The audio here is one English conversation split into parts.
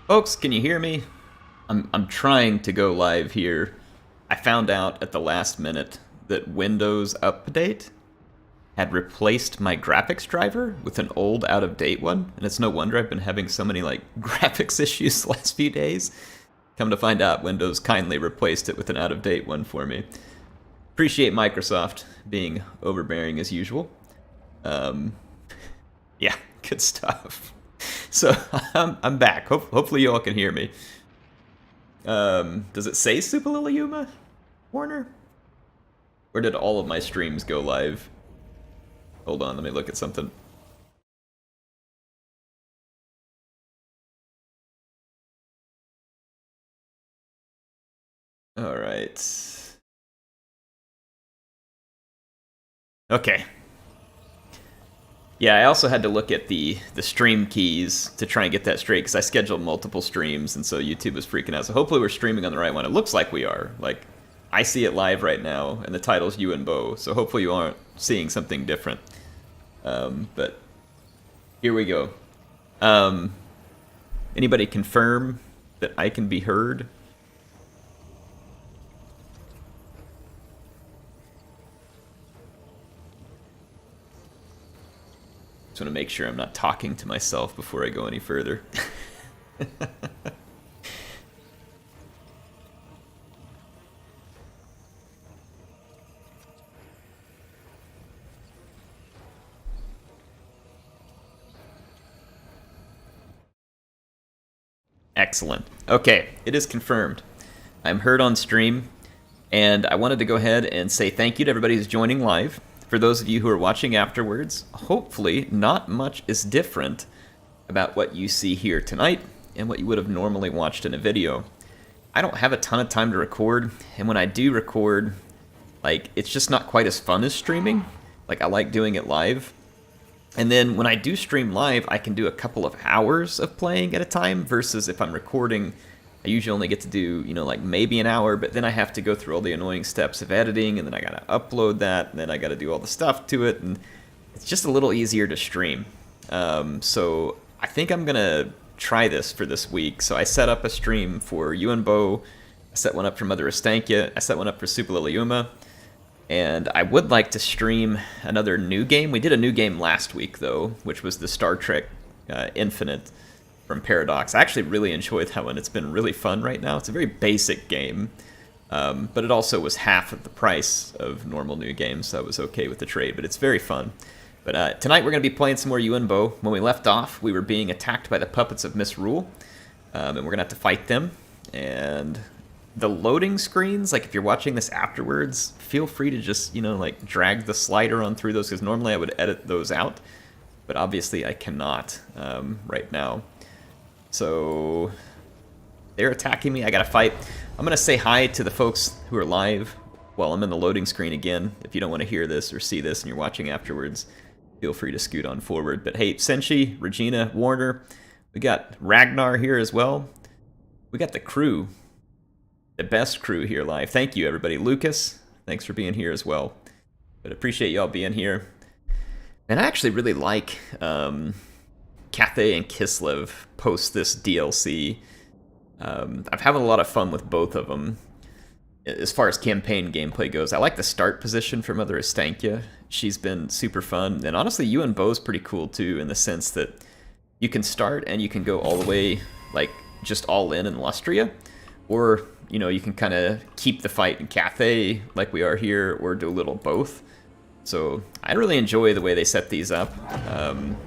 Folks, can you hear me? I'm trying to go live here. I found out at the last minute that Windows Update had replaced my graphics driver with an old, out-of-date one, and it's no wonder I've been having so many graphics issues the last few days. Come to find out, Windows kindly replaced it with an out-of-date one for me. Appreciate Microsoft being overbearing as usual. Yeah, good stuff. So I'm back. Hopefully you all can hear me. Does it say Supaliliuma, Warner? Or did all of my streams go live? Hold on, let me look at something. All right. Okay. Yeah, I also had to look at the stream keys to try and get that straight because I scheduled multiple streams, and so YouTube was freaking out. So hopefully we're streaming on the right one. It looks like we are. I see it live right now, and the title's Yuan Bo, so hopefully you aren't seeing something different. But here we go. Anybody confirm that I can be heard? Just want to make sure I'm not talking to myself before I go any further. Excellent. Okay, it is confirmed. I'm heard on stream, and I wanted to go ahead and say thank you to everybody who's joining live. For those of you who are watching afterwards, hopefully not much is different about what you see here tonight and what you would have normally watched in a video. I don't have a ton of time to record, and when I do record, it's just not quite as fun as streaming. I like doing it live. And then when I do stream live, I can do a couple of hours of playing at a time, versus if I'm recording, I usually only get to do, maybe an hour, but then I have to go through all the annoying steps of editing, and then I gotta upload that, and then I gotta do all the stuff to it, and it's just a little easier to stream. So I think I'm gonna try this for this week. So I set up a stream for Yuan Bo, I set one up for Mother Estankia, I set one up for Supaliliuma, and I would like to stream another new game. We did a new game last week, though, which was the Star Trek Infinite from Paradox. I actually really enjoyed that one. It's been really fun right now. It's a very basic game, but it also was half of the price of normal new games, so I was okay with the trade, but it's very fun. But tonight we're going to be playing some more Yuan Bo. When we left off, we were being attacked by the puppets of Misrule, and we're going to have to fight them. And the loading screens, if you're watching this afterwards, feel free to just, drag the slider on through those, because normally I would edit those out, but obviously I cannot right now. So they're attacking me. I gotta fight. I'm gonna say hi to the folks who are live while I'm in the loading screen again. If you don't want to hear this or see this and you're watching afterwards, feel free to scoot on forward. But hey, Tzeentch, Regina, Warner, we got Ragnar here as well. We got the crew, the best crew here live. Thank you, everybody. Lucas, thanks for being here as well. But appreciate y'all being here. And I actually really like Cathay and Kislev post this DLC. I've having a lot of fun with both of them. As far as campaign gameplay goes, I like the start position for Mother Estankia. She's been super fun. And honestly, Yuan Bo's pretty cool too, in the sense that you can start and you can go all the way, just all in Lustria. Or, you can kind of keep the fight in Cathay like we are here, or do a little both. So I really enjoy the way they set these up.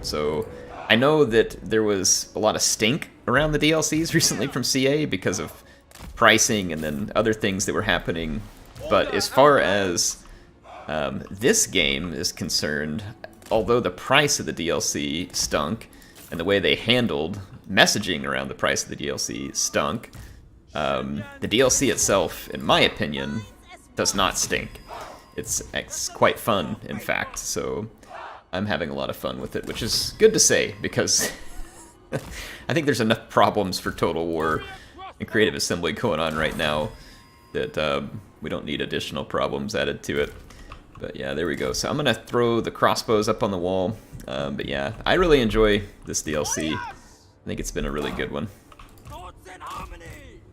So I know that there was a lot of stink around the DLCs recently from CA because of pricing and then other things that were happening. But as far as this game is concerned, although the price of the DLC stunk, and the way they handled messaging around the price of the DLC stunk, the DLC itself, in my opinion, does not stink. It's quite fun, in fact, so I'm having a lot of fun with it, which is good to say, because I think there's enough problems for Total War and Creative Assembly going on right now that we don't need additional problems added to it. But yeah, there we go. So I'm going to throw the crossbows up on the wall. But yeah, I really enjoy this DLC. I think it's been a really good one.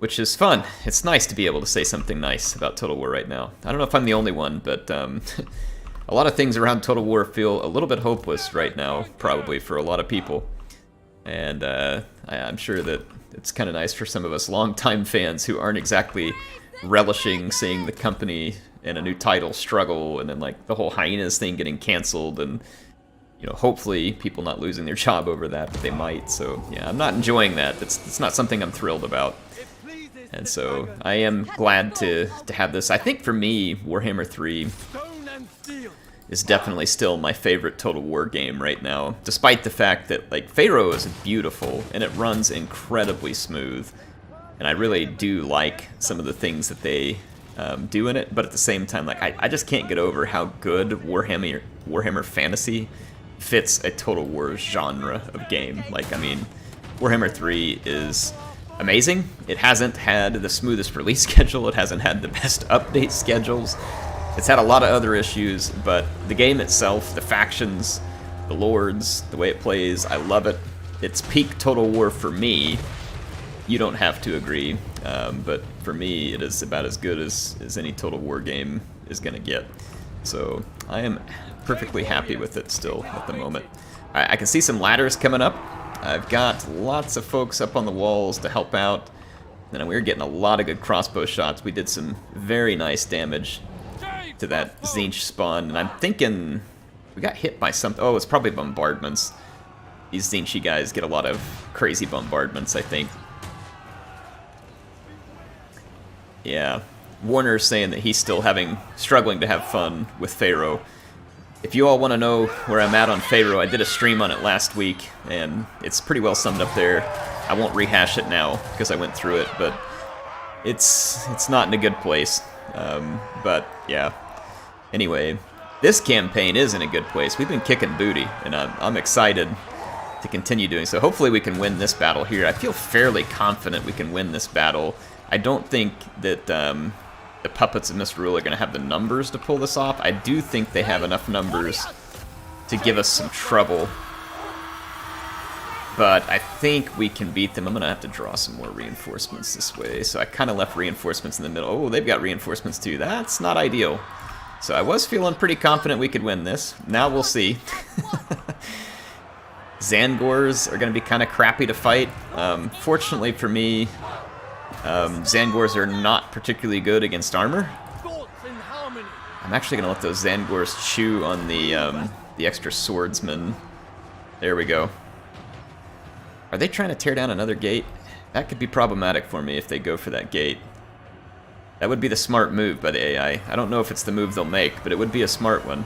which is fun. It's nice to be able to say something nice about Total War right now. I don't know if I'm the only one, but a lot of things around Total War feel a little bit hopeless right now, probably for a lot of people. And I'm sure that it's kind of nice for some of us longtime fans who aren't exactly relishing seeing the company and a new title struggle, and then like the whole Hyenas thing getting canceled, and you know, hopefully people not losing their job over that, but they might. So yeah, I'm not enjoying that. It's not something I'm thrilled about. And so I am glad to have this. I think for me, Warhammer 3 is definitely still my favorite Total War game right now, despite the fact that like Pharaoh is beautiful and it runs incredibly smooth, and I really do like some of the things that they do in it. But at the same time, like I just can't get over how good Warhammer Fantasy fits a Total War genre of game. Like, I mean, Warhammer 3 is amazing. It hasn't had the smoothest release schedule. It hasn't had the best update schedules. It's had a lot of other issues, but the game itself, the factions, the lords, the way it plays, I love it. It's peak Total War for me. You don't have to agree, but for me, it is about as good as any Total War game is going to get. So I am perfectly happy with it still at the moment. I can see some ladders coming up. I've got lots of folks up on the walls to help out. And we're getting a lot of good crossbow shots. We did some very nice damage to that Tzeentch spawn, and I'm thinking we got hit by something. Oh, it's probably bombardments. These Tzeentchy guys get a lot of crazy bombardments, I think. Yeah, Warner's saying that he's still struggling to have fun with Pharaoh. If you all want to know where I'm at on Pharaoh, I did a stream on it last week, and it's pretty well summed up there. I won't rehash it now because I went through it, but it's not in a good place. But yeah. Anyway, this campaign is in a good place. We've been kicking booty, and I'm excited to continue doing so. Hopefully we can win this battle here. I feel fairly confident we can win this battle. I don't think that the Puppets of Misrule are going to have the numbers to pull this off. I do think they have enough numbers to give us some trouble, but I think we can beat them. I'm going to have to draw some more reinforcements this way, so I kind of left reinforcements in the middle. Oh, they've got reinforcements too. That's not ideal. So I was feeling pretty confident we could win this. Now we'll see. Zangors are going to be kind of crappy to fight. Fortunately for me, Zangors are not particularly good against armor. I'm actually going to let those Zangors chew on the extra swordsman. There we go. Are they trying to tear down another gate? That could be problematic for me if they go for that gate. That would be the smart move by the AI. I don't know if it's the move they'll make, but it would be a smart one.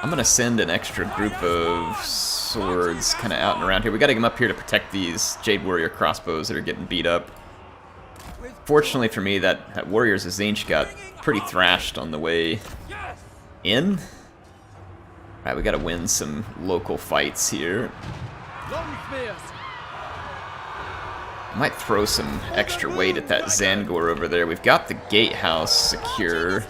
I'm going to send an extra group of swords kind of out and around here. We got to get them up here to protect these Jade Warrior crossbows that are getting beat up. Fortunately for me, that Warriors of Tzeentch got pretty thrashed on the way in. Alright, we got to win some local fights here. I might throw some extra weight at that Zangor over there. We've got the gatehouse secure.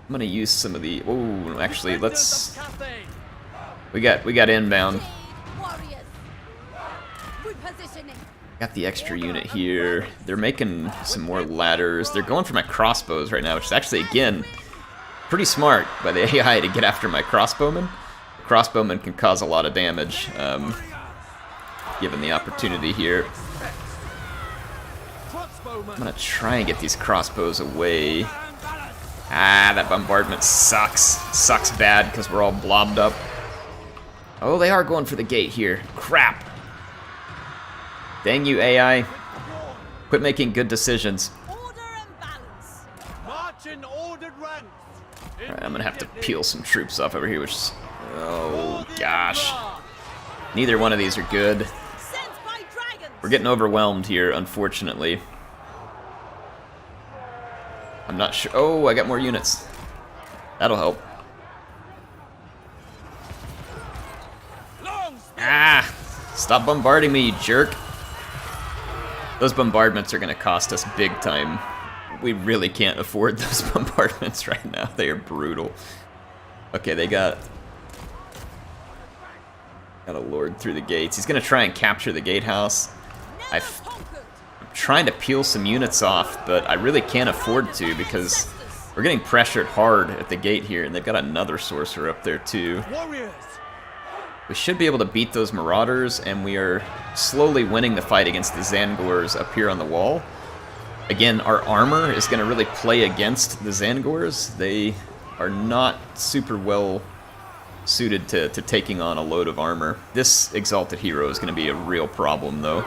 I'm gonna use some of the. Oh, actually, let's. We got inbound. Got the extra unit here. They're making some more ladders. They're going for my crossbows right now, which is actually again pretty smart by the AI to get after my crossbowmen. Crossbowmen can cause a lot of damage, given the opportunity here. I'm gonna try and get these crossbows away. Ah, that bombardment sucks. Sucks bad because we're all blobbed up. Oh, they are going for the gate here. Crap. Dang you, AI. Quit making good decisions. Alright, I'm gonna have to peel some troops off over here, which is... Oh, gosh. Neither one of these are good. We're getting overwhelmed here, unfortunately. I'm not sure. Oh, I got more units. That'll help. Ah! Stop bombarding me, you jerk. Those bombardments are going to cost us big time. We really can't afford those bombardments right now. They are brutal. Okay, they got... Got a lord through the gates. He's gonna try and capture the gatehouse. I'm trying to peel some units off, but I really can't afford to because we're getting pressured hard at the gate here, and they've got another sorcerer up there too. We should be able to beat those marauders, and we are slowly winning the fight against the Zangors up here on the wall. Again, our armor is going to really play against the Zangors. They are not super well suited to taking on a load of armor. This Exalted Hero is going to be a real problem, though.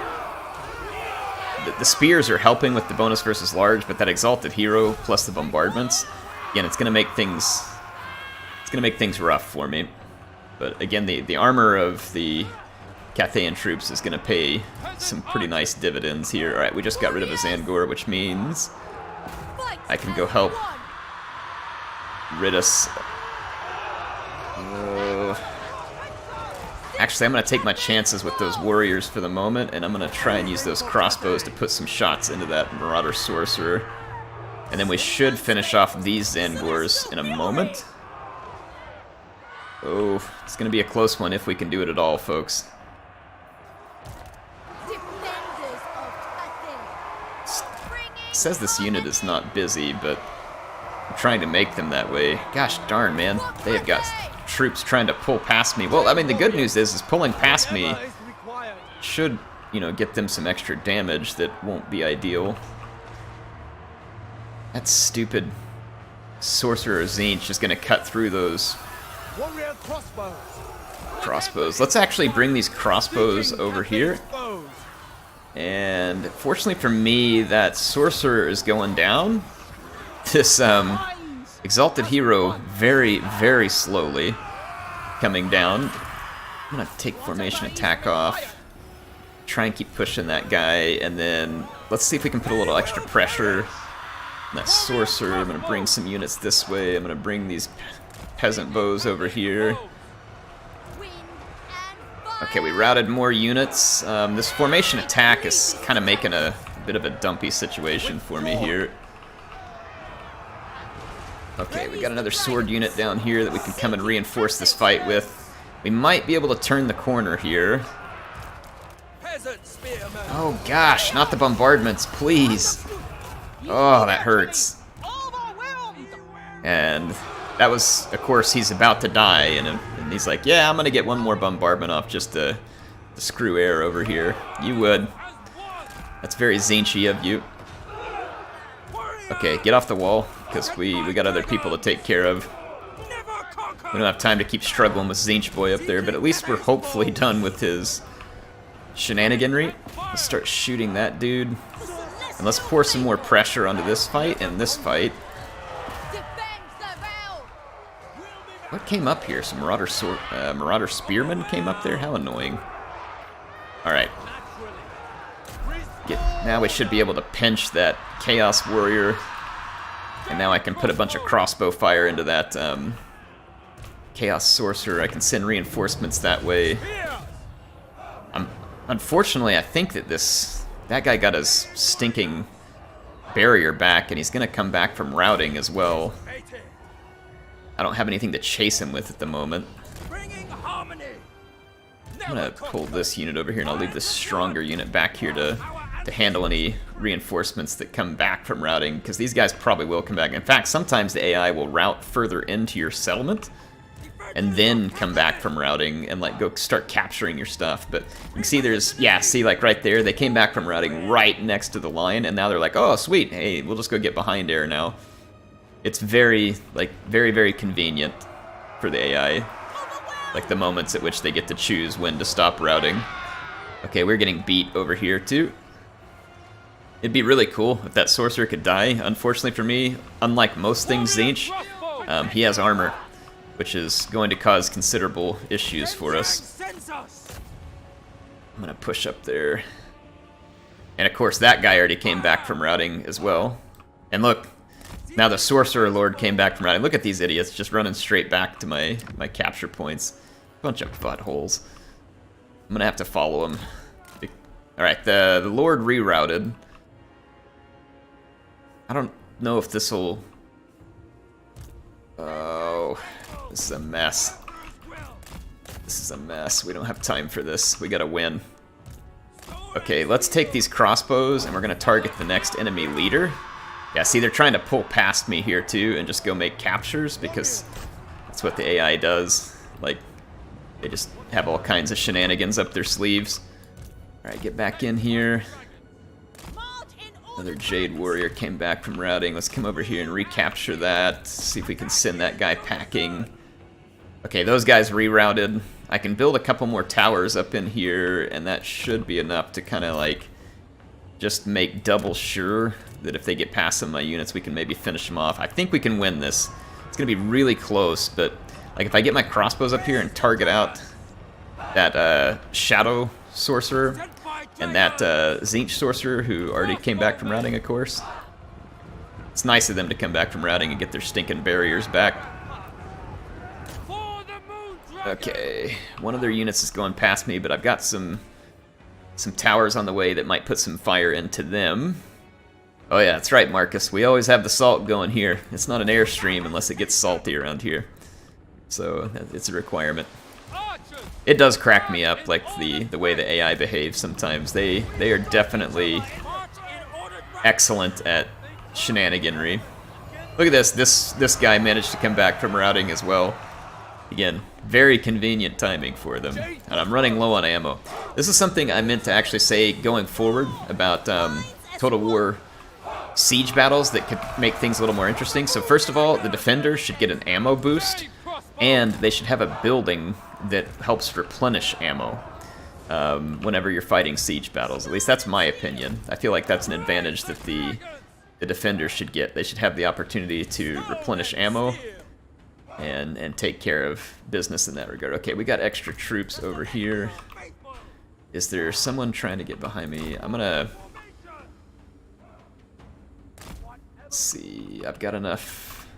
The spears are helping with the bonus versus large, but that Exalted Hero plus the bombardments, again, it's going to make things rough for me. But again, the armor of the Cathayan troops is going to pay some pretty nice dividends here. All right, we just got rid of a Zangor, which means I can go help rid us. Actually, I'm going to take my chances with those warriors for the moment, and I'm going to try and use those crossbows to put some shots into that Marauder Sorcerer. And then we should finish off these Zangors in a moment. Oh, it's going to be a close one if we can do it at all, folks. It says this unit is not busy, but I'm trying to make them that way. Gosh darn, man. They have got troops trying to pull past me. Well, I mean, the good news is pulling past me should, you know, get them some extra damage that won't be ideal. That stupid Sorcerer Tzeentch is going to cut through those crossbows. Let's actually bring these crossbows over here. And fortunately for me, that Sorcerer is going down. This Exalted Hero very, very slowly coming down. I'm going to take Formation Attack off. Try and keep pushing that guy. And then let's see if we can put a little extra pressure on that Sorcerer. I'm going to bring some units this way. I'm going to bring these Peasant Bows over here. Okay, we routed more units. This Formation Attack is kind of making a bit of a dumpy situation for me here. Okay, we got another sword unit down here that we can come and reinforce this fight with. We might be able to turn the corner here. Oh gosh, not the bombardments, please. Oh, that hurts. And that was, of course, he's about to die, and he's like, yeah, I'm gonna get one more bombardment off just to screw air over here. You would. That's very Tzeentchy of you. Okay, get off the wall, because we got other people to take care of. We don't have time to keep struggling with Tzeentch Boy up there, but at least we're hopefully done with his shenaniganry. Let's start shooting that dude. And let's pour some more pressure onto this fight and this fight. What came up here? Some Marauder Spearmen came up there? How annoying. Alright. Now we should be able to pinch that Chaos Warrior. And now I can put a bunch of crossbow fire into that Chaos Sorcerer. I can send reinforcements that way. Unfortunately, I think that that guy got his stinking barrier back, and he's going to come back from routing as well. I don't have anything to chase him with at the moment. I'm going to pull this unit over here, and I'll leave this stronger unit back here to handle any reinforcements that come back from routing, because these guys probably will come back. In fact, sometimes the AI will route further into your settlement and then come back from routing and like go start capturing your stuff. But you can see there's, yeah, see, like right there, they came back from routing right next to the line, and now they're like, oh sweet, hey, we'll just go get behind air now. It's very, very convenient for the AI, like the moments at which they get to choose when to stop routing. Okay, we're getting beat over here too. It'd be really cool if that Sorcerer could die. Unfortunately for me, unlike most things Tzeentch, he has armor, which is going to cause considerable issues for us. I'm gonna push up there. And of course that guy already came back from routing as well. And look, now the Sorcerer Lord came back from routing. Look at these idiots just running straight back to my capture points. Bunch of buttholes. I'm gonna have to follow him. Alright, the Lord rerouted. I don't know if this will... Oh, this is a mess. This is a mess. We don't have time for this. We gotta win. Okay, let's take these crossbows, and we're gonna target the next enemy leader. Yeah, see, they're trying to pull past me here, too, and just go make captures, because that's what the AI does. Like, they just have all kinds of shenanigans up their sleeves. Alright, get back in here. Another Jade Warrior came back from routing. Let's come over here and recapture that. See if we can send that guy packing. Okay, those guys rerouted. I can build a couple more towers up in here, and that should be enough to kind of like just make double sure that if they get past some of my units, we can maybe finish them off. I think we can win this. It's going to be really close, but like if I get my crossbows up here and target out that Shadow Sorcerer and that Tzeentch Sorcerer who already came back from routing, of course. It's nice of them to come back from routing and get their stinking barriers back. Okay, one of their units is going past me, but I've got some towers on the way that might put some fire into them. Oh yeah, that's right, Marcus. We always have the salt going here. It's not an airstream unless it gets salty around here. So it's a requirement. It does crack me up, like the way the AI behaves sometimes. They are definitely excellent at shenaniganry. Look at this. This guy managed to come back from routing as well. Again, very convenient timing for them. And I'm running low on ammo. This is something I meant to actually say going forward about Total War siege battles that could make things a little more interesting. So first of all, the defender should get an ammo boost, and they should have a building that helps replenish ammo whenever you're fighting siege battles. At least that's my opinion. I feel like that's an advantage that the defender should get. They should have the opportunity to replenish ammo and take care of business in that regard. Okay, we got extra troops over here. Is there someone trying to get behind me? I'm gonna... Let's see, I've got enough.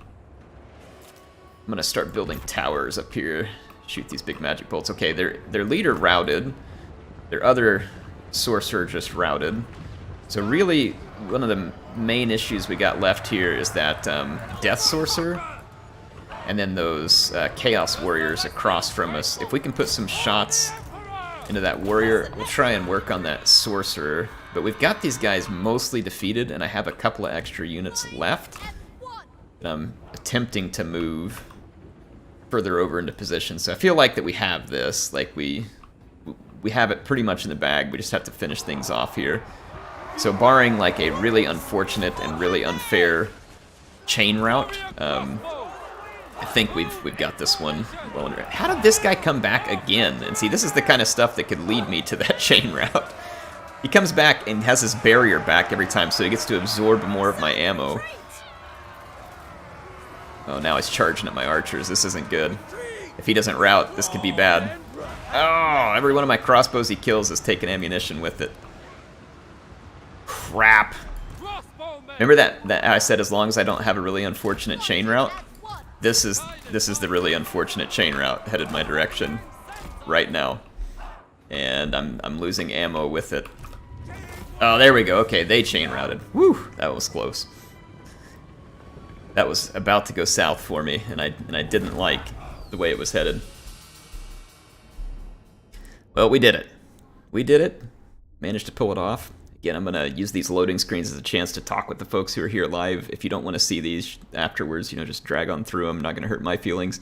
I'm gonna start building towers up here. Shoot these big magic bolts. Okay, their leader routed. Their other sorcerer just routed. So really, one of the main issues we got left here is that Death Sorcerer, and then those Chaos Warriors across from us. If we can put some shots into that Warrior, we'll try and work on that Sorcerer. But we've got these guys mostly defeated, and I have a couple of extra units left. And I'm attempting to move further over into position. So I feel like that we have this. Like we have it pretty much in the bag. We just have to finish things off here. So barring like a really unfortunate and really unfair chain route, I think we've got this one well under. How did this guy come back again? And see, this is the kind of stuff that could lead me to that chain route. He comes back and has his barrier back every time, so he gets to absorb more of my ammo. Oh, now he's charging at my archers. This isn't good. If he doesn't route, this could be bad. Oh, every one of my crossbows he kills has taken ammunition with it. Crap. Remember that I said as long as I don't have a really unfortunate chain route? This is the really unfortunate chain route headed my direction right now. And I'm losing ammo with it. Oh, there we go. Okay, they chain routed. Woo, that was close. That was about to go south for me, and I didn't like the way it was headed. Well, we did it. We did it. Managed to pull it off. Again, I'm going to use these loading screens as a chance to talk with the folks who are here live. If you don't want to see these afterwards, just drag on through them. Not going to hurt my feelings.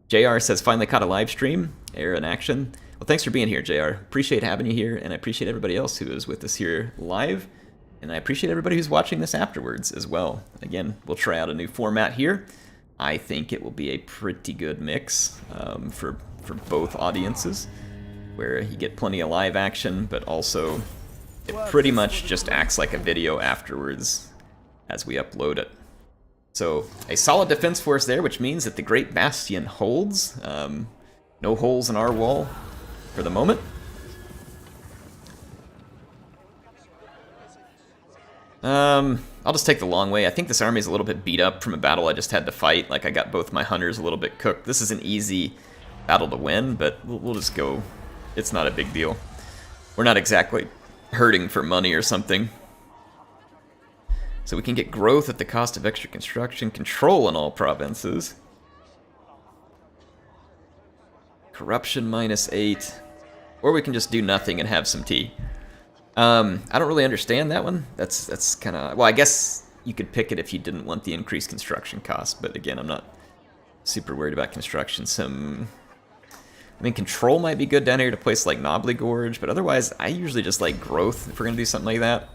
JR says, finally caught a live stream. Air in action. Well, thanks for being here, JR. Appreciate having you here, and I appreciate everybody else who is with us here live. And I appreciate everybody who's watching this afterwards as well. Again, we'll try out a new format here. I think it will be a pretty good mix for both audiences, where you get plenty of live action, but also it pretty much just acts like a video afterwards as we upload it. So, a solid defense force there, which means that the Great Bastion holds. No holes in our wall for the moment. I'll just take the long way. I think this army is a little bit beat up from a battle I just had to fight. Like, I got both my hunters a little bit cooked. This is an easy battle to win, but we'll just go. It's not a big deal. We're not exactly hurting for money or something. So we can get growth at the cost of extra construction, control in all provinces. Corruption -8. Or we can just do nothing and have some tea. I don't really understand that one. That's kind of... Well, I guess you could pick it if you didn't want the increased construction cost. But again, I'm not super worried about construction. I mean, control might be good down here to place like Knobbly Gorge. But otherwise, I usually just like growth if we're going to do something like that.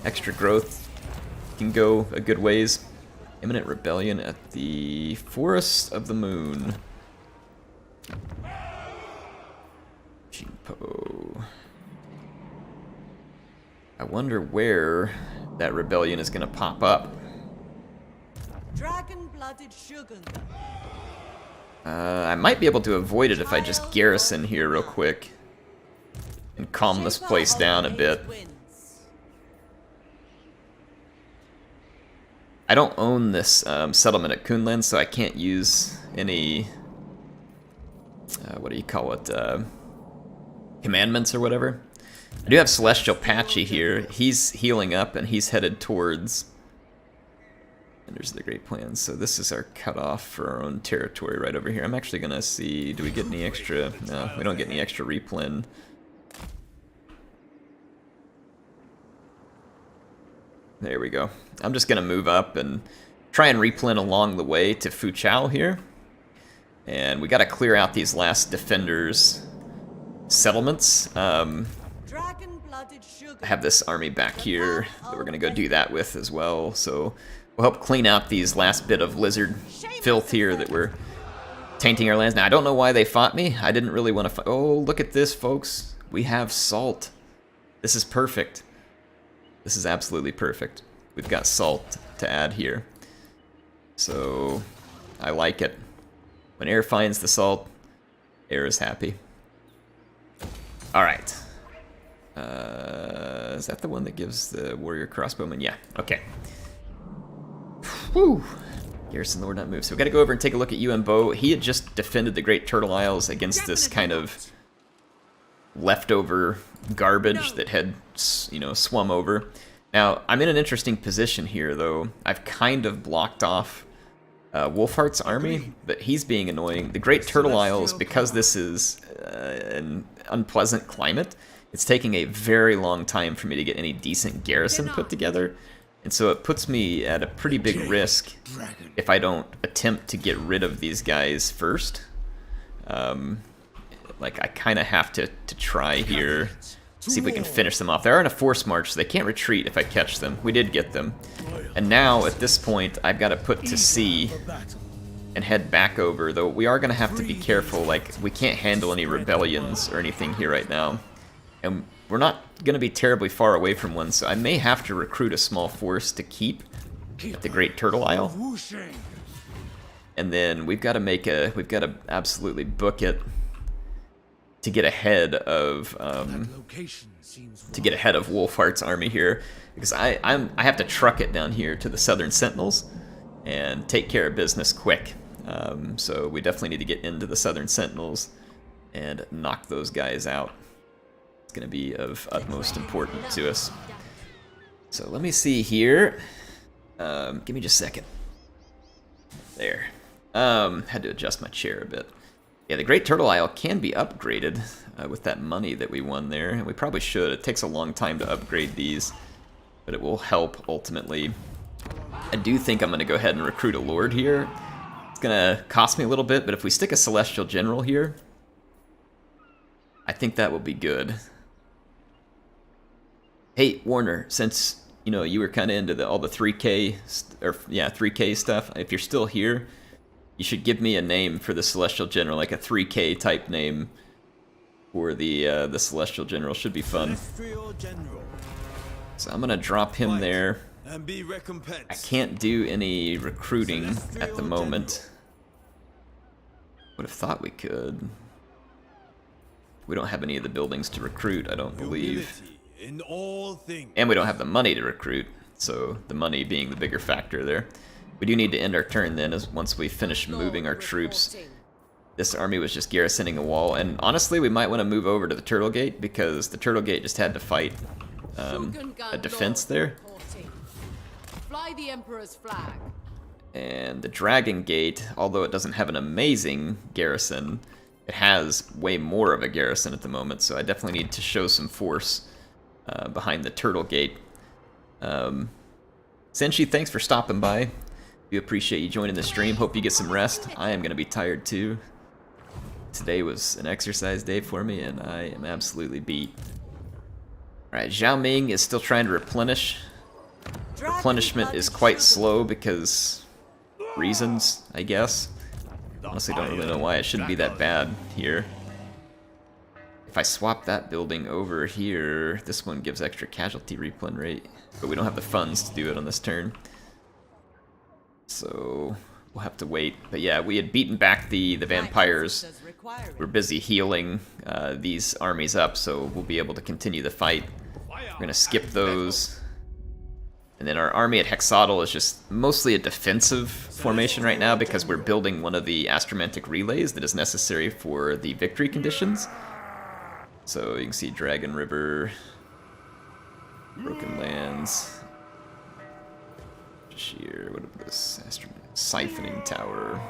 Extra growth can go a good ways. Imminent rebellion at the Forest of the Moon. Jinpo. I wonder where that rebellion is going to pop up. Dragon-blooded sugar. I might be able to avoid it if I just garrison here real quick and calm this place down a bit. I don't own this settlement at Kunlun, so I can't use any, what do you call it, commandments or whatever. I do have Celestial Patchy here. He's healing up and he's headed towards... And there's the Great Plains. So this is our cutoff for our own territory right over here. I'm actually going to see, do we get any extra? No, we don't get any extra replen. There we go. I'm just going to move up and try and replen along the way to Fuchao here. And we got to clear out these last defenders' settlements. I have this army back here that we're going to go do that with as well. So we'll help clean out these last bit of lizard filth here that we're tainting our lands. Now, I don't know why they fought me. I didn't really want to fight. Oh, look at this, folks. We have salt. This is perfect. This is absolutely perfect. We've got salt to add here. So I like it. When air finds the salt, air is happy. All right. Is that the one that gives the warrior crossbowman? Yeah, okay. Whew. Garrison Lord not move. So we got to go over and take a look at Yuan Bo. He had just defended the Great Turtle Isles against this kind of leftover garbage that had, you know, swum over. Now, I'm in an interesting position here, though. I've kind of blocked off Wolfheart's army, but he's being annoying. The Great Turtle Isles, because this is an unpleasant climate, it's taking a very long time for me to get any decent garrison put together. And so it puts me at a pretty big risk if I don't attempt to get rid of these guys first. Like, I kind of have to try here, see if we can finish them off. They are in a force march, so they can't retreat if I catch them. We did get them. And now, at this point, I've got to put to sea and head back over, though we are going to have to be careful. Like, we can't handle any rebellions or anything here right now. And we're not going to be terribly far away from one, so I may have to recruit a small force to keep at the Great Turtle Isle. And then we've got to absolutely book it to get ahead of Wolfheart's army here, because I have to truck it down here to the Southern Sentinels and take care of business quick. So we definitely need to get into the Southern Sentinels and knock those guys out. It's going to be of utmost importance to us. So let me see here. Give me just a second. There. Had to adjust my chair a bit. Yeah, the Great Turtle Isle can be upgraded with that money that we won there, and we probably should. It takes a long time to upgrade these, but it will help ultimately. I do think I'm going to go ahead and recruit a Lord here. It's going to cost me a little bit, but if we stick a Celestial General here, I think that will be good. Hey, Warner, since you were kind of into all the 3K, 3K stuff, if you're still here, you should give me a name for the Celestial General, like a 3K type name for the Celestial General. Should be fun. So I'm gonna drop him there. I can't do any recruiting at the moment. Would have thought we could. We don't have any of the buildings to recruit, I don't believe. And we don't have the money to recruit, so the money being the bigger factor there. We do need to end our turn then, as once we finish moving our troops. This army was just garrisoning a wall, and honestly we might want to move over to the Turtle Gate, because the Turtle Gate just had to fight a defense there. Fly the Emperor's flag. And the Dragon Gate, although it doesn't have an amazing garrison, it has way more of a garrison at the moment, so I definitely need to show some force behind the Turtle Gate. Senshi, thanks for stopping by. We appreciate you joining the stream. Hope you get some rest. I am going to be tired too. Today was an exercise day for me, and I am absolutely beat. Alright, Zhao Ming is still trying to replenish. Replenishment is quite slow because reasons, I guess. Honestly, don't really know why. It shouldn't be that bad here. If I swap that building over here, this one gives extra casualty replen rate, but we don't have the funds to do it on this turn. So we'll have to wait. But yeah, we had beaten back the vampires. We're busy healing these armies up, so we'll be able to continue the fight. We're going to skip those. And then our army at Hexatl is just mostly a defensive formation right now because we're building one of the astromantic relays that is necessary for the victory conditions. So you can see Dragon River, Broken Lands, Sheer, what is this? Siphoning Tower.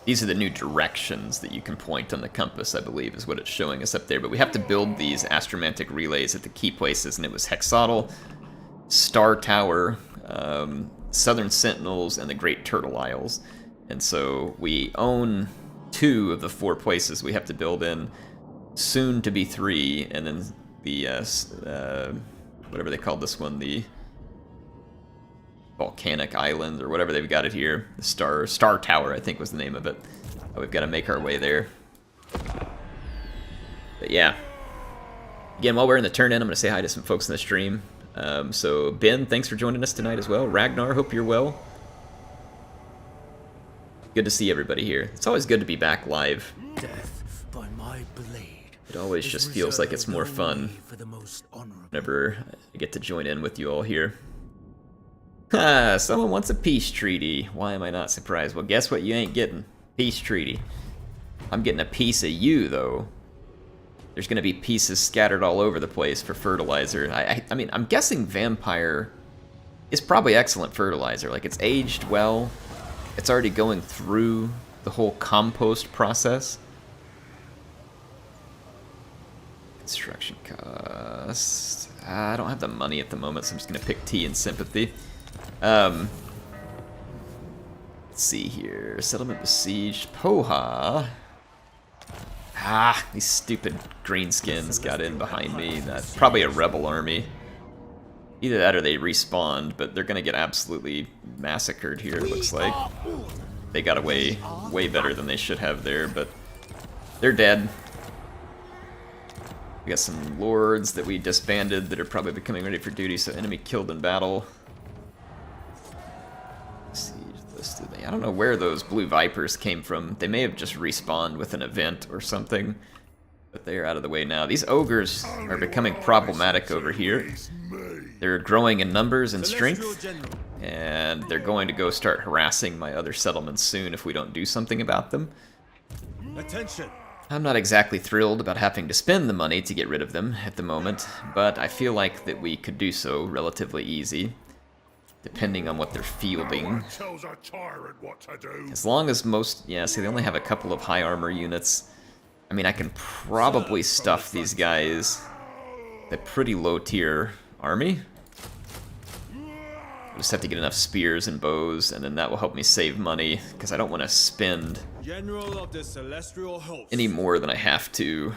These are the new directions that you can point on the compass, I believe, is what it's showing us up there. But we have to build these astromantic relays at the key places, and it was Hexatl, Star Tower, Southern Sentinels, and the Great Turtle Isles. And so we own 2 of the 4 places we have to build in, soon to be 3, and then the, whatever they called this one, the Volcanic Island, or whatever they've got it here. The Star Tower, I think, was the name of it. We've got to make our way there. But yeah. Again, while we're in the turn-in, I'm going to say hi to some folks in the stream. So, Ben, thanks for joining us tonight as well. Ragnar, hope you're well. Good to see everybody here. It's always good to be back live. Death by my blade. It always just feels like it's more fun whenever I get to join in with you all here. Ha! Someone wants a peace treaty. Why am I not surprised? Well, guess what you ain't getting? Peace treaty. I'm getting a piece of you, though. There's going to be pieces scattered all over the place for fertilizer. I mean, I'm guessing Vampire is probably excellent fertilizer. Like, it's aged well. It's already going through the whole compost process. Construction cost. I don't have the money at the moment, so I'm just going to pick T in sympathy. Let's see here. Settlement besieged. Poha. Ah, these stupid greenskins got in behind me. That's probably a rebel army. Either that or they respawned, but they're gonna get absolutely massacred here, it looks like. They got away way better than they should have there, but they're dead. We got some lords that we disbanded that are probably becoming ready for duty, so enemy killed in battle. I don't know where those blue vipers came from. They may have just respawned with an event or something, but they're out of the way now. These ogres are becoming problematic over here. They're growing in numbers and strength, and they're going to go start harassing my other settlements soon if we don't do something about them. Attention. I'm not exactly thrilled about having to spend the money to get rid of them at the moment, but I feel like that we could do so relatively easy, depending on what they're fielding. As long as most... yeah, see, they only have a couple of high armor units. I mean, I can probably stuff these guys with a pretty low tier army. I just have to get enough spears and bows, and then that will help me save money, because I don't want to spend any more than I have to.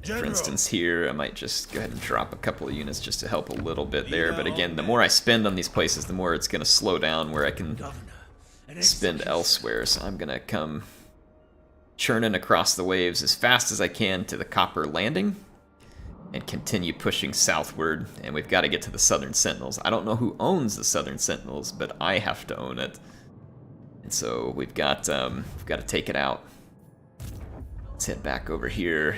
For instance, here, I might just go ahead and drop a couple of units just to help a little bit there. But again, the more I spend on these places, the more it's going to slow down where I can spend elsewhere. So I'm going to come churning across the waves as fast as I can to the Copper Landing and continue pushing southward. And we've got to get to the Southern Sentinels. I don't know who owns the Southern Sentinels, but I have to own it. And so we've got to take it out. Let's head back over here.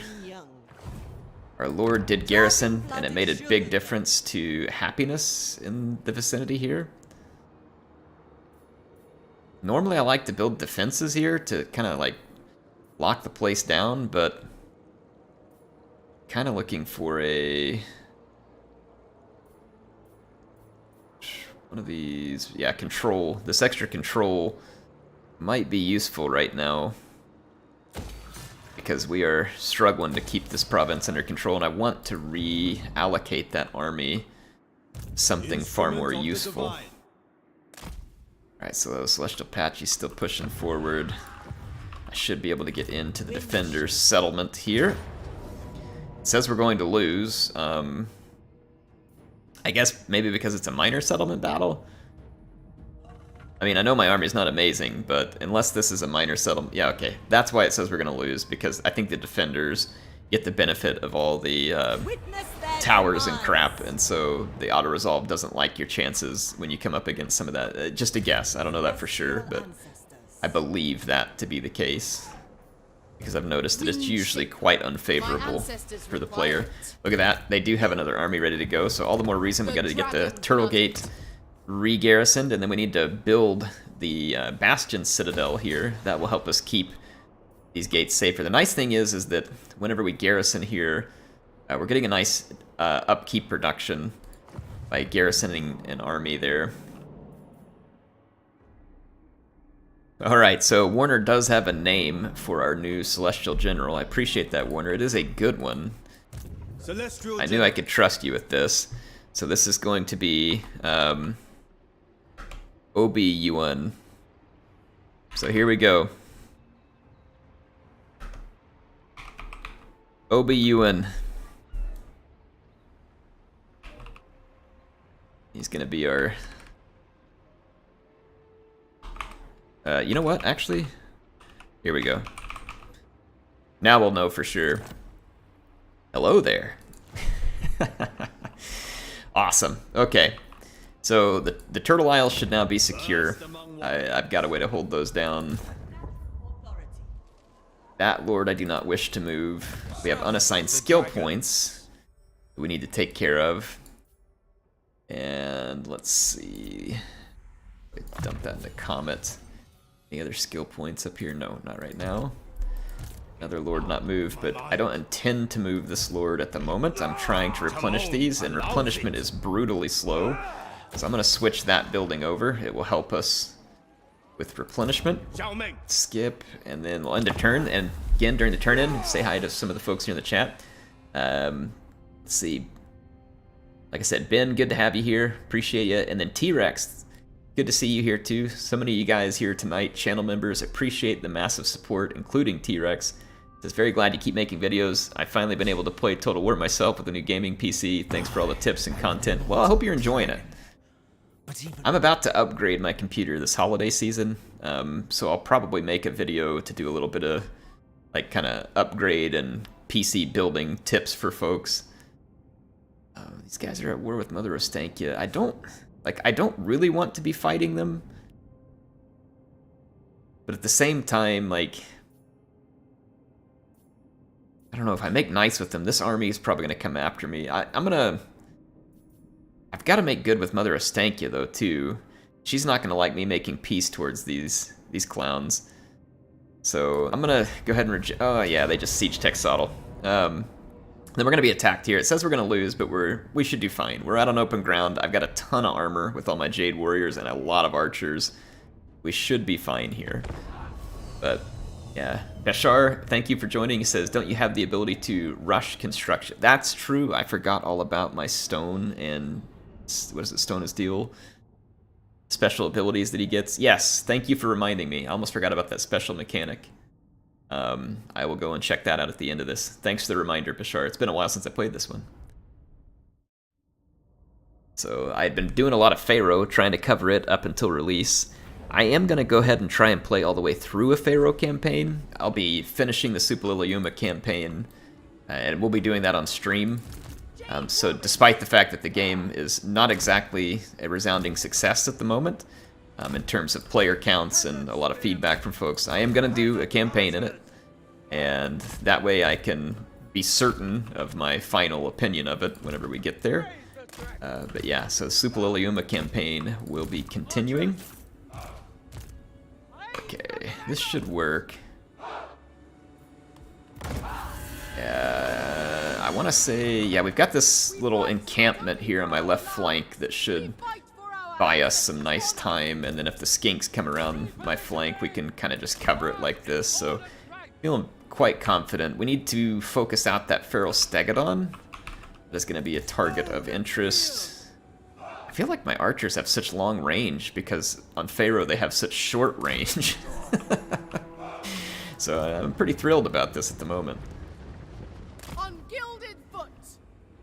Our lord did garrison, and it made a big difference to happiness in the vicinity here. Normally I like to build defenses here to kind of like lock the place down, but kind of looking for a One of these, yeah, control. This extra control might be useful right now because we are struggling to keep this province under control, and I want to reallocate that army something far more useful. Alright, so those Celestial Apache's still pushing forward. I should be able to get into the Defender's settlement here. It says we're going to lose. I guess maybe because it's a minor settlement battle? I mean, I know my army's not amazing, but unless this is a minor settlement... Yeah, okay. That's why it says we're going to lose, because I think the Defenders get the benefit of all the towers and crap, and so the auto-resolve doesn't like your chances when you come up against some of that. Just a guess. I don't know that for sure, but I believe that to be the case, because I've noticed that it's usually quite unfavorable for the player. Look at that. They do have another army ready to go, so all the more reason we got to get the Turtle Gate re-garrisoned, and then we need to build the Bastion Citadel here. That will help us keep these gates safer. The nice thing is that whenever we garrison here, we're getting a nice upkeep production by garrisoning an army there. Alright, so Warner does have a name for our new Celestial General. I appreciate that, Warner. It is a good one. I knew I could trust you with this. So this is going to be Yuan. So here we go. Yuan. He's gonna be our... you know what, actually? Here we go. Now we'll know for sure. Hello there. Awesome. Okay. So the Turtle Isles should now be secure. I've got a way to hold those down. That Lord I do not wish to move. We have unassigned skill points that we need to take care of. And let's see. Dump that in the Comet. Any other skill points up here? No, not right now. Another Lord not moved, but I don't intend to move this Lord at the moment. I'm trying to replenish these, and replenishment is brutally slow. So I'm going to switch that building over. It will help us with replenishment. Skip, and then we'll end a turn. And again, during the turn-in, say hi to some of the folks here in the chat. Let's see. Like I said, Ben, good to have you here. Appreciate you. And then T-Rex, good to see you here too. So many of you guys here tonight, channel members, appreciate the massive support, including T-Rex. Just very glad you keep making videos. I've finally been able to play Total War myself with a new gaming PC. Thanks for all the tips and content. Well, I hope you're enjoying it. I'm about to upgrade my computer this holiday season, so I'll probably make a video to do a little bit of like kind of upgrade and PC building tips for folks. These guys are at war with Mother Ostankia. I don't really want to be fighting them, but at the same time, like, I don't know, if I make nice with them, this army is probably going to come after me. I've got to make good with Mother Ostankia, though, too. She's not going to like me making peace towards these clowns. So I'm going to go ahead and reject... Oh, yeah, they just siege Texotl. Then we're going to be attacked here. It says we're going to lose, but we should do fine. We're out on open ground. I've got a ton of armor with all my Jade Warriors and a lot of archers. We should be fine here. But, yeah. Bashar, thank you for joining. He says, don't you have the ability to rush construction? That's true. I forgot all about my stone and... What is it? Stone of Steel? Special abilities that he gets. Yes, thank you for reminding me. I almost forgot about that special mechanic. I will go and check that out at the end of this. Thanks for the reminder, Bashar. It's been a while since I played this one. So I had been doing a lot of Pharaoh, trying to cover it up until release. I am going to go ahead and try and play all the way through a Pharaoh campaign. I'll be finishing the Supaliliuma campaign, and we'll be doing that on stream. So despite the fact that the game is not exactly a resounding success at the moment, in terms of player counts and a lot of feedback from folks, I am going to do a campaign in it, and that way I can be certain of my final opinion of it whenever we get there. But yeah, so the Supaliliuma campaign will be continuing. Okay, this should work. I want to say, yeah, we've got this little encampment here on my left flank that should buy us some nice time, and then if the skinks come around my flank, we can kind of just cover it like this. So feeling quite confident. We need to focus out that feral stegodon. That's going to be a target of interest. I feel like my archers have such long range because on Pharaoh they have such short range. So I'm pretty thrilled about this at the moment.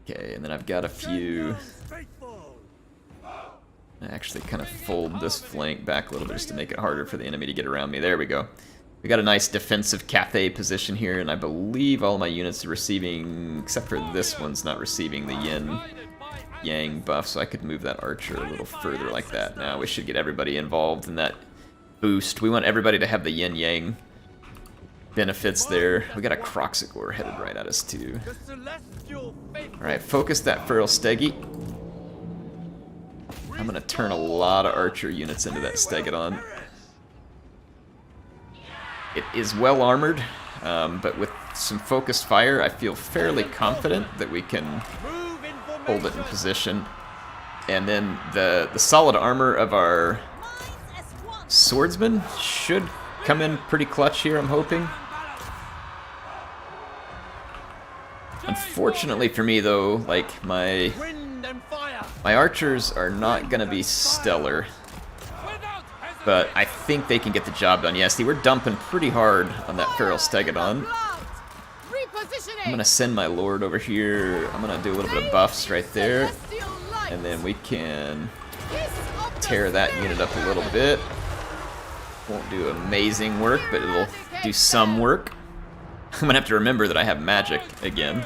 Okay, and then I've got a few... I actually kind of fold this flank back a little bit just to make it harder for the enemy to get around me. There we go. We got a nice defensive Cathay position here, and I believe all my units are receiving, except for this one's not receiving the yin yang buff, so I could move that archer a little further like that. Now we should get everybody involved in that boost. We want everybody to have the yin yang benefits there. We got a Croxagore headed right at us too. Alright, focus that feral stegi. I'm gonna turn a lot of archer units into that stegodon. It is well armored, but with some focused fire, I feel fairly confident that we can hold it in position. And then the solid armor of our swordsman should come in pretty clutch here, I'm hoping. Unfortunately for me, though, like my archers are not gonna be stellar, but I think they can get the job done. Yeah, see, we're dumping pretty hard on that feral stegodon. I'm gonna send my lord over here. I'm gonna do a little bit of buffs right there, and then we can tear that unit up a little bit. Won't do amazing work, but it'll do some work. I'm gonna have to remember that I have magic again.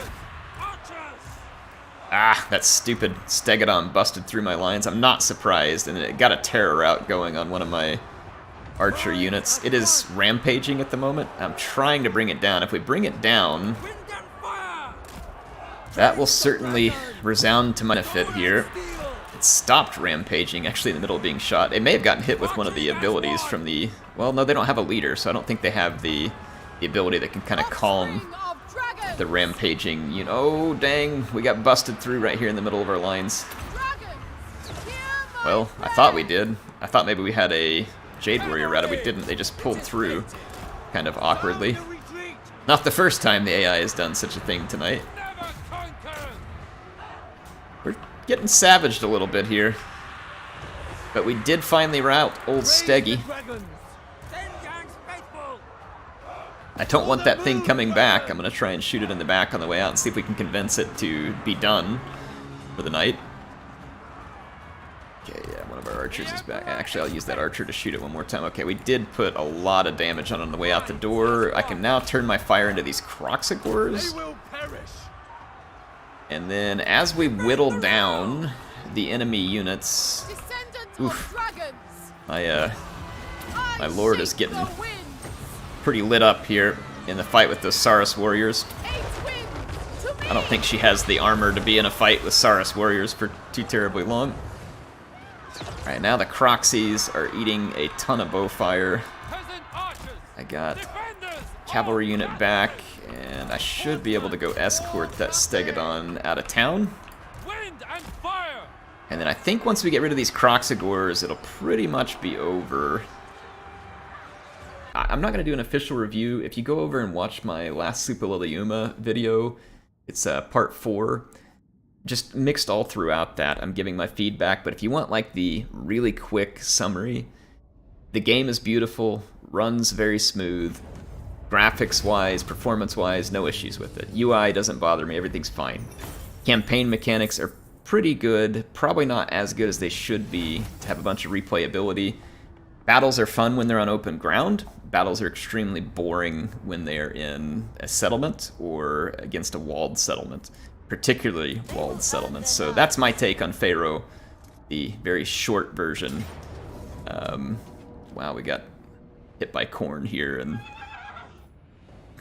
Ah, that stupid stegodon busted through my lines. I'm not surprised, and it got a terror route going on one of my archer units. It is rampaging at the moment. I'm trying to bring it down. If we bring it down, that will certainly resound to my benefit here. It stopped rampaging, actually in the middle of being shot. It may have gotten hit with one of the abilities from the... Well, no, they don't have a leader, so I don't think they have the ability that can kind of calm the rampaging. You know, oh, dang, we got busted through right here in the middle of our lines. Well, I thought we did. I thought maybe we had a Jade Warrior router. We didn't. They just pulled through kind of awkwardly. Not the first time the AI has done such a thing tonight. We're getting savaged a little bit here. But we did finally rout old Steggy. I don't want that thing coming back. I'm going to try and shoot it in the back on the way out and see if we can convince it to be done for the night. Okay, yeah, one of our archers is back. Actually, I'll use that archer to shoot it one more time. Okay, we did put a lot of damage on the way out the door. I can now turn my fire into these Croxagores. And then as we whittle down the enemy units... Oof. My lord is getting pretty lit up here in the fight with the Saurus warriors. I don't think she has the armor to be in a fight with Saurus warriors for too terribly long. Alright, now the Croxies are eating a ton of bow fire. I got cavalry unit back, and I should be able to go escort that Stegodon out of town. And then I think once we get rid of these Croxagores, it'll pretty much be over. I'm not going to do an official review. If you go over and watch my last Supaliliuma video, it's part 4. Just mixed all throughout that. I'm giving my feedback, but if you want like the really quick summary, the game is beautiful, runs very smooth, graphics-wise, performance-wise, no issues with it. UI doesn't bother me, everything's fine. Campaign mechanics are pretty good, probably not as good as they should be to have a bunch of replayability. Battles are fun when they're on open ground. Battles are extremely boring when they're in a settlement or against a walled settlement, particularly walled settlements. So that's my take on Pharaoh, the very short version. Wow, we got hit by Khorne here, and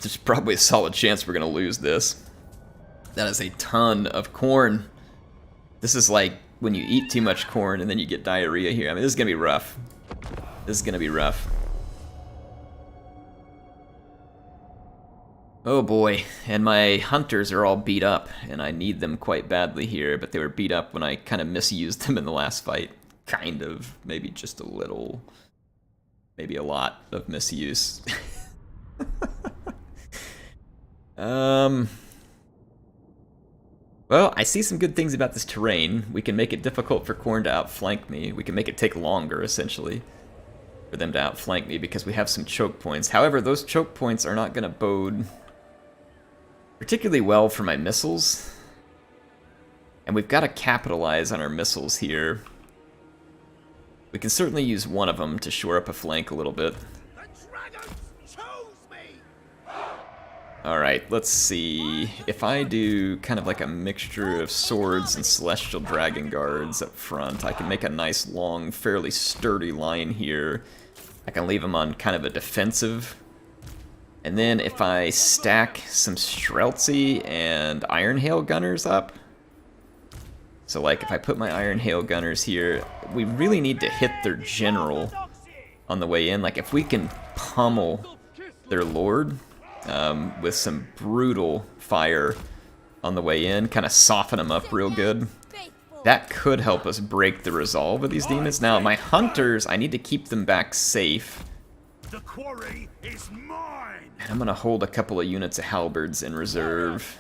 there's probably a solid chance we're going to lose this. That is a ton of Khorne. This is like when you eat too much corn and then you get diarrhea here. I mean, this is going to be rough. This is going to be rough. Oh boy, and my hunters are all beat up, and I need them quite badly here, but they were beat up when I kind of misused them in the last fight. kind of, maybe just a little, maybe a lot of misuse. Well, I see some good things about this terrain. We can make it difficult for Khorne to outflank me. We can make it take longer, essentially, for them to outflank me because we have some choke points. However, those choke points are not going to bode particularly well for my missiles. And we've got to capitalize on our missiles here. We can certainly use one of them to shore up a flank a little bit. Alright, let's see. If I do kind of like a mixture of swords and celestial dragon guards up front, I can make a nice long, fairly sturdy line here. I can leave them on kind of a defensive. And then if I stack some Streltsy and Iron Hail Gunners up, so like if I put my Iron Hail Gunners here, we really need to hit their general on the way in. Like if we can pummel their lord with some brutal fire on the way in, kind of soften them up real good, that could help us break the resolve of these demons. Now my hunters, I need to keep them back safe. The quarry is mine. And I'm gonna hold a couple of units of halberds in reserve,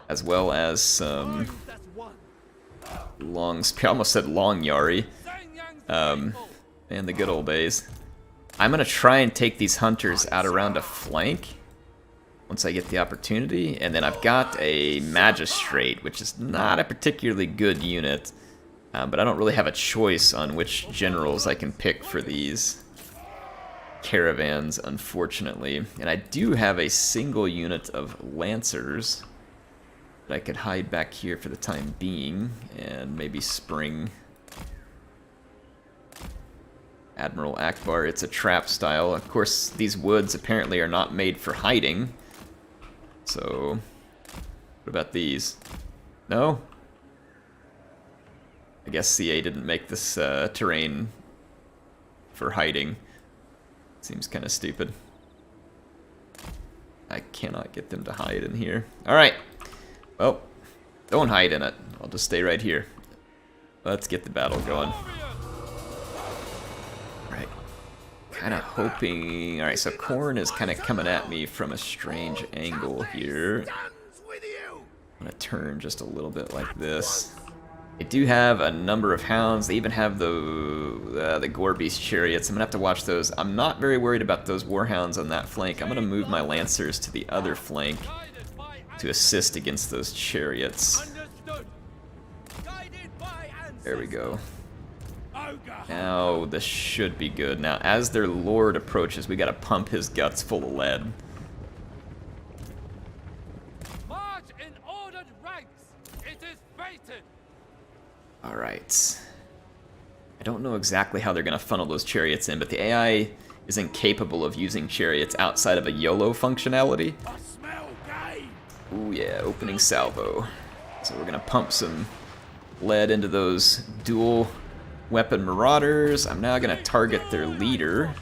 as well as some long spear. I almost said long yari. In the good old days. I'm gonna try and take these hunters out around a flank once I get the opportunity, and then I've got a magistrate, which is not a particularly good unit, but I don't really have a choice on which generals I can pick for these caravans, unfortunately. And I do have a single unit of lancers that I could hide back here for the time being, and maybe spring Admiral Akbar. It's a trap style. Of course, these woods apparently are not made for hiding. So, what about these? No? I guess CA didn't make this terrain for hiding. Seems kind of stupid. I cannot get them to hide in here. Alright. Well, don't hide in it. I'll just stay right here. Let's get the battle going. Right. Kind of hoping... Alright, so Khorne is kind of coming at me from a strange angle here. I'm going to turn just a little bit like this. They do have a number of hounds. They even have the Gore Beast chariots. I'm going to have to watch those. I'm not very worried about those warhounds on that flank. I'm going to move my lancers to the other flank to assist against those chariots. There we go. Now this should be good. Now as their lord approaches, we gotta pump his guts full of lead. March in ordered ranks. It is fated. Alright. I don't know exactly how they're gonna funnel those chariots in, but the AI is incapable of using chariots outside of a YOLO functionality. Ooh yeah, opening salvo. So we're gonna pump some lead into those dual weapon marauders. I'm now gonna target their leader.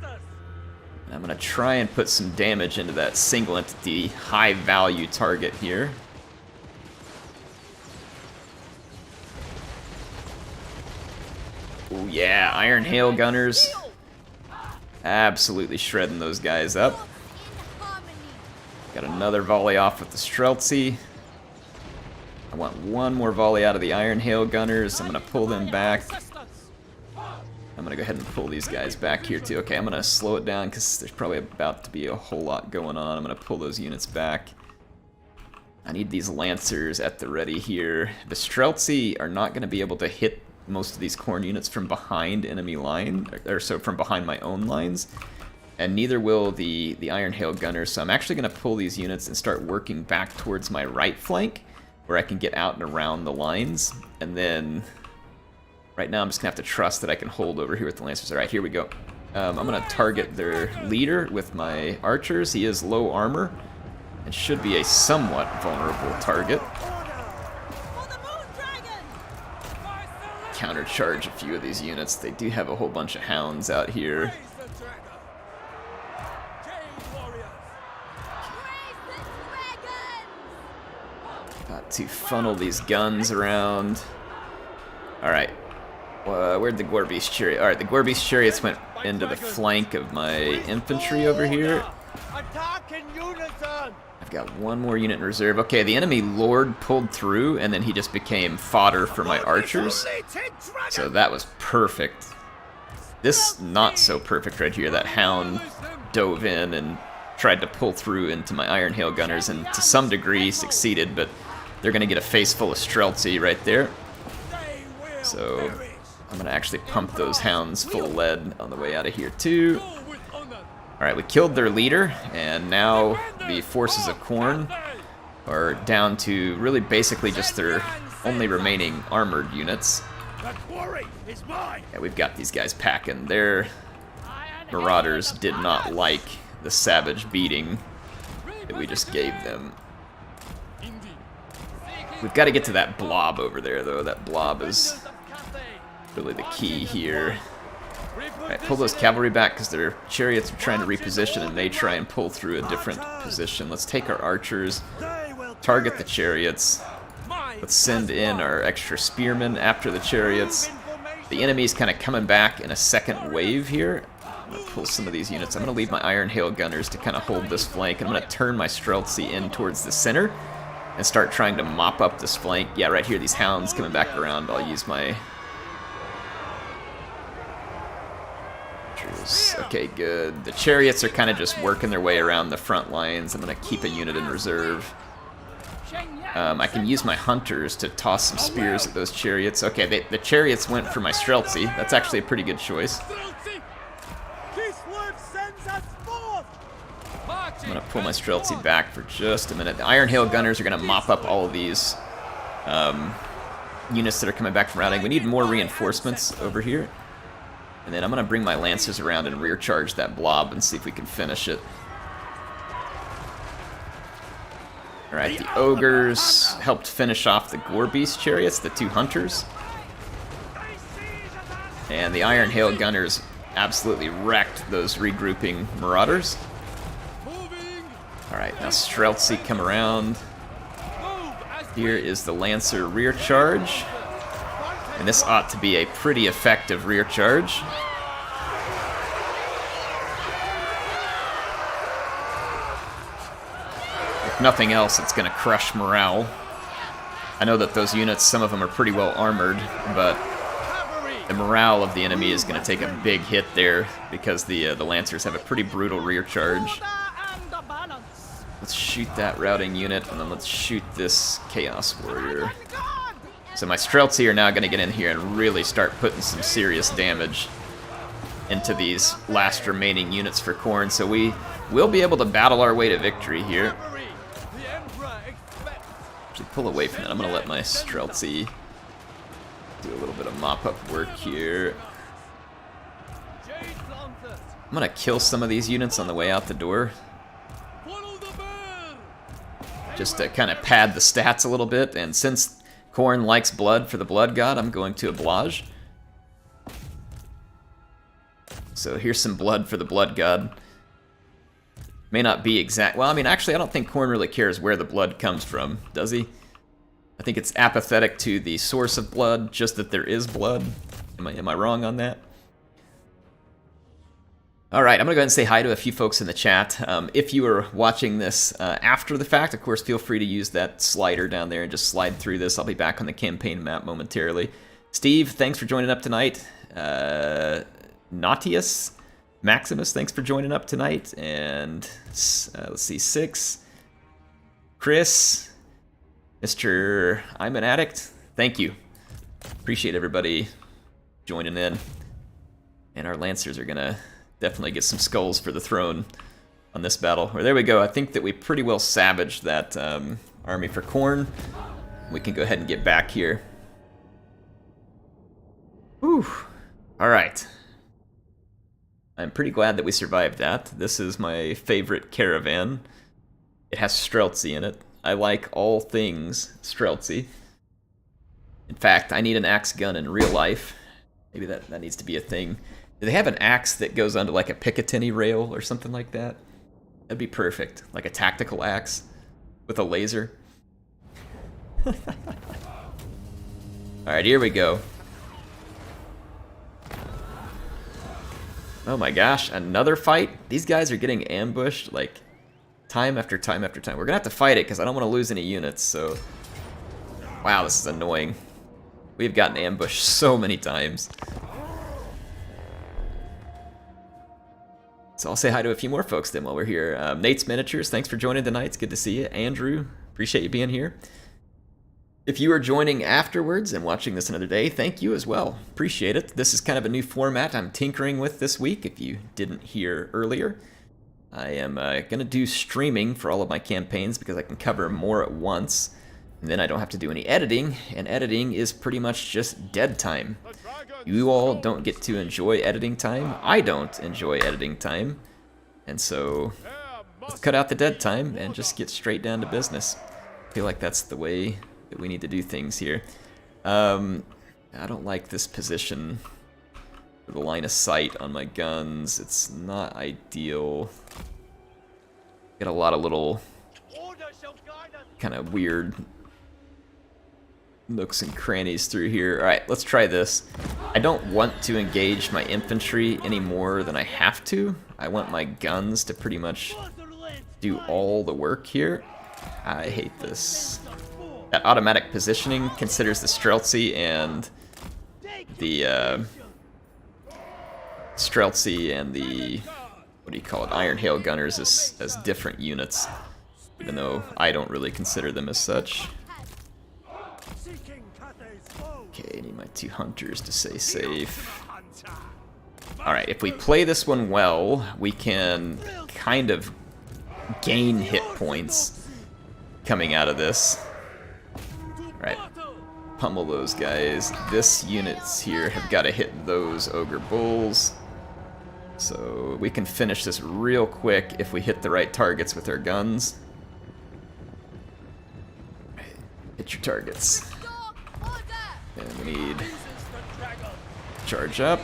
And I'm gonna try and put some damage into that single entity high value target here. Ooh yeah, Iron Hail Gunners. Absolutely shredding those guys up. Got another volley off with the Streltsy. I want one more volley out of the Iron Hail Gunners. I'm going to pull them back. I'm going to go ahead and pull these guys back here too. Okay, I'm going to slow it down because there's probably about to be a whole lot going on. I'm going to pull those units back. I need these Lancers at the ready here. The Streltsy are not going to be able to hit most of these Khorne units from behind enemy line, or so from behind my own lines. And neither will the Iron Hail Gunners, so I'm actually going to pull these units and start working back towards my right flank, where I can get out and around the lines. And then, right now I'm just going to have to trust that I can hold over here with the Lancers. Alright, here we go. I'm going to target their leader with my archers. He is low armor, and should be a somewhat vulnerable target. Countercharge a few of these units. They do have a whole bunch of hounds out here. Got to funnel these guns around. Alright. Where'd the Gorbeast chariot? Alright, the Gorbeast chariots went into the flank of my infantry over here. Attack in unison! I've got one more unit in reserve. Okay, the enemy lord pulled through, and then he just became fodder for my archers. So that was perfect. This not so perfect right here. That hound dove in and tried to pull through into my Iron Hail gunners, and to some degree succeeded, but they're going to get a face full of Streltsy right there. So I'm going to actually pump those hounds full of lead on the way out of here too. Alright, we killed their leader, and now the forces of Khorne are down to really basically just their only remaining armored units. Yeah, we've got these guys packing. Their marauders did not like the savage beating that we just gave them. We've got to get to that blob over there, though. That blob is really the key here. Alright, pull those cavalry back because their chariots are trying to reposition and they try and pull through a different position. Let's take our archers, target the chariots. Let's send in our extra spearmen after the chariots. The enemy's kind of coming back in a second wave here. I'm going to pull some of these units. I'm going to leave my Iron Hail gunners to kind of hold this flank. I'm going to turn my Streltsy in towards the center and start trying to mop up this flank. Yeah, right here, these hounds coming back around. I'll use my... Okay, good. The chariots are kind of just working their way around the front lines. I'm going to keep a unit in reserve. I can use my hunters to toss some spears at those chariots. Okay, the chariots went for my Streltsy. That's actually a pretty good choice. I'm going to pull my Streltsy back for just a minute. The Iron Hail gunners are going to mop up all of these units that are coming back from routing. We need more reinforcements over here. And then I'm going to bring my Lancers around and rear charge that blob and see if we can finish it. Alright, the Ogres helped finish off the Gorbeast chariots, the two hunters. And the Iron Hail gunners absolutely wrecked those regrouping marauders. Alright, now Streltsy come around. Here is the Lancer rear charge. And this ought to be a pretty effective rear charge. If nothing else, it's going to crush morale. I know that those units, some of them are pretty well armored, but the morale of the enemy is going to take a big hit there because the Lancers have a pretty brutal rear charge. Let's shoot that routing unit, and then let's shoot this Chaos Warrior. So my Streltsy are now going to get in here and really start putting some serious damage into these last remaining units for Khorne. So we will be able to battle our way to victory here. Actually, pull away from it. I'm going to let my Streltsy do a little bit of mop-up work here. I'm going to kill some of these units on the way out the door, just to kind of pad the stats a little bit. And since Khorne likes blood for the Blood God, I'm going to oblige. So here's some blood for the Blood God. May not be exact. Well, I mean, actually, I don't think Khorne really cares where the blood comes from, does he? I think it's apathetic to the source of blood, just that there is blood. Am I wrong on that? Alright, I'm going to go ahead and say hi to a few folks in the chat. If you are watching this after the fact, of course, feel free to use that slider down there and just slide through this. I'll be back on the campaign map momentarily. Steve, thanks for joining up tonight. Nautius, Maximus, thanks for joining up tonight. And let's see, Six, Chris, Mr. I'm an Addict, thank you. Appreciate everybody joining in. And our Lancers are going to definitely get some skulls for the throne on this battle. Or there we go. I think that we pretty well savaged that army for Khorne. We can go ahead and get back here. Whew. Alright. I'm pretty glad that we survived that. This is my favorite Caravan. It has Streltsy in it. I like all things Streltsy. In fact, I need an axe gun in real life. Maybe that needs to be a thing. Do they have an axe that goes onto like a Picatinny rail or something like that? That'd be perfect. Like a tactical axe with a laser. Alright, here we go. Oh my gosh, another fight? These guys are getting ambushed, like, time after time after time. We're gonna have to fight it, because I don't want to lose any units, so... Wow, this is annoying. We've gotten ambushed so many times. So I'll say hi to a few more folks then while we're here. Nate's Miniatures, thanks for joining tonight. It's good to see you. Andrew, appreciate you being here. If you are joining afterwards and watching this another day, thank you as well. Appreciate it. This is kind of a new format I'm tinkering with this week, if you didn't hear earlier. I am going to do streaming for all of my campaigns because I can cover more at once. And then I don't have to do any editing, and editing is pretty much just dead time. You all don't get to enjoy editing time. I don't enjoy editing time. And so, let's cut out the dead time and just get straight down to business. I feel like that's the way that we need to do things here. I don't like this position for the line of sight on my guns. It's not ideal. Get a lot of little kind of weird nooks and crannies through here. Alright, let's try this. I don't want to engage my infantry any more than I have to. I want my guns to pretty much do all the work here. I hate this. That automatic positioning considers the Streltsy and the what do you call it, Iron Hail Gunners as different units, even though I don't really consider them as such. Okay, I need my 2 hunters to stay safe. Alright, if we play this one well, we can kind of gain hit points coming out of this. Right, pummel those guys. This units here have got to hit those Ogre Bulls. So we can finish this real quick if we hit the right targets with our guns. Hit your targets. And we need charge up.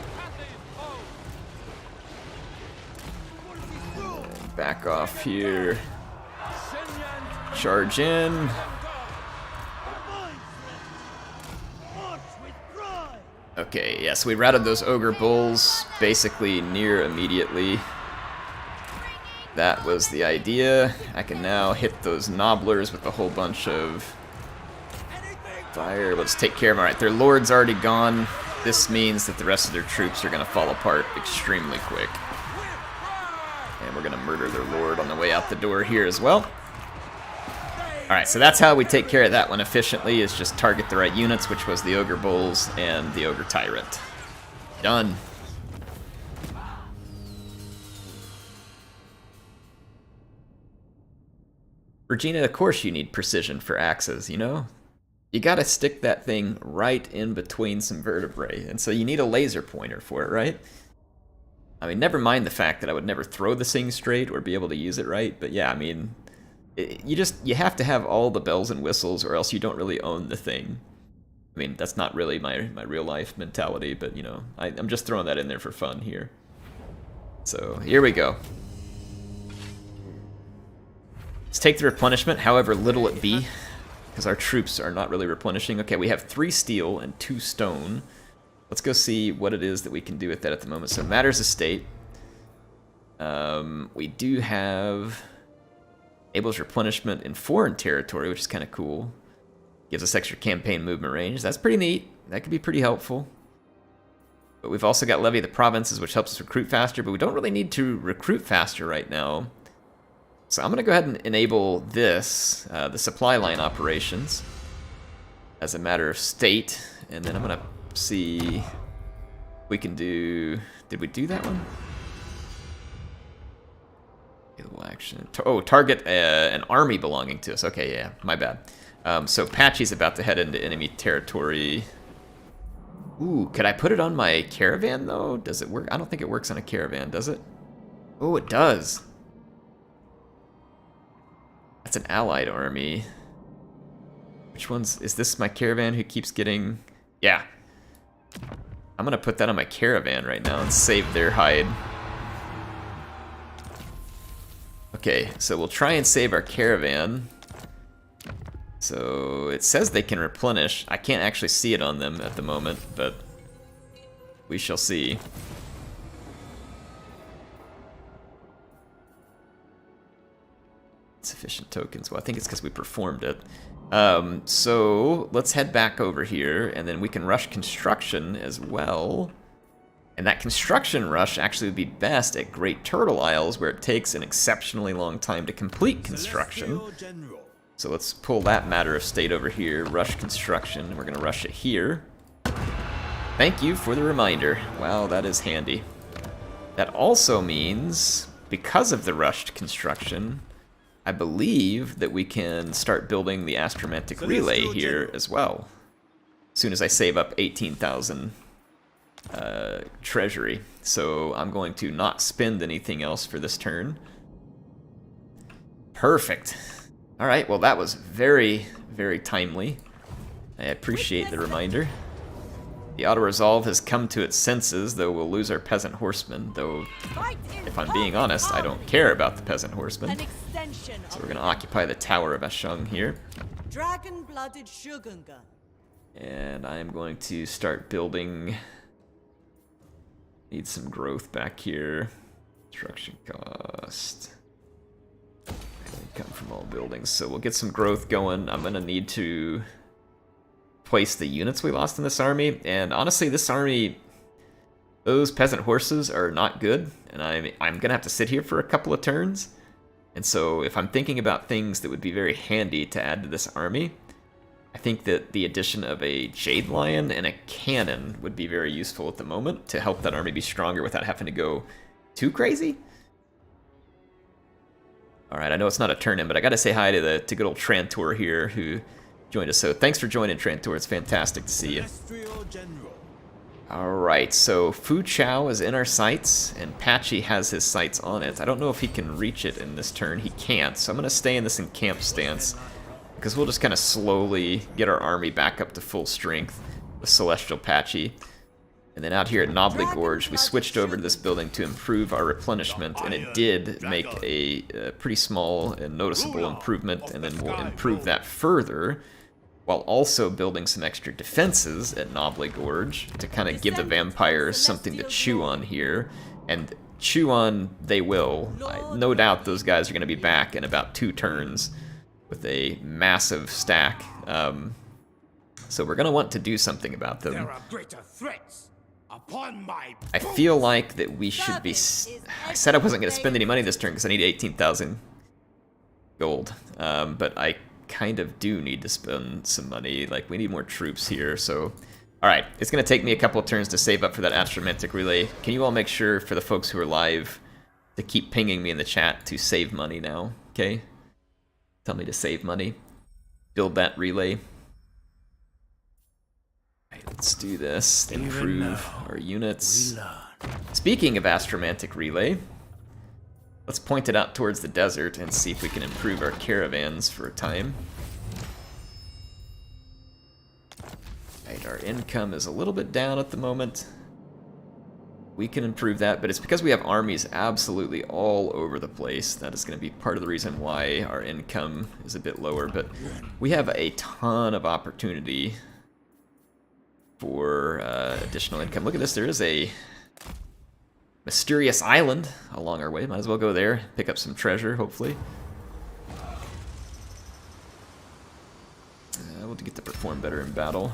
And back off here. Charge in. Okay, yeah, so we routed those Ogre Bulls basically near immediately. That was the idea. I can now hit those Nobblers with a whole bunch of fire. Let's take care of them. Alright, their Lord's already gone. This means that the rest of their troops are going to fall apart extremely quick. And we're going to murder their Lord on the way out the door here as well. Alright, so that's how we take care of that one efficiently, is just target the right units, which was the Ogre Bulls and the Ogre Tyrant. Done. Regina, of course you need precision for axes, you know? You gotta stick that thing right in between some vertebrae, and so you need a laser pointer for it, right? I mean, never mind the fact that I would never throw this thing straight or be able to use it right, but yeah, I mean... You have to have all the bells and whistles, or else you don't really own the thing. I mean, that's not really my real life mentality, but you know, I'm just throwing that in there for fun here. So here we go. Let's take the replenishment, however little it be, because our troops are not really replenishing. Okay, we have 3 steel and 2 stone. Let's go see what it is that we can do with that at the moment. So Matters Estate. We do have... Enables replenishment in foreign territory, which is kind of cool. Gives us extra campaign movement range. That's pretty neat. That could be pretty helpful. But we've also got Levy of the Provinces, which helps us recruit faster, but we don't really need to recruit faster right now. So I'm going to go ahead and enable this, the supply line operations, as a matter of state. And then I'm going to see if we can do... Did we do that one? Action. Target an army belonging to us. Okay, yeah, my bad. So Patchy's about to head into enemy territory. Ooh, could I put it on my caravan, though? Does it work? I don't think it works on a caravan, does it? Oh, it does. That's an allied army. Which one's... Is this my caravan who keeps getting... Yeah. I'm gonna put that on my caravan right now and save their hide. Okay, so we'll try and save our caravan. So it says they can replenish. I can't actually see it on them at the moment, but we shall see. Sufficient tokens. Well, I think it's because we performed it. So let's head back over here, and then we can rush construction as well. And that construction rush actually would be best at Great Turtle Isles, where it takes an exceptionally long time to complete construction. So let's pull that matter of state over here, rush construction. We're going to rush it here. Thank you for the reminder. Wow, that is handy. That also means, because of the rushed construction, I believe that we can start building the astromantic relay here as well. As soon as I save up 18,000 treasury. So I'm going to not spend anything else for this turn. Perfect. Alright, well that was very, very timely. I appreciate the reminder. The auto-resolve has come to its senses, though we'll lose our peasant horsemen, though if I'm being honest, I don't care about the peasant horsemen. So we're going to occupy the Tower of Ashung here. Dragon-blooded Shugunga. And I'm going to start building. Need some growth back here. Construction cost. Income from all buildings. So we'll get some growth going. I'm going to need to place the units we lost in this army. And honestly, this army, those peasant horses are not good. And I'm going to have to sit here for a couple of turns. And so if I'm thinking about things that would be very handy to add to this army, I think that the addition of a Jade Lion and a cannon would be very useful at the moment to help that army be stronger without having to go too crazy. Alright, I know it's not a turn-in, but I gotta say hi to good old Trantor here who joined us. So thanks for joining, Trantor. It's fantastic to see you. Alright, so Fu Chao is in our sights, and Patchy has his sights on it. I don't know if he can reach it in this turn. He can't, so I'm going to stay in this encamp stance, because we'll just kind of slowly get our army back up to full strength with Celestial Patchy. And then out here at Knobbly Gorge, we switched over to this building to improve our replenishment, and it did make a pretty small and noticeable improvement, and then we'll improve that further, while also building some extra defenses at Knobbly Gorge to kind of give the vampires something to chew on here. And chew on they will. No doubt those guys are going to be back in about 2 turns with a massive stack. So we're going to want to do something about them. There are greater threats upon my I feel like that we should be... I said I wasn't going to spend any money this turn because I need 18,000 gold. But I kind of do need to spend some money. Like, we need more troops here, so... Alright, it's going to take me a couple of turns to save up for that astromantic relay. Can you all make sure, for the folks who are live, to keep pinging me in the chat to save money now, okay? Tell me to save money. Build that relay. Alright, let's do this. Improve our units. Speaking of astromantic relay, let's point it out towards the desert and see if we can improve our caravans for a time. Right, our income is a little bit down at the moment. We can improve that, but it's because we have armies absolutely all over the place. That is going to be part of the reason why our income is a bit lower, but we have a ton of opportunity for additional income. Look at this, there is a mysterious island along our way. Might as well go there, pick up some treasure, hopefully. We'll get to perform better in battle.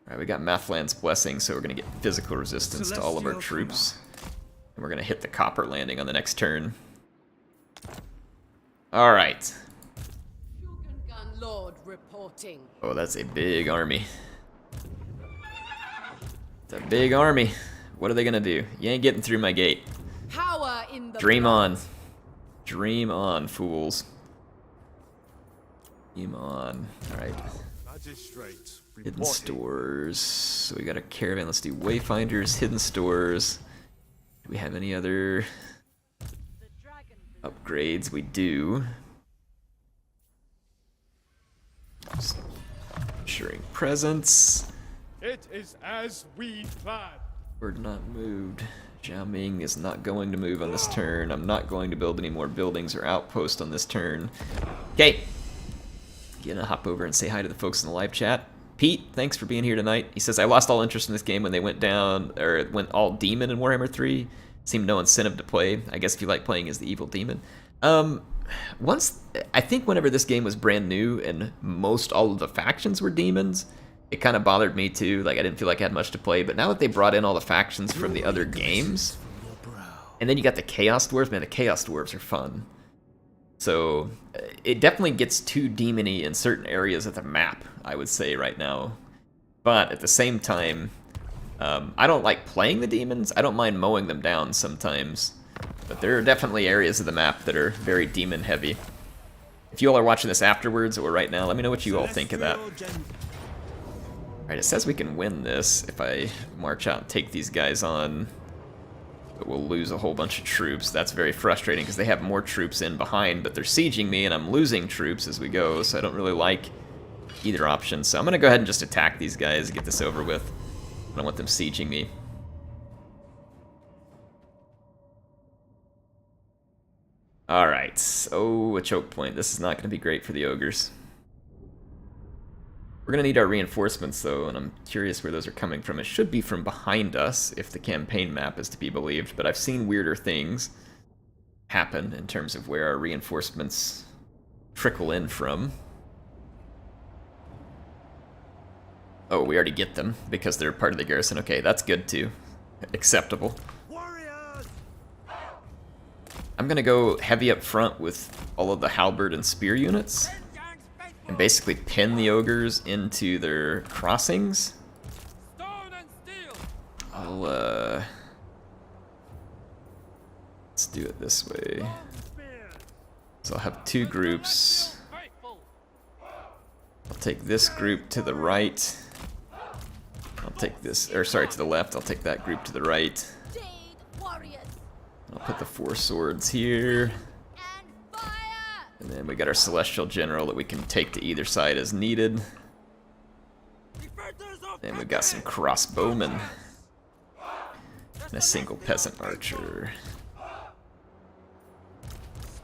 Alright, we got Mathland's Blessing, so we're going to get physical resistance to all of our troops. And we're going to hit the Copper Landing on the next turn. Alright. Lord reporting. Oh, that's a big army. It's a big army. What are they gonna do? You ain't getting through my gate. Power in the Dream blood. on. Dream on, fools. Dream on. Alright. magistrates. Hidden stores. So we got a caravan. Let's do wayfinders, hidden stores. Do we have any other upgrades? We do. Ensuring presence. It is as we planned. We're not moved. Zhao Ming is not going to move on this turn. I'm not going to build any more buildings or outposts on this turn. Okay. Gonna hop over and say hi to the folks in the live chat. Pete, thanks for being here tonight. He says, I lost all interest in this game when they went down, or went all demon in Warhammer 3. Seemed no incentive to play. I guess if you like playing as the evil demon. I think whenever this game was brand new and most all of the factions were demons, it kind of bothered me too. Like I didn't feel like I had much to play. But now that they brought in all the factions from the other games, and then you got the Chaos Dwarves, man, the Chaos Dwarves are fun. So it definitely gets too demony in certain areas of the map, I would say right now. But at the same time, I don't like playing the demons. I don't mind mowing them down sometimes. But there are definitely areas of the map that are very demon heavy. If you all are watching this afterwards or right now, let me know what you all think of that. Alright, it says we can win this if I march out and take these guys on. But we'll lose a whole bunch of troops. That's very frustrating because they have more troops in behind, but they're sieging me and I'm losing troops as we go, so I don't really like either option. So I'm going to go ahead and just attack these guys and get this over with. I don't want them sieging me. Alright, oh, a choke point. This is not going to be great for the ogres. We're going to need our reinforcements, though, and I'm curious where those are coming from. It should be from behind us, if the campaign map is to be believed, but I've seen weirder things happen in terms of where our reinforcements trickle in from. Oh, we already get them, because they're part of the garrison. Okay, that's good, too. Acceptable. I'm going to go heavy up front with all of the halberd and spear units. And basically pin the ogres into their crossings. Let's do it this way. So I'll have two groups. I'll take this group to the right. I'll take this, or sorry, to the left. I'll take that group to the right. I'll put the 4 swords here. And then we got our Celestial General that we can take to either side as needed. And we got some crossbowmen. And a single peasant archer.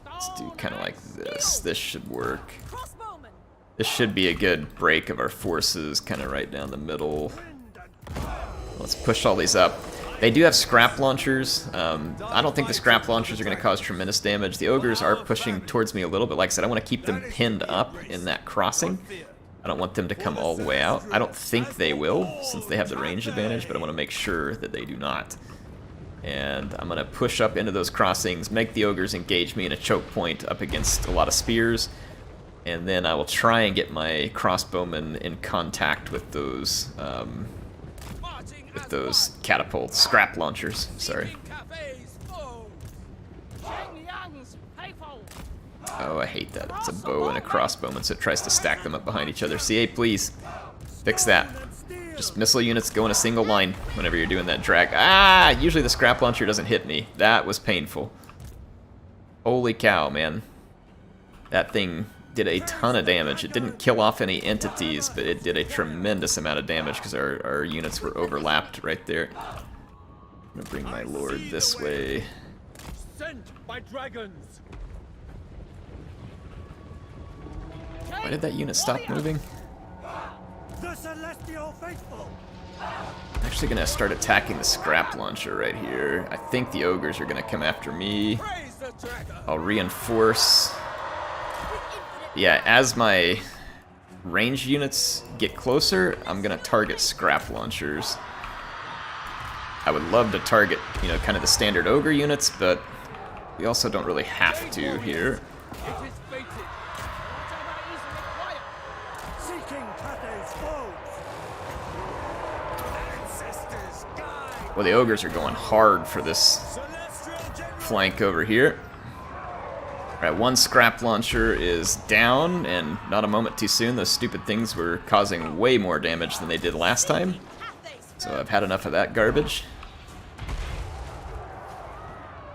Let's do kind of like this. This should work. This should be a good break of our forces, kind of right down the middle. Let's push all these up. They do have scrap launchers. I don't think the scrap launchers are going to cause tremendous damage. The ogres are pushing towards me a little bit. Like I said, I want to keep them pinned up in that crossing. I don't want them to come all the way out. I don't think they will, since they have the range advantage, but I want to make sure that they do not. And I'm going to push up into those crossings, make the ogres engage me in a choke point up against a lot of spears, and then I will try and get my crossbowmen in contact with those catapults, scrap launchers, sorry. Oh, I hate that. It's a bow and a crossbowman, so it tries to stack them up behind each other. CA, please, fix that. Just missile units go in a single line whenever you're doing that drag. Ah, usually the scrap launcher doesn't hit me. That was painful. Holy cow, man. That thing did a ton of damage. It didn't kill off any entities, but it did a tremendous amount of damage because our units were overlapped right there. I'm gonna bring my lord this way. Sent by dragons. Why did that unit stop moving? The Celestial Faithful. I'm actually gonna start attacking the scrap launcher right here. I think the ogres are gonna come after me. I'll reinforce. Yeah, as my ranged units get closer, I'm gonna target scrap launchers. I would love to target, you know, kind of the standard ogre units, but we also don't really have to here. It is fated. Seeking Cathay's foes. Ancestors guide. Well, the ogres are going hard for this Celestial General. flank over here. Alright, one scrap launcher is down, and not a moment too soon. Those stupid things were causing way more damage than they did last time. So I've had enough of that garbage.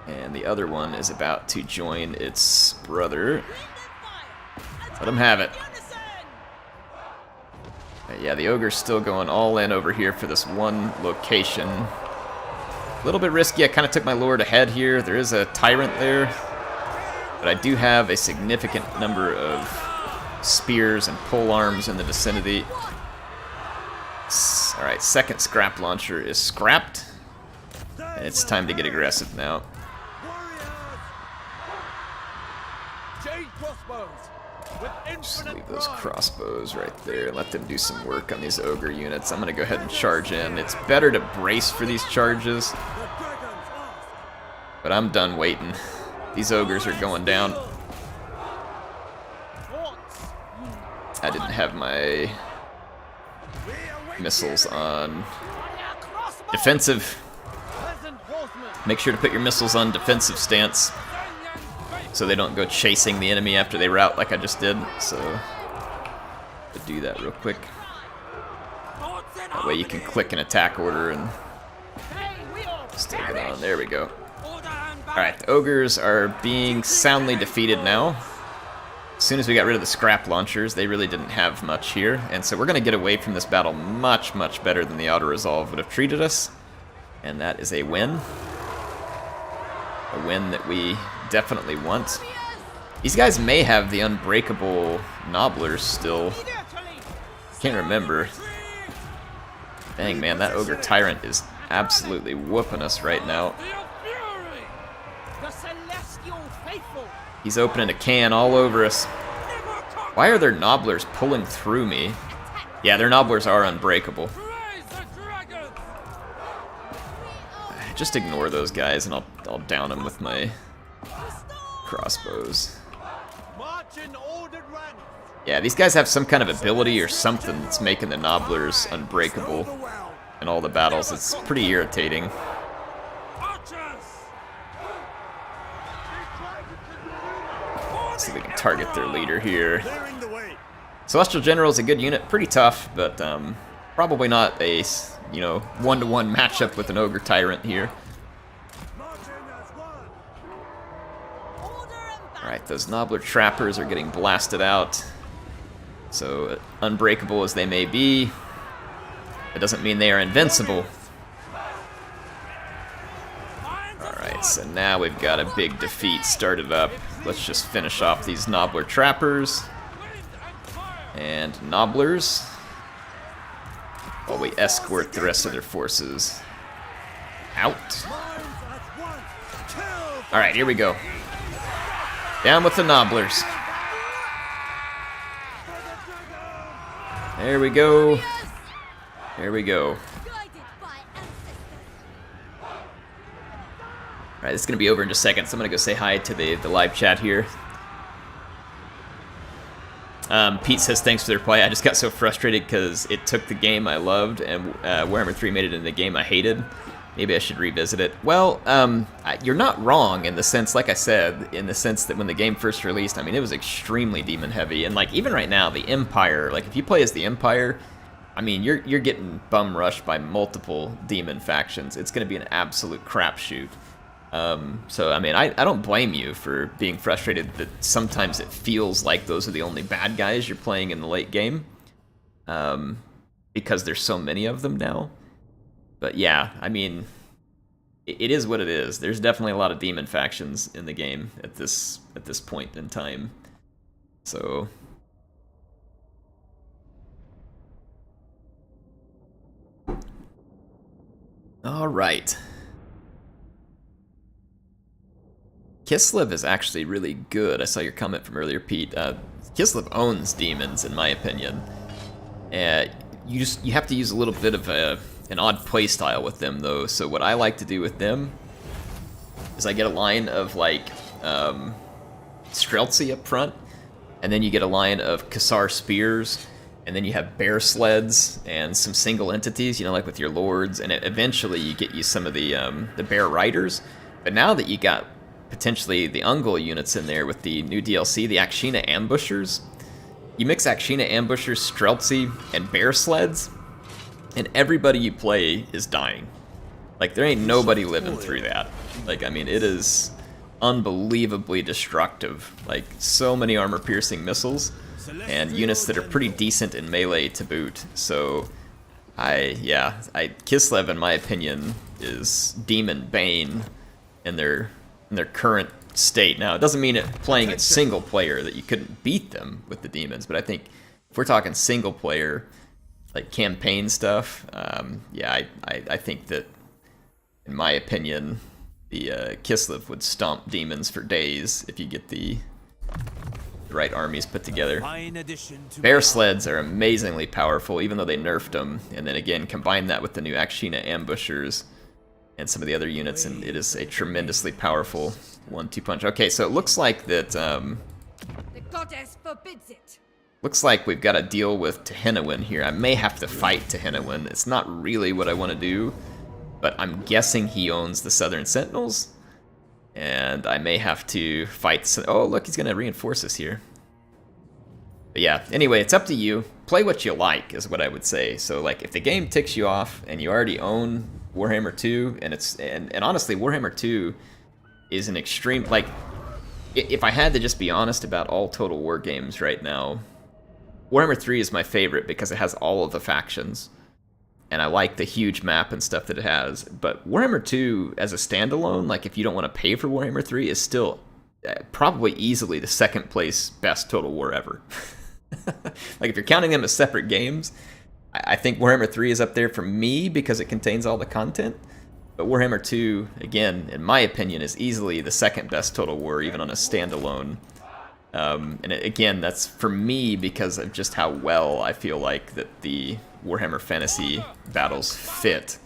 And the other one is about to join its brother. Let him have it. Yeah, the ogre's still going all in over here for this one location. A little bit risky. I kind of took my lord ahead here. There is a tyrant there. But I do have a significant number of spears and pole arms in the vicinity. Alright, second scrap launcher is scrapped. And it's time to get aggressive now. crossbows with Just infinite leave those pride. crossbows right there. Let them do some work on these ogre units. I'm gonna go ahead and charge in. It's better to brace for these charges, The dragons ask. but I'm done waiting. These ogres are going down. Forts. I didn't have my missiles on defensive. Peasant horsemen. Make sure to put your missiles on defensive stance so they don't go chasing the enemy after they rout like I just did. So, do that real quick. That way you can click an attack order and still get on. There we go. Alright, the ogres are being soundly defeated now. As soon as we got rid of the scrap launchers, they really didn't have much here. And so we're going to get away from this battle much, much better than the auto-resolve would have treated us. And that is a win. A win that we definitely want. These guys may have the unbreakable nobblers still. Can't remember. Dang, man, that ogre tyrant is absolutely whooping us right now. The celestial faithful. He's opening a can all over us. Why are their nobblers pulling through me? Yeah, their nobblers are unbreakable. Praise the dragon. Just ignore those guys and I'll down them with my crossbows. March in ordered ranks. Yeah, these guys have some kind of ability or something that's making the nobblers unbreakable in all the battles. It's pretty irritating. Archers. See if we can target their leader here. Clearing the way. Celestial General is a good unit, pretty tough, but probably not a one-to-one matchup with an ogre tyrant here. Marching as one. Alright, those nobbler trappers are getting blasted out. So unbreakable as they may be, it doesn't mean they are invincible. Alright, so now we've got a big defeat started up. Let's just finish off these nobbler trappers and nobblers while we escort the rest of their forces out. Minds at once. Kill. Alright, here we go. Down with the nobblers. There we go. There we go. Alright, this is going to be over in just a second, so I'm going to go say hi to the live chat here. Pete says thanks for the reply. I just got so frustrated because it took the game I loved and Warhammer 3 made it into the game I hated. Maybe I should revisit it. Well, you're not wrong in the sense, like I said, in the sense that when the game first released, I mean, it was extremely demon heavy. And like even right now, the Empire, like if you play as the Empire, I mean, you're getting bum rushed by multiple demon factions. It's going to be an absolute crapshoot. So, I mean, I don't blame you for being frustrated that sometimes it feels like those are the only bad guys you're playing in the late game. Because there's so many of them now. But yeah, I mean, it is what it is. There's definitely a lot of demon factions in the game at this point in time. So all right. Kislev is actually really good. I saw your comment from earlier, Pete. Kislev owns demons, in my opinion. You have to use a little bit of an odd playstyle with them, though. So what I like to do with them is I get a line of like Streltsy up front, and then you get a line of Kassar spears, and then you have bear sleds and some single entities, you know, like with your lords, and eventually you get you some of the bear riders. But now that you got potentially the Ungol units in there with the new DLC, the Akshina ambushers, you mix Akshina ambushers, Streltsy, and bear sleds, and everybody you play is dying. Like, there ain't nobody living through that. Like, I mean, it is unbelievably destructive. Like, so many armor-piercing missiles, and units that are pretty decent in melee to boot. So, Kislev, in my opinion, is Demon Bane in their current state. Now, it doesn't mean playing it single player that you couldn't beat them with the demons, but I think if we're talking single player, like campaign stuff, I think that, in my opinion, the Kislev would stomp demons for days if you get the the right armies put together. Fine addition to Bear sleds are amazingly powerful, even though they nerfed them. And then again, combine that with the new Akshina ambushers and some of the other units, and it is a tremendously powerful 1-2 punch. Okay, so it looks like that. The goddess forbids it. Looks like we've got to deal with Tzeentch here. I may have to fight Tzeentch. It's not really what I want to do, but I'm guessing he owns the Southern Sentinels, and I may have to fight. Oh, look, he's going to reinforce us here. But yeah, anyway, it's up to you. Play what you like, is what I would say. So, like, if the game ticks you off and you already own Warhammer 2, and honestly, Warhammer 2 is an extreme. Like, if I had to just be honest about all Total War games right now, Warhammer 3 is my favorite because it has all of the factions, and I like the huge map and stuff that it has. But Warhammer 2, as a standalone, like if you don't want to pay for Warhammer 3, is still probably easily the second place best Total War ever. Like if you're counting them as separate games, I think Warhammer 3 is up there for me because it contains all the content. But Warhammer 2, again, in my opinion, is easily the second best Total War, even on a standalone. And again, that's for me because of just how well I feel like that the Warhammer Fantasy battles fit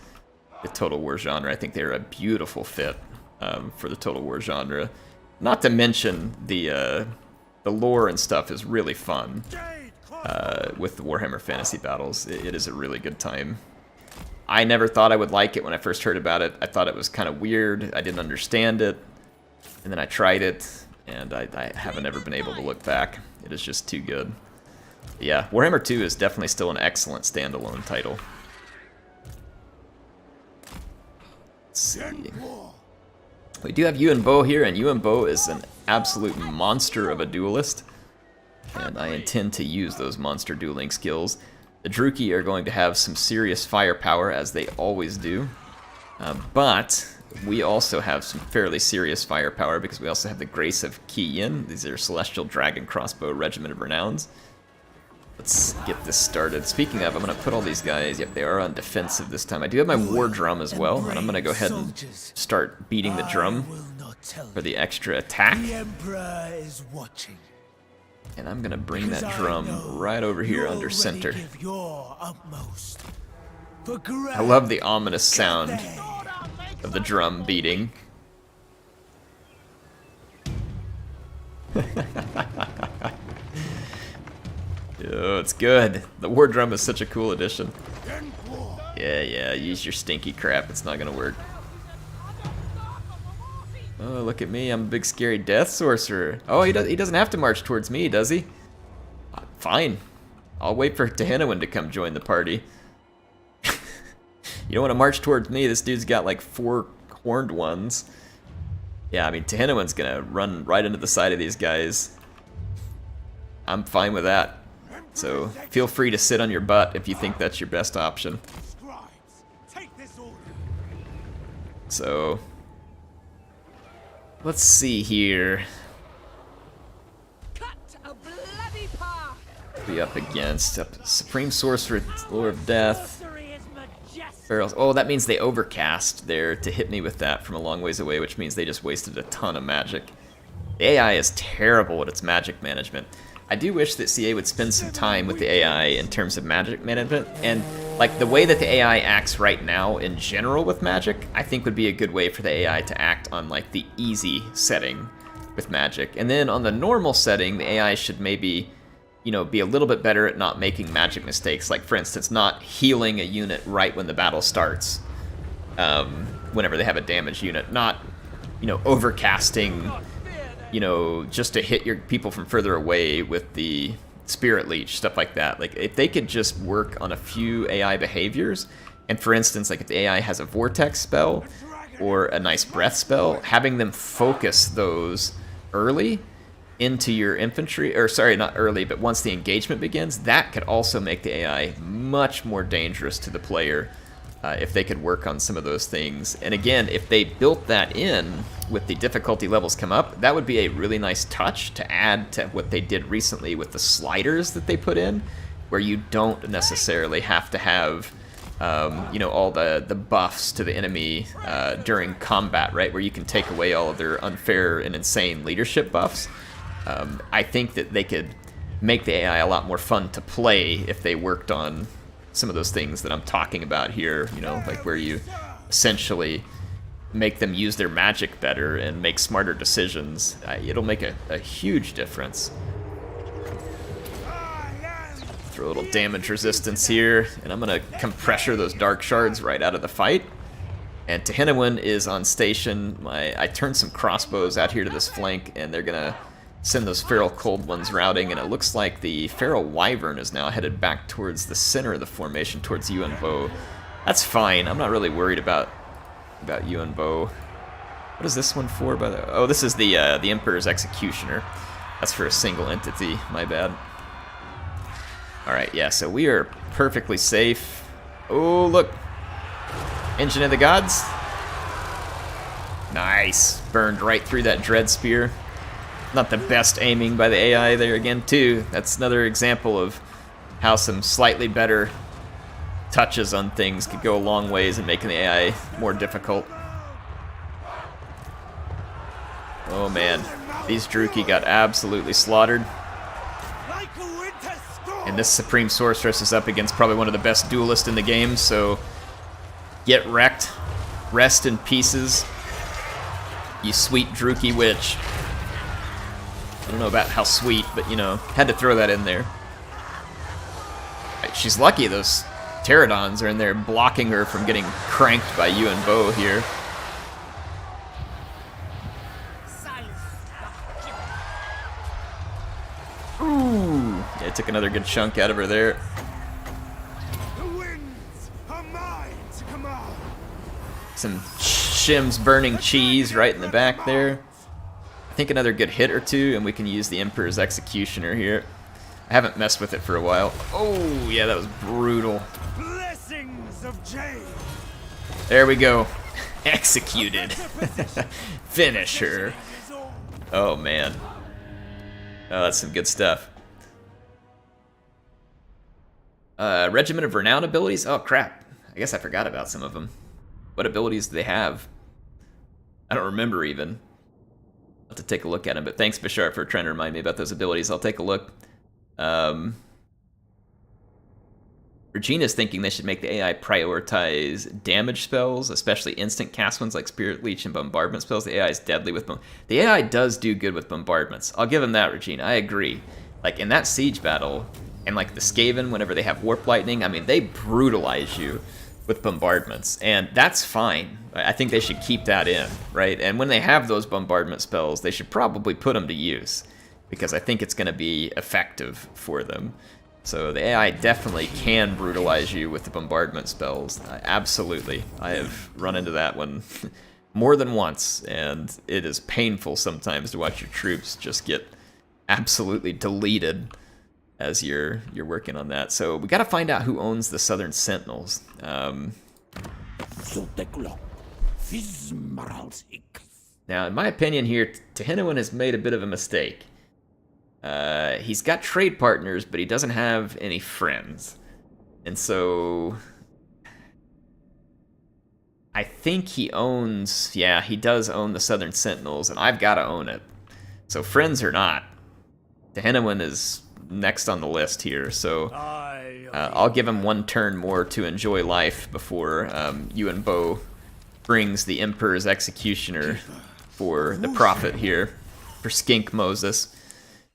the Total War genre. I think they're a beautiful fit for the Total War genre. Not to mention the lore and stuff is really fun with the Warhammer Fantasy battles. It is a really good time. I never thought I would like it when I first heard about it. I thought it was kind of weird. I didn't understand it. And then I tried it, and I haven't ever been able to look back. It is just too good. Yeah, Warhammer 2 is definitely still an excellent standalone title. Let's see. We do have Yuan Bo here, and Yuan Bo is an absolute monster of a duelist. And I intend to use those monster dueling skills. The Druki are going to have some serious firepower, as they always do. But we also have some fairly serious firepower because we also have the Grace of Ki Yin. These are Celestial Dragon Crossbow Regiment of Renowns. Let's get this started. Speaking of, I'm going to put all these guys, yep, they are on defensive this time. I do have my war drum as well, and I'm going to go ahead and start beating the drum for the extra attack. The Emperor is watching. And I'm going to bring that drum right over here under center. I love the ominous sound of the drum beating. Oh, it's good. The war drum is such a cool addition. Yeah, use your stinky crap. It's not gonna work. Oh, look at me. I'm a big scary death sorcerer. Oh, he doesn't have to march towards me, does he? Fine. I'll wait for Tzeentch to come join the party. You don't want to march towards me. This dude's got like 4 horned ones. Yeah, I mean, Tzeentch's gonna run right into the side of these guys. I'm fine with that. So feel free to sit on your butt if you think that's your best option. So let's see here. Cut a bloody path. Be up against Supreme Sorcerer, Lord of Death. Barrels. Oh, that means they overcast there to hit me with that from a long ways away, which means they just wasted a ton of magic. The AI is terrible at its magic management. I do wish that CA would spend some time with the AI in terms of magic management, and like the way that the AI acts right now in general with magic, I think would be a good way for the AI to act on like the easy setting with magic. And then on the normal setting, the AI should maybe, you know, be a little bit better at not making magic mistakes. Like for instance, not healing a unit right when the battle starts, whenever they have a damaged unit, not, you know, overcasting, you know, just to hit your people from further away with the Spirit Leech, stuff like that. Like, if they could just work on a few AI behaviors, and for instance, like if the AI has a Vortex spell or a nice Breath spell, having them focus those early into your infantry, or sorry, not early, but once the engagement begins, that could also make the AI much more dangerous to the player. If they could work on some of those things. And again, if they built that in with the difficulty levels come up, that would be a really nice touch to add to what they did recently with the sliders that they put in, where you don't necessarily have to have, you know, all the buffs to the enemy during combat, right? Where you can take away all of their unfair and insane leadership buffs. I think that they could make the AI a lot more fun to play if they worked on some of those things that I'm talking about here, you know, like where you essentially make them use their magic better and make smarter decisions. It'll make a huge difference. Throw a little damage resistance here, and I'm gonna come pressure those dark shards right out of the fight. And Tzeentch is on station. I turned some crossbows out here to this flank, and they're gonna send those feral cold ones routing, and it looks like the feral wyvern is now headed back towards the center of the formation, towards Yuan Bo. That's fine. I'm not really worried about Yuan Bo. What is this one for, by the way? Oh, this is the Emperor's Executioner. That's for a single entity. My bad. All right, yeah. So we are perfectly safe. Oh, look. Engine of the Gods. Nice. Burned right through that Dread Spear. Not the best aiming by the AI there again, too. That's another example of how some slightly better touches on things could go a long ways in making the AI more difficult. Oh man, these Druki got absolutely slaughtered. And this Supreme Sorceress is up against probably one of the best duelists in the game, so get wrecked. Rest in pieces, you sweet Druki witch. I don't know about how sweet, but you know, had to throw that in there. Right, she's lucky those pterodons are in there blocking her from getting cranked by Yuan Bo here. Ooh, yeah, took another good chunk out of her there. Some shims burning cheese right in the back there. I think another good hit or two, and we can use the Emperor's Executioner here. I haven't messed with it for a while. Oh, yeah, that was brutal. Blessings of Jade. There we go. Executed. Finish her. Oh, man. Oh, that's some good stuff. Regiment of Renown abilities? Oh, crap. I guess I forgot about some of them. What abilities do they have? I don't remember even. I'll have to take a look at them, but thanks, Bashar, for trying to remind me about those abilities. I'll take a look. Regina's thinking they should make the AI prioritize damage spells, especially instant cast ones like Spirit Leech and bombardment spells. The AI is deadly with the AI does do good with bombardments. I'll give him that, Regina. I agree. Like in that siege battle, and like the Skaven, whenever they have Warp Lightning, I mean, they brutalize you with bombardments, and that's fine. I think they should keep that in, right? And when they have those bombardment spells, they should probably put them to use, because I think it's going to be effective for them. So the AI definitely can brutalize you with the bombardment spells. Absolutely. I have run into that one more than once, and it is painful sometimes to watch your troops just get absolutely deleted as you're working on that. So we got to find out who owns the Southern Sentinels. Now, in my opinion here, Tzeentch has made a bit of a mistake. He's got trade partners, but he doesn't have any friends. And so I think he owns, yeah, he does own the Southern Sentinels, and I've got to own it. So friends or not, Tzeentch is next on the list here, so I'll give him one turn more to enjoy life before Yuan Bo brings the Emperor's Executioner for the profit here, for Skink Moses.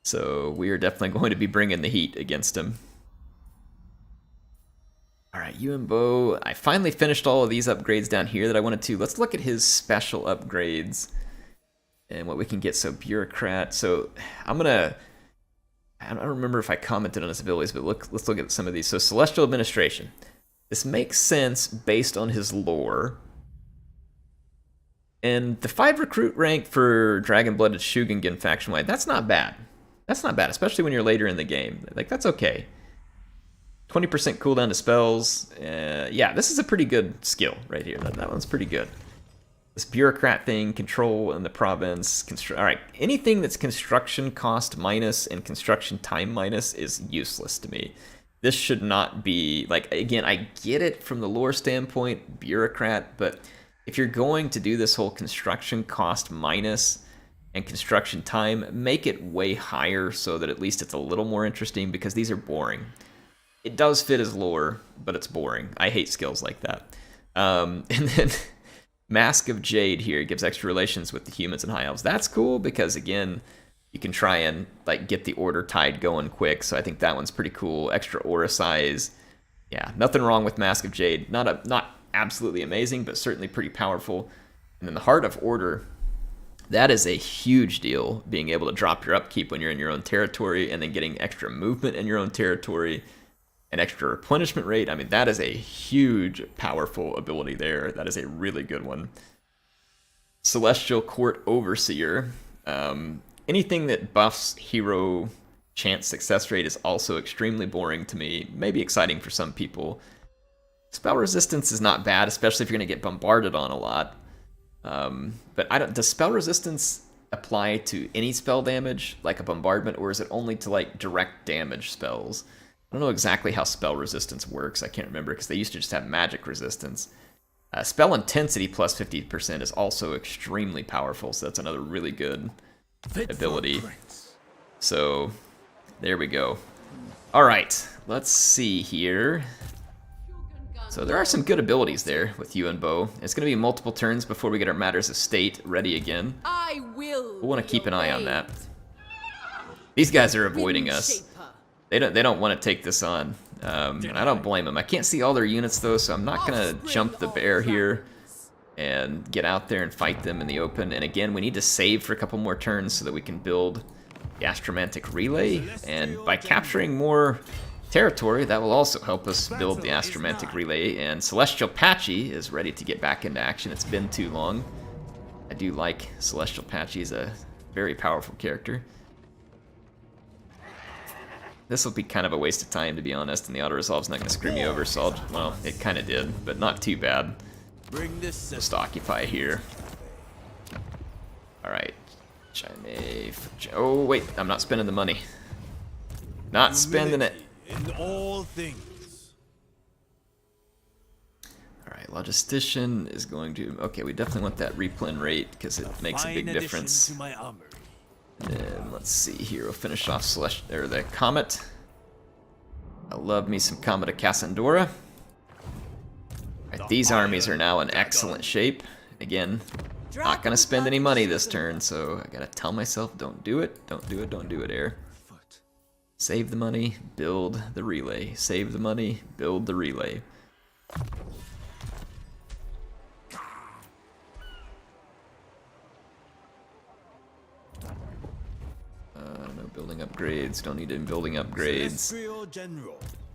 So we are definitely going to be bringing the heat against him. Alright, Yuan Bo, I finally finished all of these upgrades down here that I wanted to. Let's look at his special upgrades and what we can get. So Bureaucrat, so I don't remember if I commented on his abilities, but let's look at some of these. So Celestial Administration. This makes sense based on his lore. And the 5 recruit rank for Dragon-Blooded Shugengen faction-wide, that's not bad. That's not bad, especially when you're later in the game. Like, that's okay. 20% cooldown to spells. Yeah, this is a pretty good skill right here. That one's pretty good. This Bureaucrat thing, control in the province. Alright, anything that's construction cost minus and construction time minus is useless to me. This should not be, like, again, I get it from the lore standpoint, Bureaucrat, but if you're going to do this whole construction cost minus, and construction time, make it way higher so that at least it's a little more interesting, because these are boring. It does fit as lore, but it's boring. I hate skills like that. And then Mask of Jade here gives extra relations with the humans and high elves. That's cool because, again, you can try and like get the order tide going quick. So I think that one's pretty cool. Extra aura size. Yeah, nothing wrong with Mask of Jade. Not absolutely amazing, but certainly pretty powerful. And then the Heart of Order. That is a huge deal, being able to drop your upkeep when you're in your own territory and then getting extra movement in your own territory and extra replenishment rate. I mean, that is a huge, powerful ability there. That is a really good one. Celestial Court Overseer. Anything that buffs hero chance success rate is also extremely boring to me. Maybe exciting for some people. Spell resistance is not bad, especially if you're going to get bombarded on a lot. But does spell resistance apply to any spell damage, like a bombardment, or is it only to like direct damage spells? I don't know exactly how spell resistance works. I can't remember because they used to just have magic resistance. Spell intensity plus 50% is also extremely powerful, so that's another really good ability. So there we go. All right, let's see here. So there are some good abilities there with Yuan Bo. It's going to be multiple turns before we get our Matters of State ready again. We'll want to keep an eye on that. These guys are avoiding us. They don't want to take this on. And I don't blame them. I can't see all their units though, so I'm not going to jump the bear here and get out there and fight them in the open. And again, we need to save for a couple more turns so that we can build the Astromantic Relay. And by capturing more territory, that will also help us build the Astromantic Relay. And Celestial Patchy is ready to get back into action. It's been too long. I do like Celestial Patchy. He's a very powerful character. This will be kind of a waste of time, to be honest, and the auto-resolve's not going to screw me over, so well, it kind of did, but not too bad. Just occupy here. Alright. Oh, wait, I'm not spending the money. Not spending it. In all things. Alright, Logistician is going to... Okay, we definitely want that replen rate, because it makes a big difference. And let's see here, we'll finish off the Comet. I love me some Comet of Cassandora. Right, these armies are now in excellent shape. Again, not going to spend any money this turn, so I gotta tell myself, don't do it, don't do it, don't do it, Air. Save the money, build the relay. Save the money, build the relay. No building upgrades, don't need any building upgrades.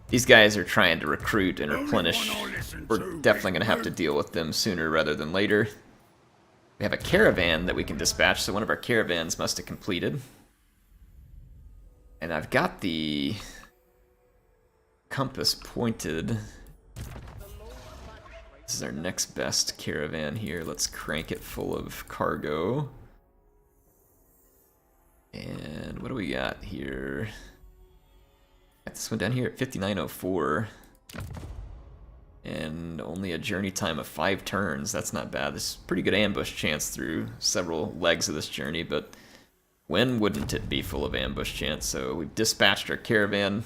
These guys are trying to recruit and replenish. We're definitely going to have to deal with them sooner rather than later. We have a caravan that we can dispatch, so one of our caravans must have completed. And I've got the compass pointed. This is our next best caravan here. Let's crank it full of cargo. And what do we got here? Got this one down here at 5904. And only a journey time of 5 turns. That's not bad. This is pretty good ambush chance through several legs of this journey, but when wouldn't it be full of ambush chance? So we've dispatched our caravan.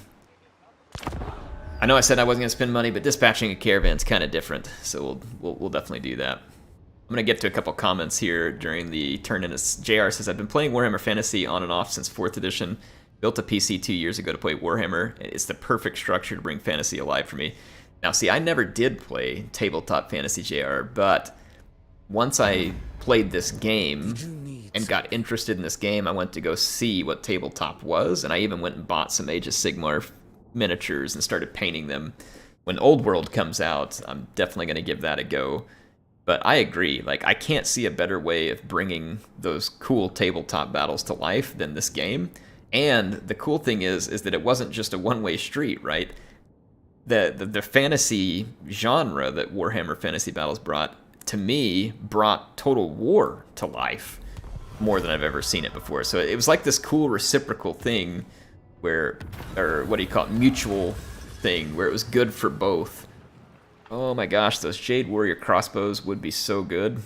I know I said I wasn't going to spend money, but dispatching a caravan's kind of different, so we'll definitely do that. I'm going to get to a couple comments here during the turn in. JR says, I've been playing Warhammer Fantasy on and off since 4th edition. Built a PC 2 years ago to play Warhammer. It's the perfect structure to bring fantasy alive for me. Now, see, I never did play Tabletop Fantasy, JR, but once I played this game and got interested in this game, I went to go see what Tabletop was, and I even went and bought some Age of Sigmar miniatures and started painting them. When Old World comes out, I'm definitely going to give that a go. But I agree, like, I can't see a better way of bringing those cool tabletop battles to life than this game. And the cool thing is that it wasn't just a one-way street, right? The fantasy genre that Warhammer Fantasy Battles brought, to me, brought Total War to life more than I've ever seen it before. So it was like this cool reciprocal thing where, or what do you call it, mutual thing, where it was good for both. Oh my gosh, those Jade Warrior crossbows would be so good.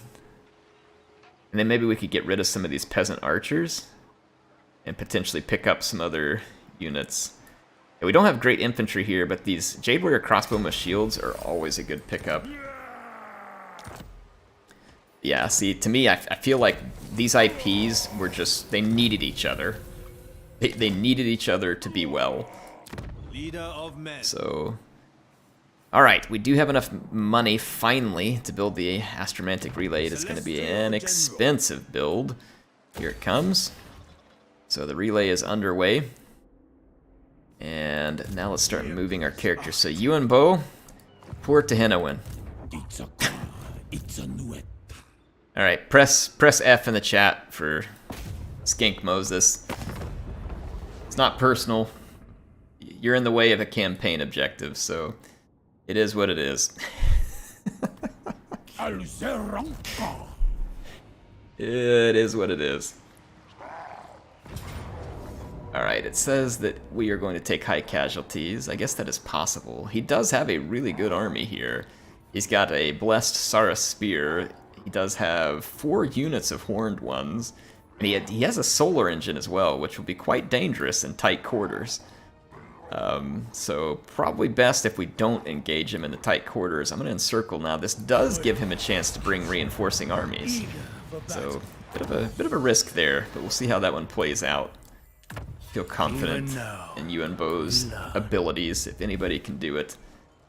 And then maybe we could get rid of some of these peasant archers and potentially pick up some other units. And we don't have great infantry here, but these Jade Warrior crossbowmen with shields are always a good pickup. Yeah, see, to me, I feel like these IPs were just, they needed each other. They needed each other to be well. Leader of men. So, alright, we do have enough money, finally, to build the Astromantic Relay. It's going to be an expensive build. Here it comes. So the relay is underway. And now let's start moving our characters. So Yuan Bo, Port to Henowin. It's a nuet. Alright, press F in the chat for Skink Moses. It's not personal. You're in the way of a campaign objective, so it is what it is. It is what it is. Alright, it says that we are going to take high casualties. I guess that is possible. He does have a really good army here. He's got a Blessed Sarah Spear. He does have 4 units of Horned Ones. And he has a solar engine as well, which will be quite dangerous in tight quarters. So probably best if we don't engage him in the tight quarters. I'm going to encircle now. This does give him a chance to bring reinforcing armies. So bit of a risk there, but we'll see how that one plays out. Feel confident in Yuan Bo's abilities. If anybody can do it,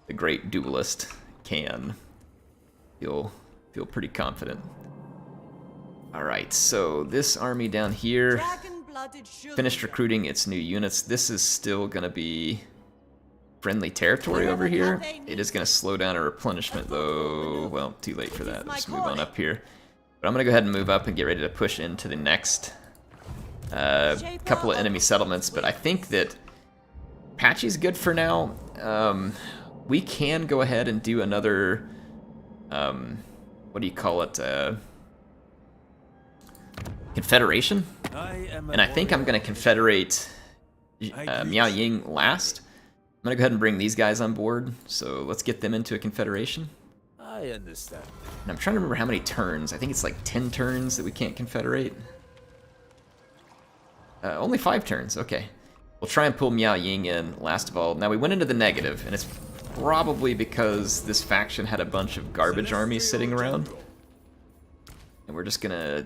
the great duelist can. Feel pretty confident. Alright, so this army down here finished recruiting its new units. This is still going to be friendly territory over here. It is going to slow down a replenishment, though. Well, too late for that. Let's move on up here. But I'm going to go ahead and move up and get ready to push into the next couple of enemy settlements. But I think that Patchy's good for now. We can go ahead and do another, what do you call it, Confederation? And I think I'm going to confederate Miao Ying last. I'm going to go ahead and bring these guys on board, so let's get them into a confederation. I understand. And I'm trying to remember how many turns. I think it's like 10 turns that we can't confederate. Only 5 turns, okay. We'll try and pull Miao Ying in last of all. Now we went into the negative, and it's probably because this faction had a bunch of garbage armies sitting around. And we're just gonna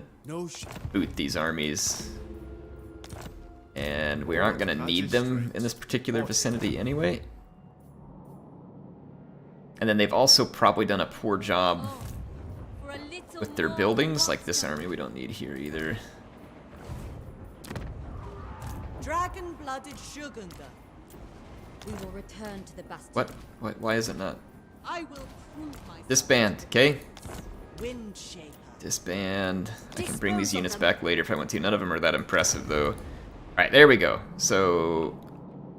boot these armies. And we aren't gonna need them in this particular vicinity anyway. And then they've also probably done a poor job with their buildings, like this army we don't need here either. Dragon-blooded Shugunda. We will return to the bastion. What? Why is it not? I will prove myself. Disband, okay? Wind shaper. Disband. I can bring these units back later if I want to. None of them are that impressive, though. Alright, there we go. So,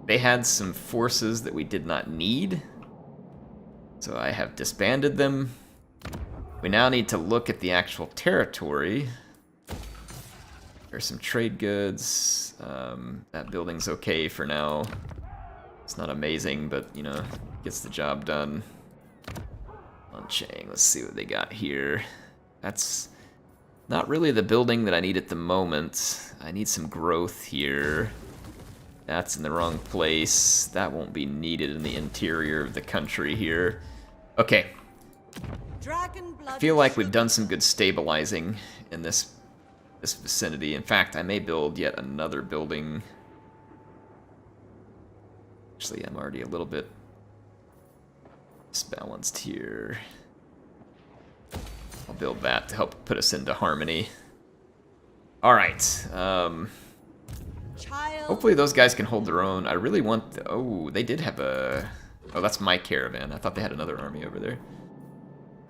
they had some forces that we did not need. So I have disbanded them. We now need to look at the actual territory. There's some trade goods. That building's okay for now. It's not amazing, but, you know, gets the job done. On Chang, let's see what they got here. That's not really the building that I need at the moment. I need some growth here. That's in the wrong place. That won't be needed in the interior of the country here. Okay. I feel like we've done some good stabilizing in this vicinity. In fact, I may build yet another building. Actually, I'm already a little bit disbalanced here. I'll build that to help put us into harmony. Alright. Hopefully those guys can hold their own. I really want... oh, they did have a... oh, that's my caravan. I thought they had another army over there.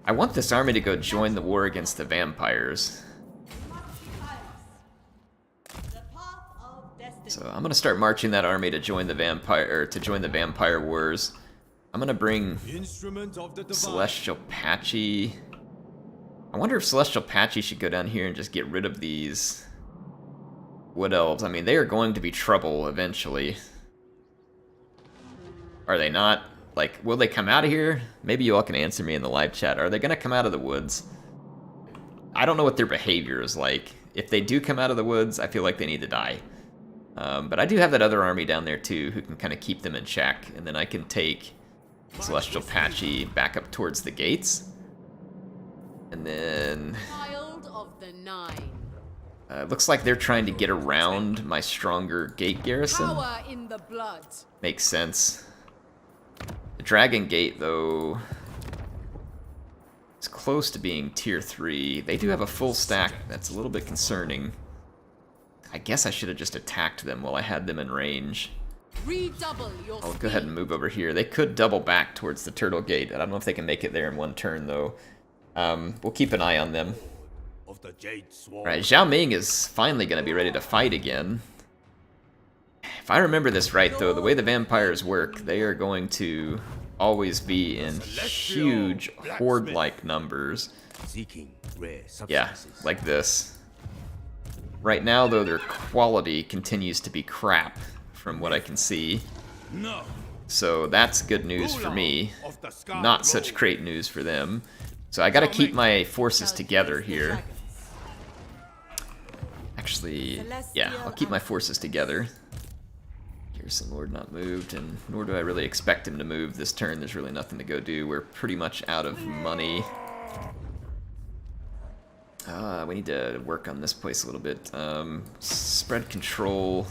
I want this army to go join the war against the vampires. So I'm gonna start marching that army to join the vampire wars. I'm gonna bring Celestial Patchy. I wonder if Celestial Patchy should go down here and just get rid of these Wood Elves. I mean, they are going to be trouble eventually. Are they not? Like, will they come out of here? Maybe you all can answer me in the live chat. Are they gonna come out of the woods? I don't know what their behavior is like. If they do come out of the woods, I feel like they need to die. But I do have that other army down there too, who can kind of keep them in check, and then I can take Celestial Patchy back up towards the gates. And then... Child of the Nine. looks like they're trying to get around my stronger gate garrison. Power in the blood. Makes sense. The Dragon Gate, though, is close to being tier 3. They do have a full stack. That's a little bit concerning. I guess I should have just attacked them while I had them in range. Redouble your I'll go ahead and move over here. They could double back towards the Turtle Gate. I don't know if they can make it there in one turn, though. We'll keep an eye on them. Of the Jade Swarm. Alright, Zhao Ming is finally going to be ready to fight again. If I remember this right, though, the way the vampires work, they are going to always be in huge horde-like numbers. Seeking rare Yeah, substances. like this. Right now, though, their quality continues to be crap, from what I can see. No. So that's good news for me. Of the Sky Not such Road. great news for them. So I gotta keep my forces together here. Actually, yeah, I'll keep my forces together. Garrison Lord not moved, and nor do I really expect him to move this turn. There's really nothing to go do. We're pretty much out of money. We need to work on this place a little bit. Spread control.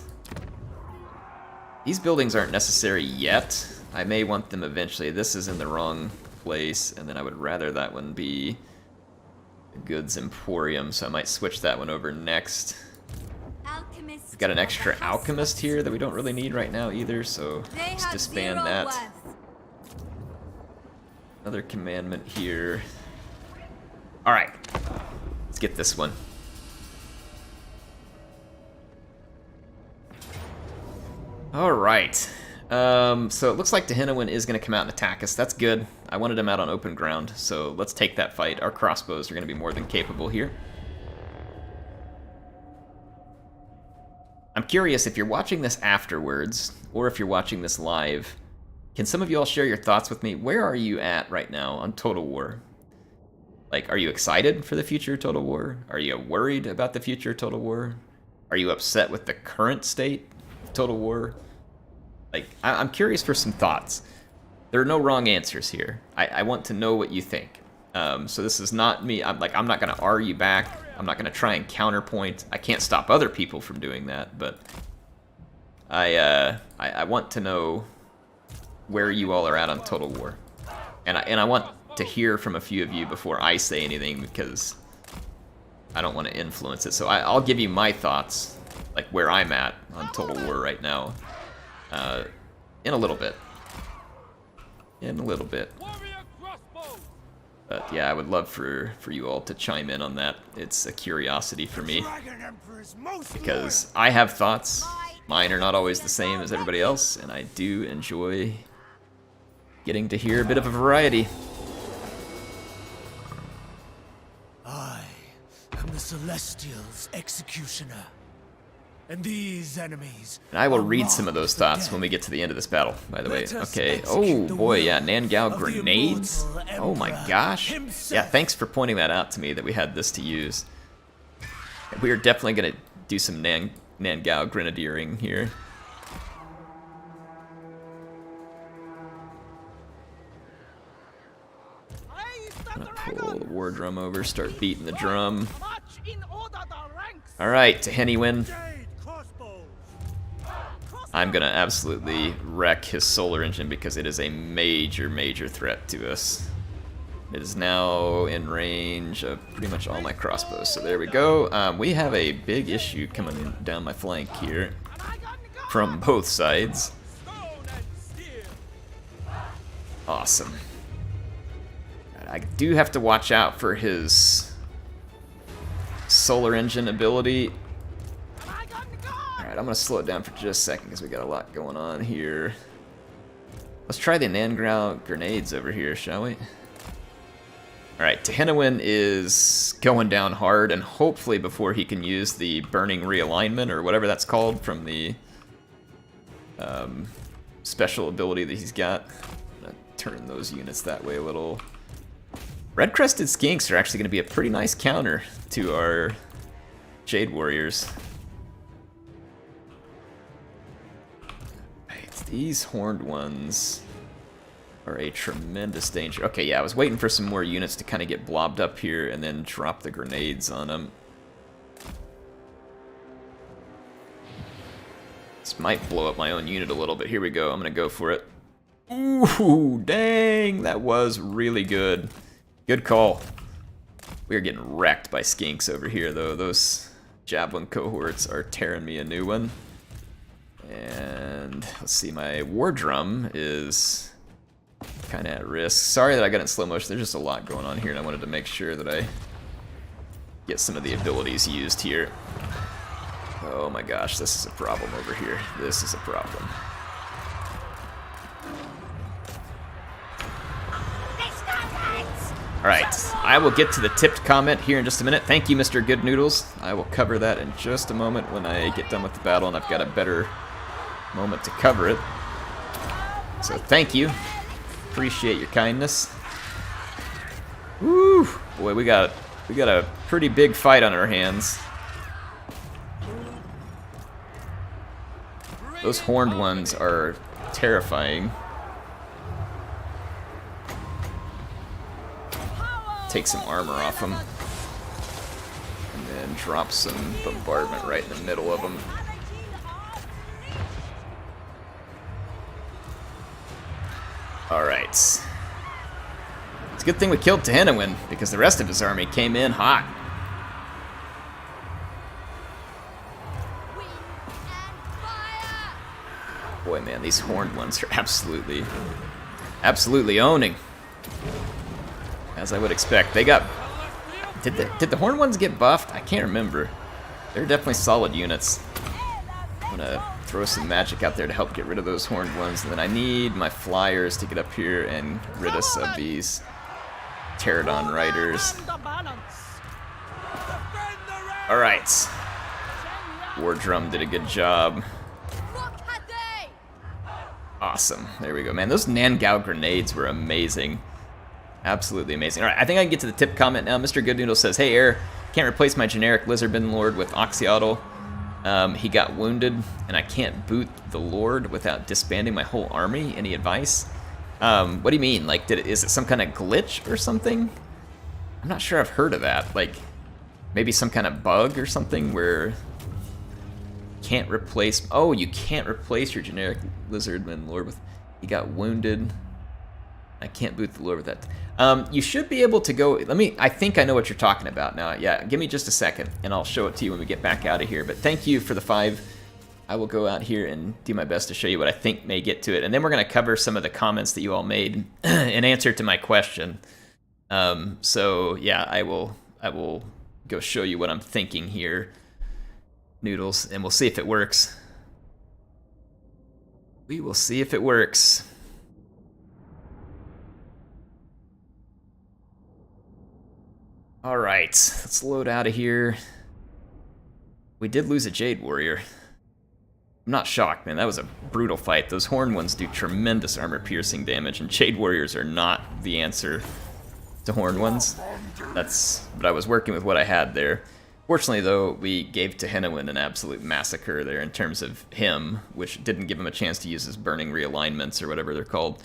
These buildings aren't necessary yet. I may want them eventually. This is in the wrong place, and then I would rather that one be the Goods Emporium, so I might switch that one over next. We've got an extra alchemist here that we don't really need right now either, so let's disband that. Another commandment here. Alright, let's get this one. Alright. So it looks like Tehennawin is going to come out and attack us. That's good. I wanted him out on open ground, so let's take that fight. Our crossbows are going to be more than capable here. I'm curious, if you're watching this afterwards, or if you're watching this live, can some of you all share your thoughts with me? Where are you at right now on Total War? Like, are you excited for the future of Total War? Are you worried about the future of Total War? Are you upset with the current state of Total War? Like, I'm curious for some thoughts. There are no wrong answers here. I want to know what you think. So this is not me. I'm not going to argue back. I'm not going to try and counterpoint. I can't stop other people from doing that, but I want to know where you all are at on Total War. And I want to hear from a few of you before I say anything, because I don't want to influence it. So I'll give you my thoughts, like where I'm at on Total War right now. In a little bit. Warrior crossbow. But yeah, I would love for you all to chime in on that. It's a curiosity for me, Dragon Emperor's most because I have thoughts. Mine are not always the same as everybody else, and I do enjoy getting to hear a bit of a variety. I am the Celestial's executioner. And these enemies. And I will are read some of those marked for thoughts when we get to the end of this battle, by the way. Let us Okay. execute Oh the boy, will yeah, Nangao of the grenades. immortal Oh my Emperor gosh. himself. Yeah, thanks for pointing that out to me, that we had this to use. We are definitely gonna do some Nangao grenadiering here. I'm gonna pull the war drum over, start beating the drum. March in order the ranks. Alright, Tehennawin. Jade crossbows. I'm gonna absolutely wreck his solar engine because it is a major, major threat to us. It is now in range of pretty much all my crossbows, so there we go. We have a big issue coming down my flank here from both sides. Stone and steel. Awesome. I do have to watch out for his solar engine ability. Alright, I'm gonna slow it down for just a second because we got a lot going on here. Let's try the Nangao grenades over here, shall we? Alright, Tehennawin is going down hard, and hopefully before he can use the burning realignment, or whatever that's called, from the special ability that he's got. I'm gonna turn those units that way a little. Red-crested skinks are actually going to be a pretty nice counter to our Jade Warriors. Right, these horned ones are a tremendous danger. Okay, yeah, I was waiting for some more units to kind of get blobbed up here and then drop the grenades on them. This might blow up my own unit a little bit. Here we go. I'm going to go for it. Ooh, dang. That was really good. Good call. We are getting wrecked by skinks over here, though. Those javelin cohorts are tearing me a new one. And let's see, my war drum is kind of at risk. Sorry that I got it in slow motion. There's just a lot going on here, and I wanted to make sure that I get some of the abilities used here. Oh my gosh, this is a problem over here. This is a problem. Alright, I will get to the tipped comment here in just a minute. Thank you, Mr. Good Noodles. I will cover that in just a moment when I get done with the battle and I've got a better moment to cover it. So thank you. Appreciate your kindness. Woo! Boy, we got a pretty big fight on our hands. Those horned ones are terrifying. Take some armor off them. And then drop some bombardment right in the middle of them. Alright. It's a good thing we killed Tzeentch, because the rest of his army came in hot. Boy, man, these horned ones are absolutely owning. As I would expect. They got... Did the horned ones get buffed? I can't remember. They're definitely solid units. I'm gonna throw some magic out there to help get rid of those horned ones. And then I need my flyers to get up here and rid us of these pterodon riders. Alright. War Drum did a good job. Awesome. There we go. Man, those Nangao grenades were amazing. Absolutely amazing. Alright, I think I can get to the tip comment now. Mr. Good Noodle says, hey, Air, can't replace my generic Lizardmen Lord with Oxyotl. He got wounded, and I can't boot the Lord without disbanding my whole army. Any advice? What do you mean? Like, is it some kind of glitch or something? I'm not sure I've heard of that. Like, maybe some kind of bug or something where... Can't replace... Oh, you can't replace your generic Lizardmen Lord with... He got wounded... I can't boot the Lord with that. You should be able to go... I think I know what you're talking about now. Yeah, give me just a second, and I'll show it to you when we get back out of here. But thank you for the 5. I will go out here and do my best to show you what I think may get to it. And then we're going to cover some of the comments that you all made in answer to my question. So, yeah, I will go show you what I'm thinking here, Noodles, and we'll see if it works. We will see if it works. Alright, let's load out of here. We did lose a Jade Warrior. I'm not shocked, man. That was a brutal fight. Those horned ones do tremendous armor-piercing damage, and Jade Warriors are not the answer to horned ones. But I was working with what I had there. Fortunately, though, we gave Tzeentch an absolute massacre there in terms of him, which didn't give him a chance to use his burning realignments, or whatever they're called.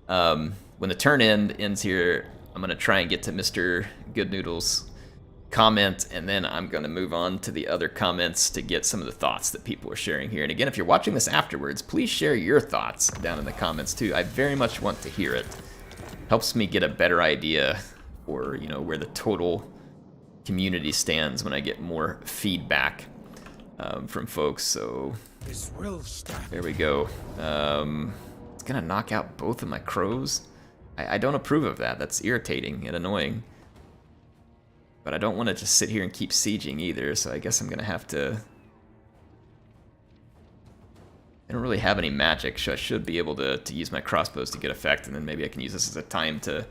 When the turn ends here, I'm going to try and get to Mr. Good Noodle's comment, and then I'm going to move on to the other comments to get some of the thoughts that people are sharing here. And again, if you're watching this afterwards, please share your thoughts down in the comments too. I very much want to hear it. Helps me get a better idea for, you know, where the total community stands when I get more feedback from folks. So there we go. It's going to knock out both of my crows. I don't approve of that. That's irritating and annoying. But I don't want to just sit here and keep sieging either, so I guess I'm going to have to... I don't really have any magic, so I should be able to use my crossbows to get effect, and then maybe I can use this as a time to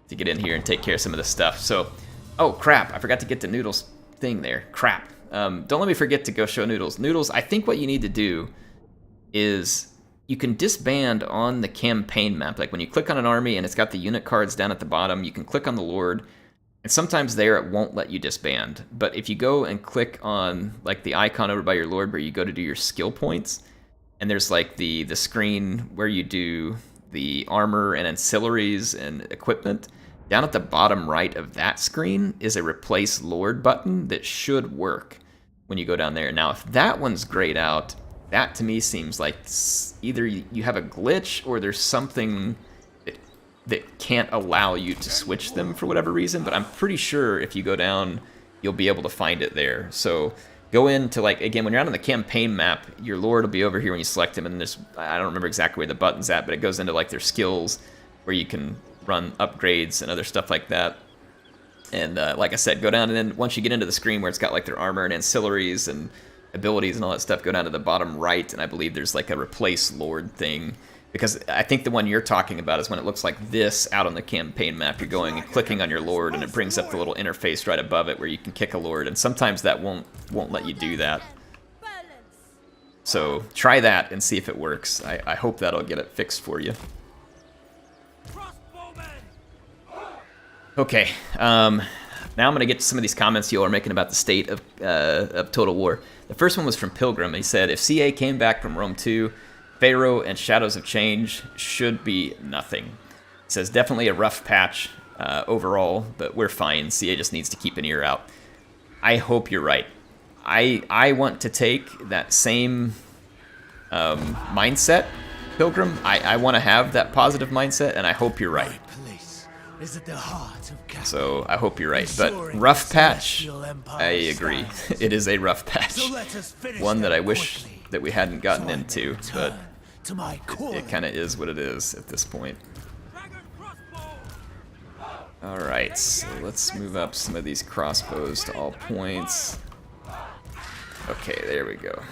get in here and take care of some of this stuff. So, oh crap, I forgot to get the Noodles thing there. Crap. Don't let me forget to go show Noodles. Noodles, I think what you need to do is... you can disband on the campaign map. Like when you click on an army and it's got the unit cards down at the bottom, you can click on the Lord, and sometimes there it won't let you disband. But if you go and click on like the icon over by your Lord where you go to do your skill points, and there's like the screen where you do the armor and ancillaries and equipment, down at the bottom right of that screen is a replace Lord button that should work when you go down there. Now, if that one's grayed out, that to me seems like either you have a glitch or there's something that can't allow you to switch them for whatever reason, but I'm pretty sure if you go down, you'll be able to find it there. So go into, like, again, when you're out on the campaign map, your Lord will be over here when you select him, and there's, I don't remember exactly where the button's at, but it goes into, like, their skills where you can run upgrades and other stuff like that. And like I said, go down, and then once you get into the screen where it's got, like, their armor and ancillaries and abilities and all that stuff, go down to the bottom right, and I believe there's, like, a replace Lord thing. Because I think the one you're talking about is when it looks like this out on the campaign map. You're going and clicking on your Lord, and it brings up the little interface right above it where you can kick a Lord, and sometimes that won't let you do that. So try that and see if it works. I hope that'll get it fixed for you. Okay, now I'm going to get to some of these comments you all are making about the state of Total War. The first one was from Pilgrim. He said, if CA came back from Rome 2, Pharaoh and Shadows of Change should be nothing. It says, definitely a rough patch overall, but we're fine. CA just needs to keep an ear out. I hope you're right. I want to take that same mindset, Pilgrim. I want to have that positive mindset, and I hope you're right. Is at the heart of So I hope you're right. But rough patch, I agree. It is a rough patch. One that I wish that we hadn't gotten into, but it kind of is what it is at this point. Alright, so let's move up some of these crossbows to all points. Okay, there we go.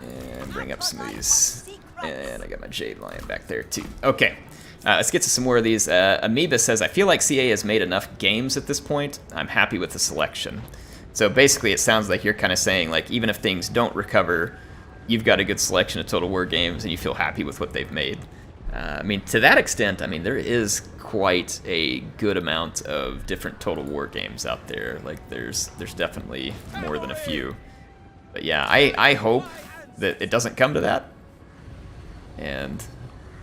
And bring up some of these. And I got my Jade Lion back there too. Okay. Let's get to some more of these. Amoeba says, I feel like CA has made enough games at this point. I'm happy with the selection. So basically it sounds like you're kind of saying, like, even if things don't recover, you've got a good selection of Total War games and you feel happy with what they've made. I mean, to that extent, I mean, there is quite a good amount of different Total War games out there. Like, there's definitely more than a few. But yeah, I hope that it doesn't come to that. And,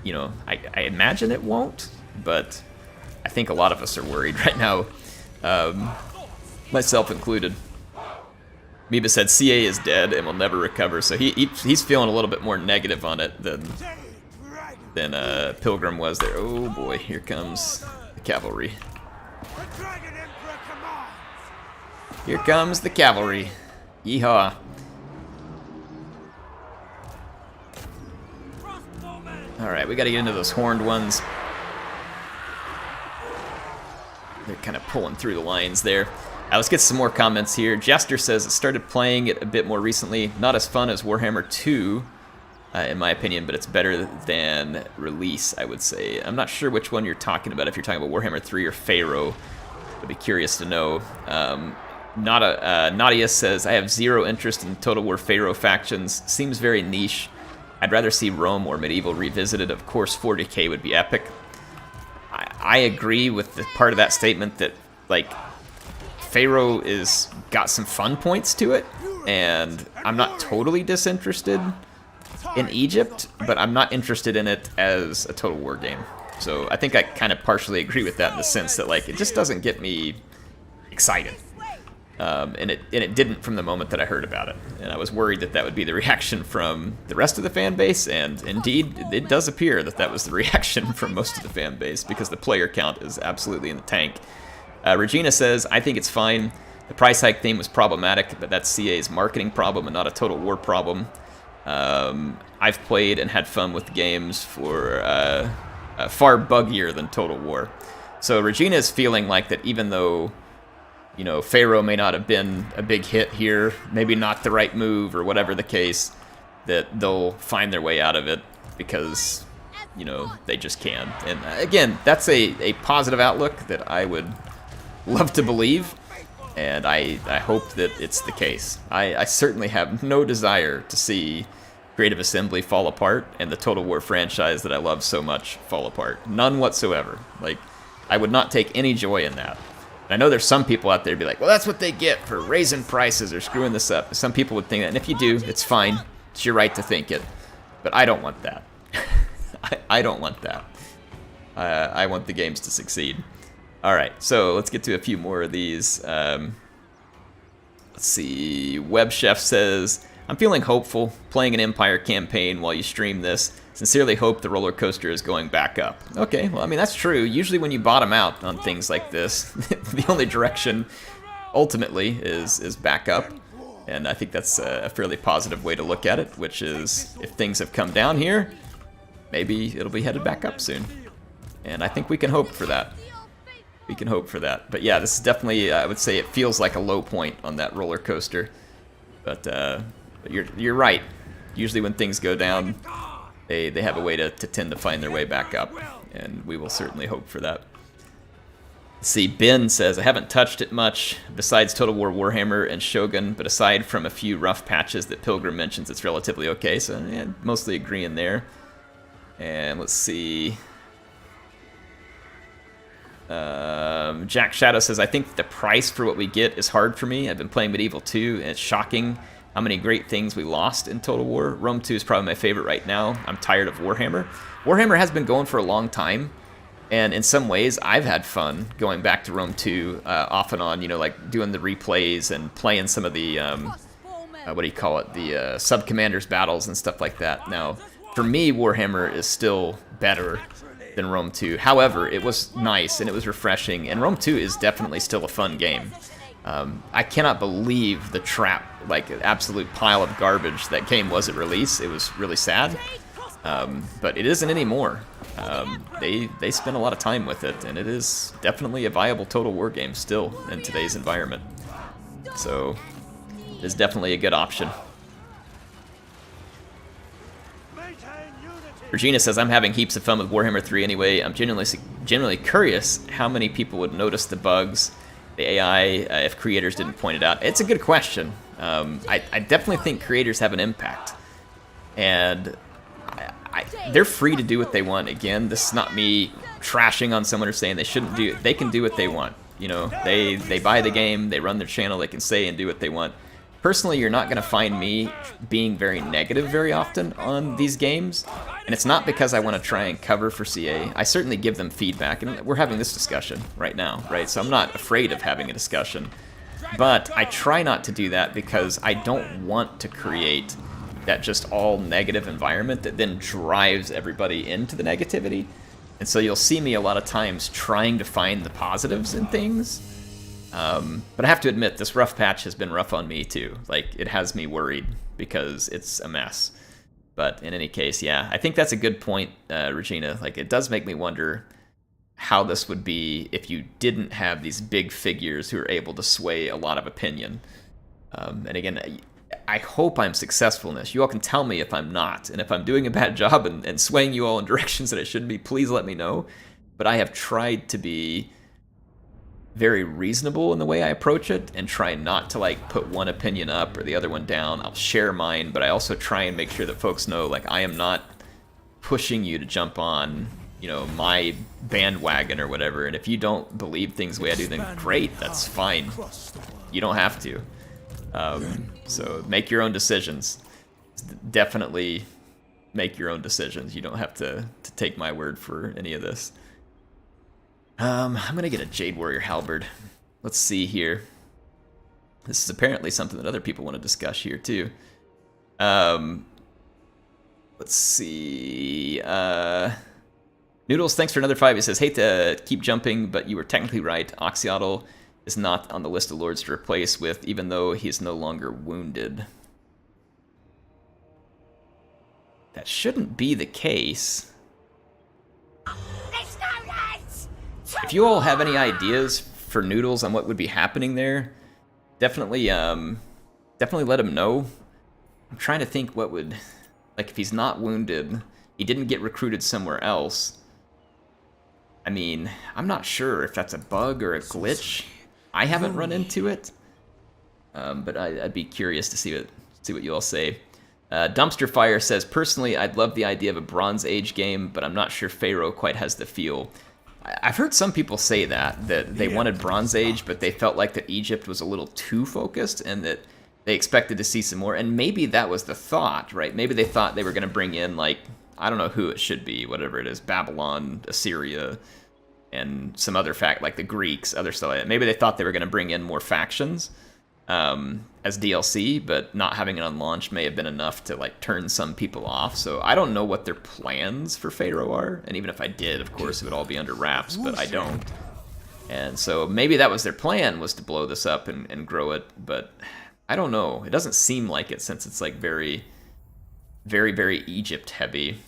you know, I imagine it won't, but I think a lot of us are worried right now, myself included. Amoeba said CA is dead and will never recover, so he's feeling a little bit more negative on it than Pilgrim was there. Oh boy, here comes the cavalry. Here comes the cavalry. Yeehaw. Alright, we gotta get into those horned ones. They're kind of pulling through the lines there. Let's get some more comments here. Jester says, it started playing it a bit more recently. Not as fun as Warhammer 2, in my opinion, but it's better than release, I would say. I'm not sure which one you're talking about, if you're talking about Warhammer 3 or Pharaoh. I'd be curious to know. Nadia says, I have zero interest in Total War Pharaoh factions. Seems very niche. I'd rather see Rome or Medieval revisited. Of course, 40k would be epic. I agree with the part of that statement that, like, Pharaoh is got some fun points to it, and I'm not totally disinterested in Egypt, but I'm not interested in it as a Total War game. So I think I kind of partially agree with that in the sense that, like, it just doesn't get me excited. And it didn't from the moment that I heard about it. And I was worried that that would be the reaction from the rest of the fan base, and indeed, it does appear that that was the reaction from most of the fan base, because the player count is absolutely in the tank. Regina says, I think it's fine. The price hike theme was problematic, but that's CA's marketing problem and not a Total War problem. I've played and had fun with games for far buggier than Total War. So Regina is feeling like that even though, you know, Pharaoh may not have been a big hit here, maybe not the right move or whatever the case, that they'll find their way out of it because, you know, they just can. And again, that's a positive outlook that I would love to believe, and I hope that it's the case. I certainly have no desire to see Creative Assembly fall apart and the Total War franchise that I love so much fall apart. None whatsoever. Like, I would not take any joy in that. And I know there's some people out there who'd be like, well, that's what they get for raising prices or screwing this up. Some people would think that, and if you do, it's fine. It's your right to think it. But I don't want that. I don't want that. I want the games to succeed. Alright, so let's get to a few more of these. Let's see. Web Chef says, I'm feeling hopeful playing an Empire campaign while you stream this. Sincerely hope the roller coaster is going back up. Okay, well, I mean, that's true. Usually when you bottom out on things like this, the only direction ultimately is back up. And I think that's a fairly positive way to look at it, which is if things have come down here, maybe it'll be headed back up soon. And I think we can hope for that. We can hope for that. But yeah, this is definitely, I would say it feels like a low point on that roller coaster. But you're right. Usually when things go down, they have a way to tend to find their way back up. And we will certainly hope for that. Let's see, Ben says, I haven't touched it much besides Total War Warhammer and Shogun, but aside from a few rough patches that Pilgrim mentions, it's relatively okay. So yeah, mostly agreeing there. And let's see. Jack Shadow says, I think the price for what we get is hard for me. I've been playing Medieval 2, and it's shocking how many great things we lost in Total War. Rome 2 is probably my favorite right now. I'm tired of Warhammer. Warhammer has been going for a long time, and in some ways, I've had fun going back to Rome 2 off and on, you know, like doing the replays and playing some of the, what do you call it, the sub-commanders battles and stuff like that. Now, for me, Warhammer is still better than Rome 2. However, it was nice and it was refreshing, and Rome 2 is definitely still a fun game. I cannot believe the trap, like absolute pile of garbage that game was at release. It was really sad, but it isn't anymore. They spent a lot of time with it, and it is definitely a viable Total War game still in today's environment. So it is definitely a good option. Regina says, I'm having heaps of fun with Warhammer 3 anyway. I'm genuinely curious how many people would notice the bugs, the AI, if creators didn't point it out. It's a good question. I definitely think creators have an impact. And they're free to do what they want. Again, this is not me trashing on someone or saying they shouldn't do it. They can do what they want. You know, they buy the game, they run their channel, they can say and do what they want. Personally, you're not going to find me being very negative very often on these games, and it's not because I want to try and cover for CA. I certainly give them feedback, and we're having this discussion right now, right? So I'm not afraid of having a discussion, but I try not to do that because I don't want to create that just all negative environment that then drives everybody into the negativity. And so you'll see me a lot of times trying to find the positives in things. But I have to admit, this rough patch has been rough on me too. Like, it has me worried because it's a mess. But in any case, yeah, I think that's a good point, Regina. Like, it does make me wonder how this would be if you didn't have these big figures who are able to sway a lot of opinion. And again, I hope I'm successful in this. You all can tell me if I'm not. And if I'm doing a bad job and swaying you all in directions that I shouldn't be, please let me know. But I have tried to be very reasonable in the way I approach it and try not to like put one opinion up or the other one down. I'll share mine, but I also try and make sure that folks know, like, I am not pushing you to jump on, you know, my bandwagon or whatever. And if you don't believe things the way I do, then great, that's fine. You don't have to. So make your own decisions. Definitely make your own decisions. You don't have to take my word for any of this. I'm gonna get a Jade Warrior Halberd. Let's see here. This is apparently something that other people want to discuss here too. Let's see. Noodles, thanks for another 5. He says, hate to keep jumping, but you were technically right. Oxyotl is not on the list of lords to replace with, even though he's no longer wounded. That shouldn't be the case. If you all have any ideas for Noodles on what would be happening there, definitely let him know. I'm trying to think what would, like, if he's not wounded, he didn't get recruited somewhere else. I mean, I'm not sure if that's a bug or a glitch. I haven't run into it, but I'd be curious to see what you all say. Dumpster Fire says, personally, I'd love the idea of a Bronze Age game, but I'm not sure Pharaoh quite has the feel. I've heard some people say that they wanted Bronze Age, but they felt like that Egypt was a little too focused and that they expected to see some more. And maybe that was the thought, right? Maybe they thought they were going to bring in, like, I don't know who it should be, whatever it is, Babylon, Assyria, and some other like the Greeks, other stuff like that. Maybe they thought they were going to bring in more factions as DLC, but not having it on launch may have been enough to like turn some people off. So I don't know what their plans for Pharaoh are, and even if I did, of course, it would all be under wraps, but I don't. And so maybe that was their plan, was to blow this up and grow it, but I don't know. It doesn't seem like it, since it's like very, very, very Egypt heavy.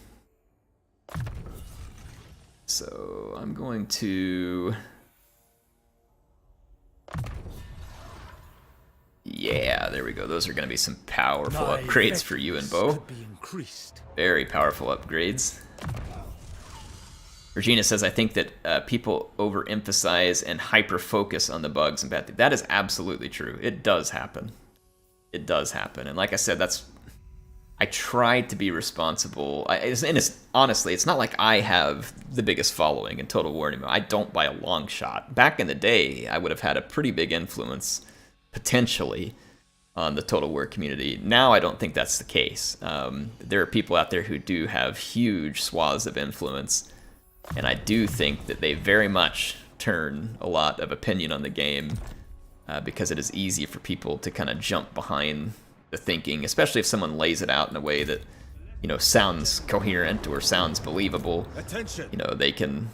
So I'm going to... Yeah, there we go. Those are going to be some powerful upgrades for Yuan Bo. Very powerful upgrades. Regina says, I think that people overemphasize and hyper-focus on the bugs and bad things. That is absolutely true. It does happen. It does happen. And like I said, I try to be responsible. Honestly, it's not like I have the biggest following in Total War anymore. I don't by a long shot. Back in the day, I would have had a pretty big influence, potentially, on the Total War community. Now I don't think that's the case. There are people out there who do have huge swaths of influence, and I do think that they very much turn a lot of opinion on the game because it is easy for people to kind of jump behind the thinking, especially if someone lays it out in a way that, you know, sounds coherent or sounds believable. You know, they can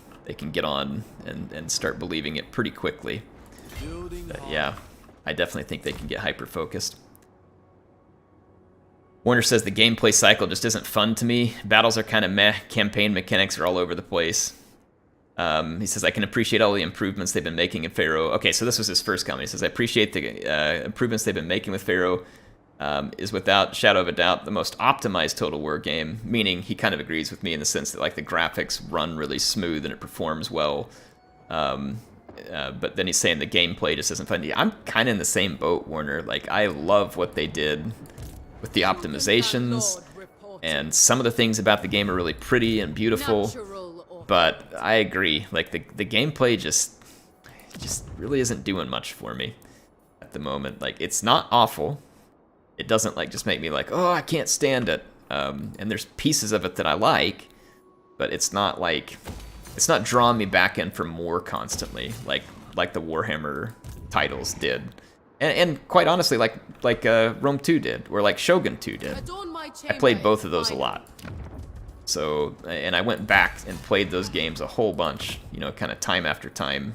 get on and start believing it pretty quickly. But yeah, I definitely think they can get hyper-focused. Warner says the gameplay cycle just isn't fun to me. Battles are kind of meh. Campaign mechanics are all over the place. He says, I can appreciate all the improvements they've been making in Pharaoh. Okay, so this was his first comment. He says, I appreciate the improvements they've been making with Pharaoh. Is without shadow of a doubt the most optimized Total War game, meaning he kind of agrees with me in the sense that like the graphics run really smooth and it performs well. But then he's saying the gameplay just isn't fun. I'm kind of in the same boat, Warner. Like, I love what they did with the optimizations, and some of the things about the game are really pretty and beautiful. But I agree, like the gameplay just really isn't doing much for me at the moment. Like, it's not awful. It doesn't like just make me like, oh, I can't stand it. And there's pieces of it that I like, but it's not drawing me back in for more constantly, like the Warhammer titles did, and quite honestly, like Rome 2 did, or like Shogun 2 did. I played both of those a lot. So, and I went back and played those games a whole bunch, you know, kind of time after time.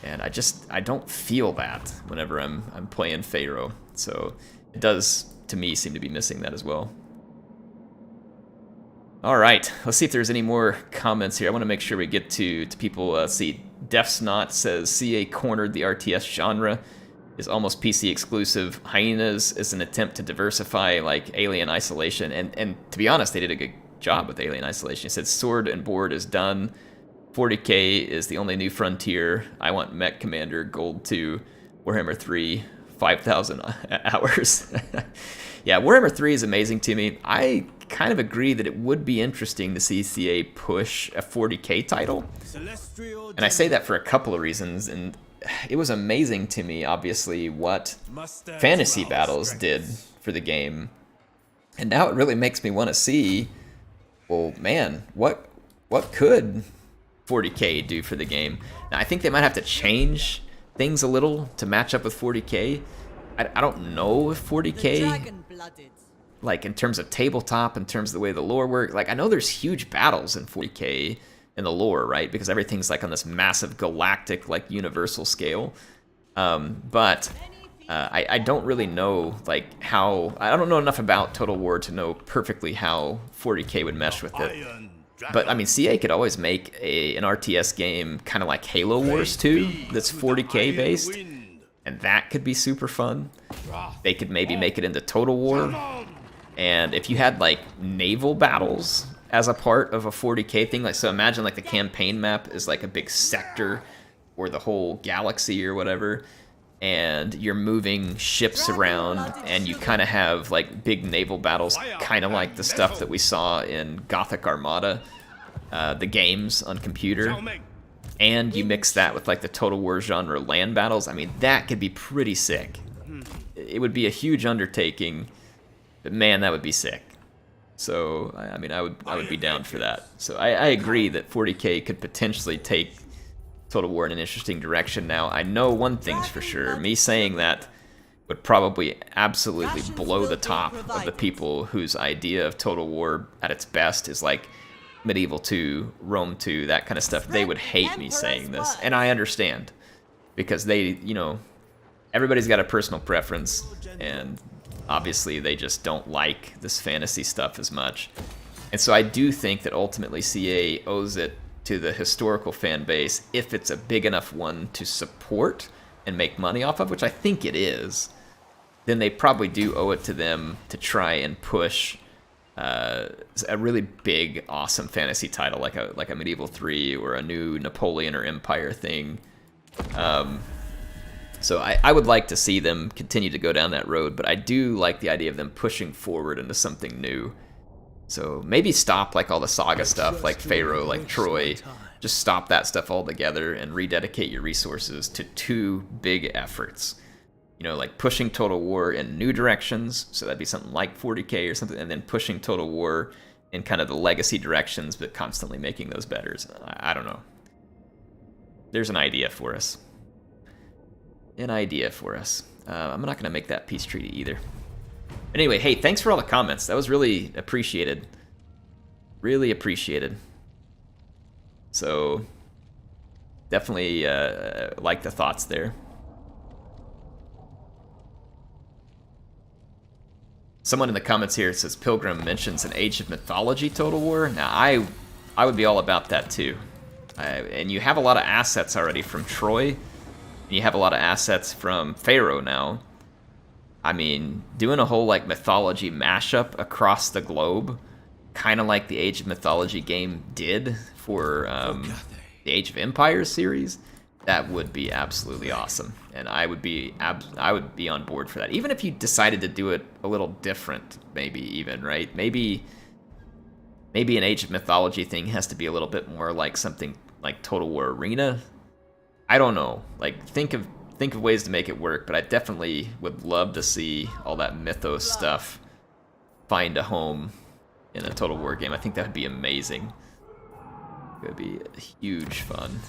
And I don't feel that whenever I'm playing Pharaoh. So it does, to me, seem to be missing that as well. All right, let's see if there's any more comments here. I want to make sure we get to people. See, Defsnot says, CA cornered the RTS genre, is almost PC exclusive. Hyenas is an attempt to diversify, like Alien Isolation. And to be honest, they did a good job with Alien Isolation. He said, Sword and Board is done. 40k is the only new frontier. I want Mech Commander Gold 2, Warhammer 3, 5,000 hours. Yeah, Warhammer 3 is amazing to me. I kind of agree that it would be interesting to see CA push a 40k title. And I say that for a couple of reasons. And it was amazing to me, obviously, what Fantasy Battles did for the game. And now it really makes me want to see, well, man, what could 40k do for the game? Now, I think they might have to change things a little to match up with 40k. I don't know if 40k, like in terms of tabletop, in terms of the way the lore works, like I know there's huge battles in 40k in the lore, right? Because everything's like on this massive galactic, like universal scale. But I don't really know like how, I don't know enough about Total War to know perfectly how 40k would mesh with it. But I mean, CA could always make an RTS game kind of like Halo Wars 2 that's 40k based. And that could be super fun. They could maybe make it into Total War. And if you had like naval battles as a part of a 40k thing, like so imagine like the campaign map is like a big sector or the whole galaxy or whatever. and you're moving ships around, and you kind of have like big naval battles, kind of like the stuff that we saw in Gothic Armada, the games on computer. And you mix that with like the Total War genre land battles. I mean, that could be pretty sick. It would be a huge undertaking, but man, that would be sick. So, I mean, I would be down for that. So I agree that 40K could potentially take Total War in an interesting direction. Now, I know one thing's for sure. Me saying that would probably absolutely blow the top of the people whose idea of Total War at its best is like Medieval 2, Rome 2, that kind of stuff. They would hate me saying this, and I understand, because they, you know, everybody's got a personal preference, and obviously they just don't like this fantasy stuff as much. And so I do think that ultimately CA owes it to the historical fan base, if it's a big enough one to support and make money off of, which I think it is, then they probably do owe it to them to try and push a really big, awesome fantasy title like a Medieval 3 or a new Napoleon or Empire thing. So I would like to see them continue to go down that road, but I do like the idea of them pushing forward into something new. So maybe stop like all the saga stuff, like Pharaoh, like Troy. Just stop that stuff altogether and rededicate your resources to two big efforts. You know, like pushing Total War in new directions, so that'd be something like 40K or something, and then pushing Total War in kind of the legacy directions, but constantly making those better. I don't know. There's an idea for us. An idea for us. I'm not going to make that peace treaty either. Anyway, hey, thanks for all the comments. That was really appreciated. Really appreciated. So, definitely like the thoughts there. Someone in the comments here says Pilgrim mentions an Age of Mythology Total War. Now, I would be all about that too. And you have a lot of assets already from Troy. And you have a lot of assets from Pharaoh now. I mean, doing a whole like mythology mashup across the globe, kind of like the Age of Mythology game did for the Age of Empires series, that would be absolutely awesome. And I would be on board for that. Even if you decided to do it a little different, maybe even, right? Maybe an Age of Mythology thing has to be a little bit more like something like Total War Arena. I don't know. Like think of ways to make it work, but I definitely would love to see all that mythos stuff find a home in a Total War game. I think that would be amazing. It would be huge fun.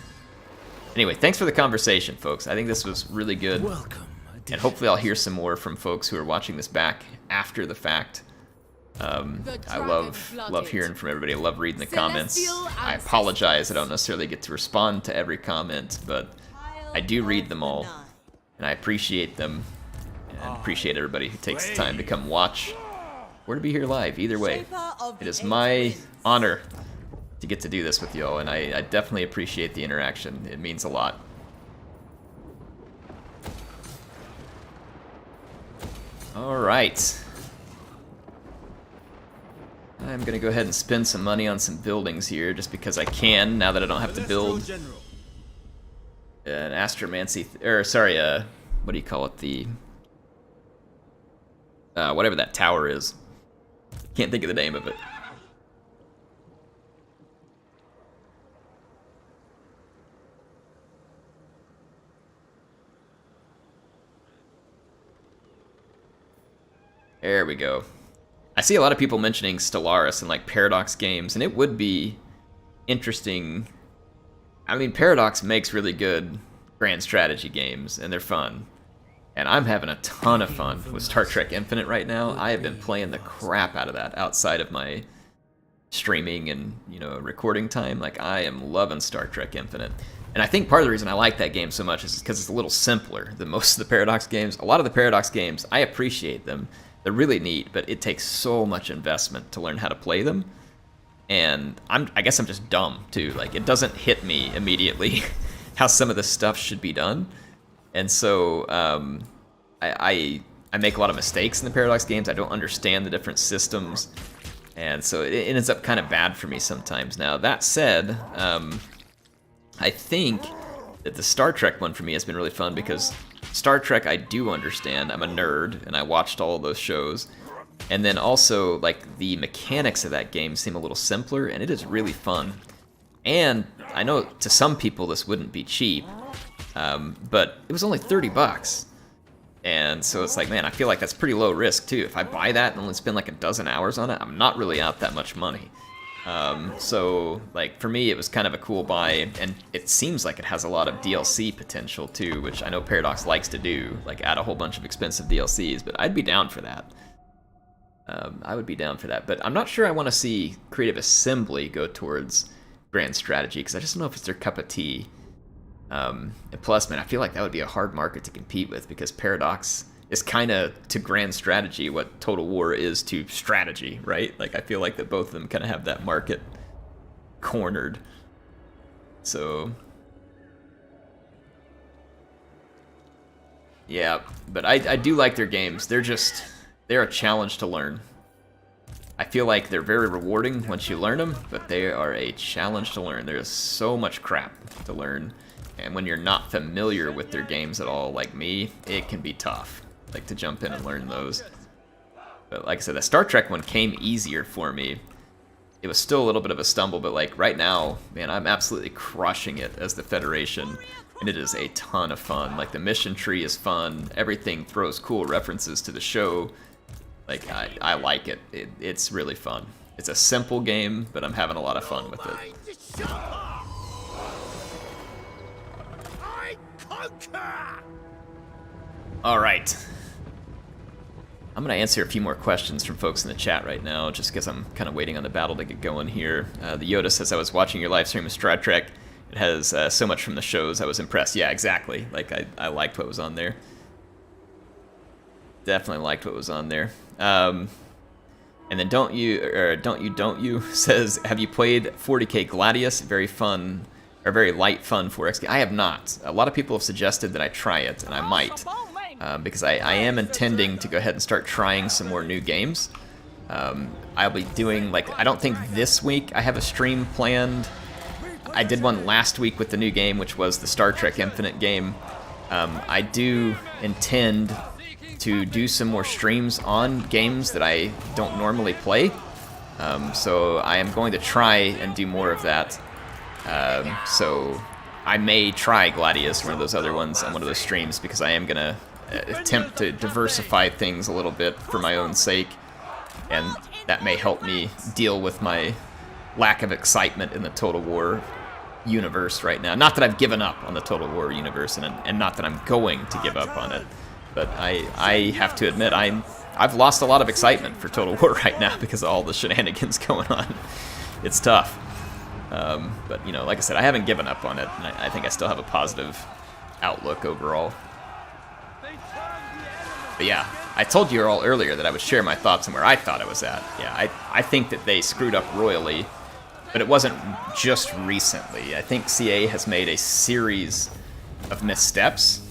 Anyway, thanks for the conversation, folks. I think this was really good. Welcome. And hopefully I'll hear some more from folks who are watching this back after the fact. I love hearing from everybody. I love reading the comments. I apologize I don't necessarily get to respond to every comment, but I do read them all, and I appreciate them, and appreciate everybody who takes the time to come watch or to be here live. Either way, it is my honor to get to do this with y'all, and I definitely appreciate the interaction. It means a lot. All right. I'm gonna go ahead and spend some money on some buildings here, just because I can, now that I don't have to build an astromancy, what do you call it? The whatever that tower is. Can't think of the name of it. There we go. I see a lot of people mentioning Stellaris and like Paradox games, and it would be interesting. I mean, Paradox makes really good grand strategy games, and they're fun. And I'm having a ton of fun with Star Trek Infinite right now. I have been playing the crap out of that outside of my streaming and, you know, recording time. Like, I am loving Star Trek Infinite. And I think part of the reason I like that game so much is because it's a little simpler than most of the Paradox games. A lot of the Paradox games, I appreciate them. They're really neat, but it takes so much investment to learn how to play them. And I guess I'm just dumb, too. Like, it doesn't hit me immediately how some of this stuff should be done. And so I make a lot of mistakes in the Paradox games. I don't understand the different systems. And so it ends up kind of bad for me sometimes. Now, that said, I think that the Star Trek one for me has been really fun because Star Trek I do understand. I'm a nerd, and I watched all of those shows. And then also, like, the mechanics of that game seem a little simpler, and it is really fun. And I know to some people this wouldn't be cheap, but it was only $30. And so it's like, man, I feel like that's pretty low risk too. If I buy that and only spend like a dozen hours on it, I'm not really out that much money. So like for me, it was kind of a cool buy, and it seems like it has a lot of DLC potential too, which I know Paradox likes to do, like add a whole bunch of expensive DLCs, but I'd be down for that. I would be down for that, but I'm not sure I want to see Creative Assembly go towards Grand Strategy, because I just don't know if it's their cup of tea. And plus, man, I feel like that would be a hard market to compete with, because Paradox is kind of to Grand Strategy what Total War is to strategy, right? Like, I feel like that both of them kind of have that market cornered. So, yeah, but I do like their games. They're a challenge to learn. I feel like they're very rewarding once you learn them, but they are a challenge to learn. There's so much crap to learn. And when you're not familiar with their games at all, like me, it can be tough, like to jump in and learn those. But like I said, the Star Trek one came easier for me. It was still a little bit of a stumble, but like right now, man, I'm absolutely crushing it as the Federation, and it is a ton of fun. Like the mission tree is fun. Everything throws cool references to the show. Like I like it. It's really fun. It's a simple game, but I'm having a lot of fun with it. All right. I'm going to answer a few more questions from folks in the chat right now, just because I'm kind of waiting on the battle to get going here. The Yoda says, I was watching your live stream of Star Trek. It has so much from the shows. I was impressed. Yeah, exactly. Like, I liked what was on there. Definitely liked what was on there. And then Don't You says, have you played 40K Gladius? Very fun, or very light fun 4X game. I have not. A lot of people have suggested that I try it, and I might. Because I am intending to go ahead and start trying some more new games. I'll be doing, like, I don't think this week I have a stream planned. I did one last week with the new game, which was the Star Trek Infinite game. I do intend to do some more streams on games that I don't normally play. So I am going to try and do more of that. So I may try Gladius, one of those other ones, on one of those streams, because I am going to attempt to diversify things a little bit for my own sake, and that may help me deal with my lack of excitement in the Total War universe right now. Not that I've given up on the Total War universe, and not that I'm going to give up on it, but I have to admit I've lost a lot of excitement for Total War right now because of all the shenanigans going on. It's tough. But, you know, like I said, I haven't given up on it, and I think I still have a positive outlook overall. But yeah, I told you all earlier that I would share my thoughts on where I thought I was at. Yeah, I think that they screwed up royally, but it wasn't just recently. I think CA has made a series of missteps.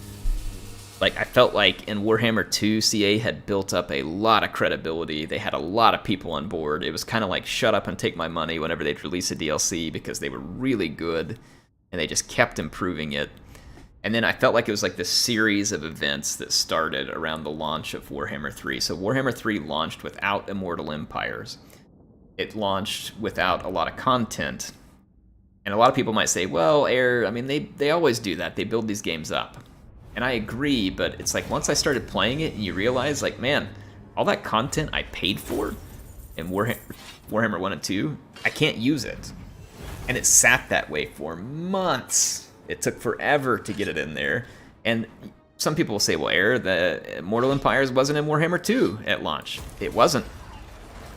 Like, I felt like in Warhammer 2, CA had built up a lot of credibility. They had a lot of people on board. It was kind of like, shut up and take my money whenever they'd release a DLC, because they were really good, and they just kept improving it. And then I felt like it was like this series of events that started around the launch of Warhammer 3. So Warhammer 3 launched without Immortal Empires. It launched without a lot of content. And a lot of people might say, well, I mean, they always do that. They build these games up. And I agree, but it's like once I started playing it and you realize, like, man, all that content I paid for in Warhammer 1 and 2, I can't use it. And it sat that way for months. It took forever to get it in there. And some people will say, well, the Immortal Empires wasn't in Warhammer 2 at launch. It wasn't.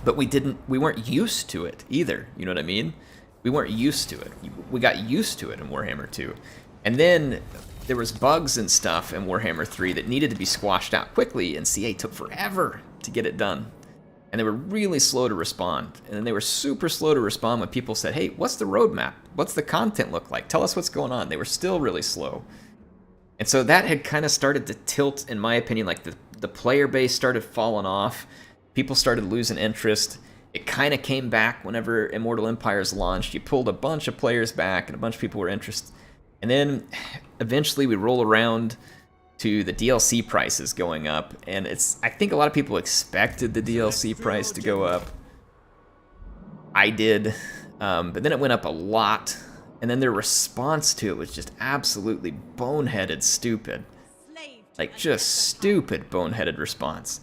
But we weren't used to it either. You know what I mean? We weren't used to it. We got used to it in Warhammer 2. And then there was bugs and stuff in Warhammer 3 that needed to be squashed out quickly, and CA took forever to get it done. And they were really slow to respond. And then they were super slow to respond when people said, hey, what's the roadmap? What's the content look like? Tell us what's going on. They were still really slow. And so that had kind of started to tilt, in my opinion, like the player base started falling off. People started losing interest. It kind of came back whenever Immortal Empires launched. You pulled a bunch of players back, and a bunch of people were interested. And then eventually we roll around to the DLC prices going up, and I think a lot of people expected the DLC price to go up. I did, but then it went up a lot, and then their response to it was just absolutely boneheaded stupid. Like, just stupid boneheaded response.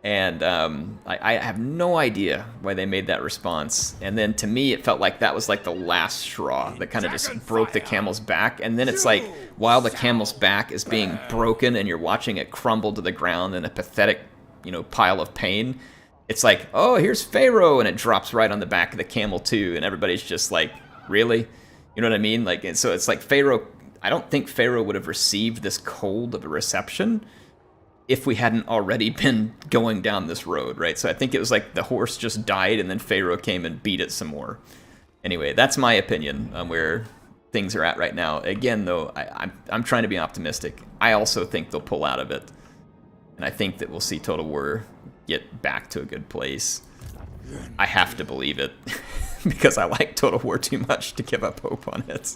And I have no idea why they made that response. And then to me, it felt like that was like the last straw that kind of just broke the camel's back. And then it's like, while the camel's back is being broken and you're watching it crumble to the ground in a pathetic, pile of pain, it's like, oh, here's Pharaoh, and it drops right on the back of the camel too. And everybody's just like, really? You know what I mean? Like, and so it's like Pharaoh, I don't think Pharaoh would have received this cold of a reception if we hadn't already been going down this road, right? So I think it was like the horse just died and then Pharaoh came and beat it some more. Anyway, that's my opinion on where things are at right now. Again, though, I'm trying to be optimistic. I also think they'll pull out of it. And I think that we'll see Total War get back to a good place. I have to believe it because I like Total War too much to give up hope on it.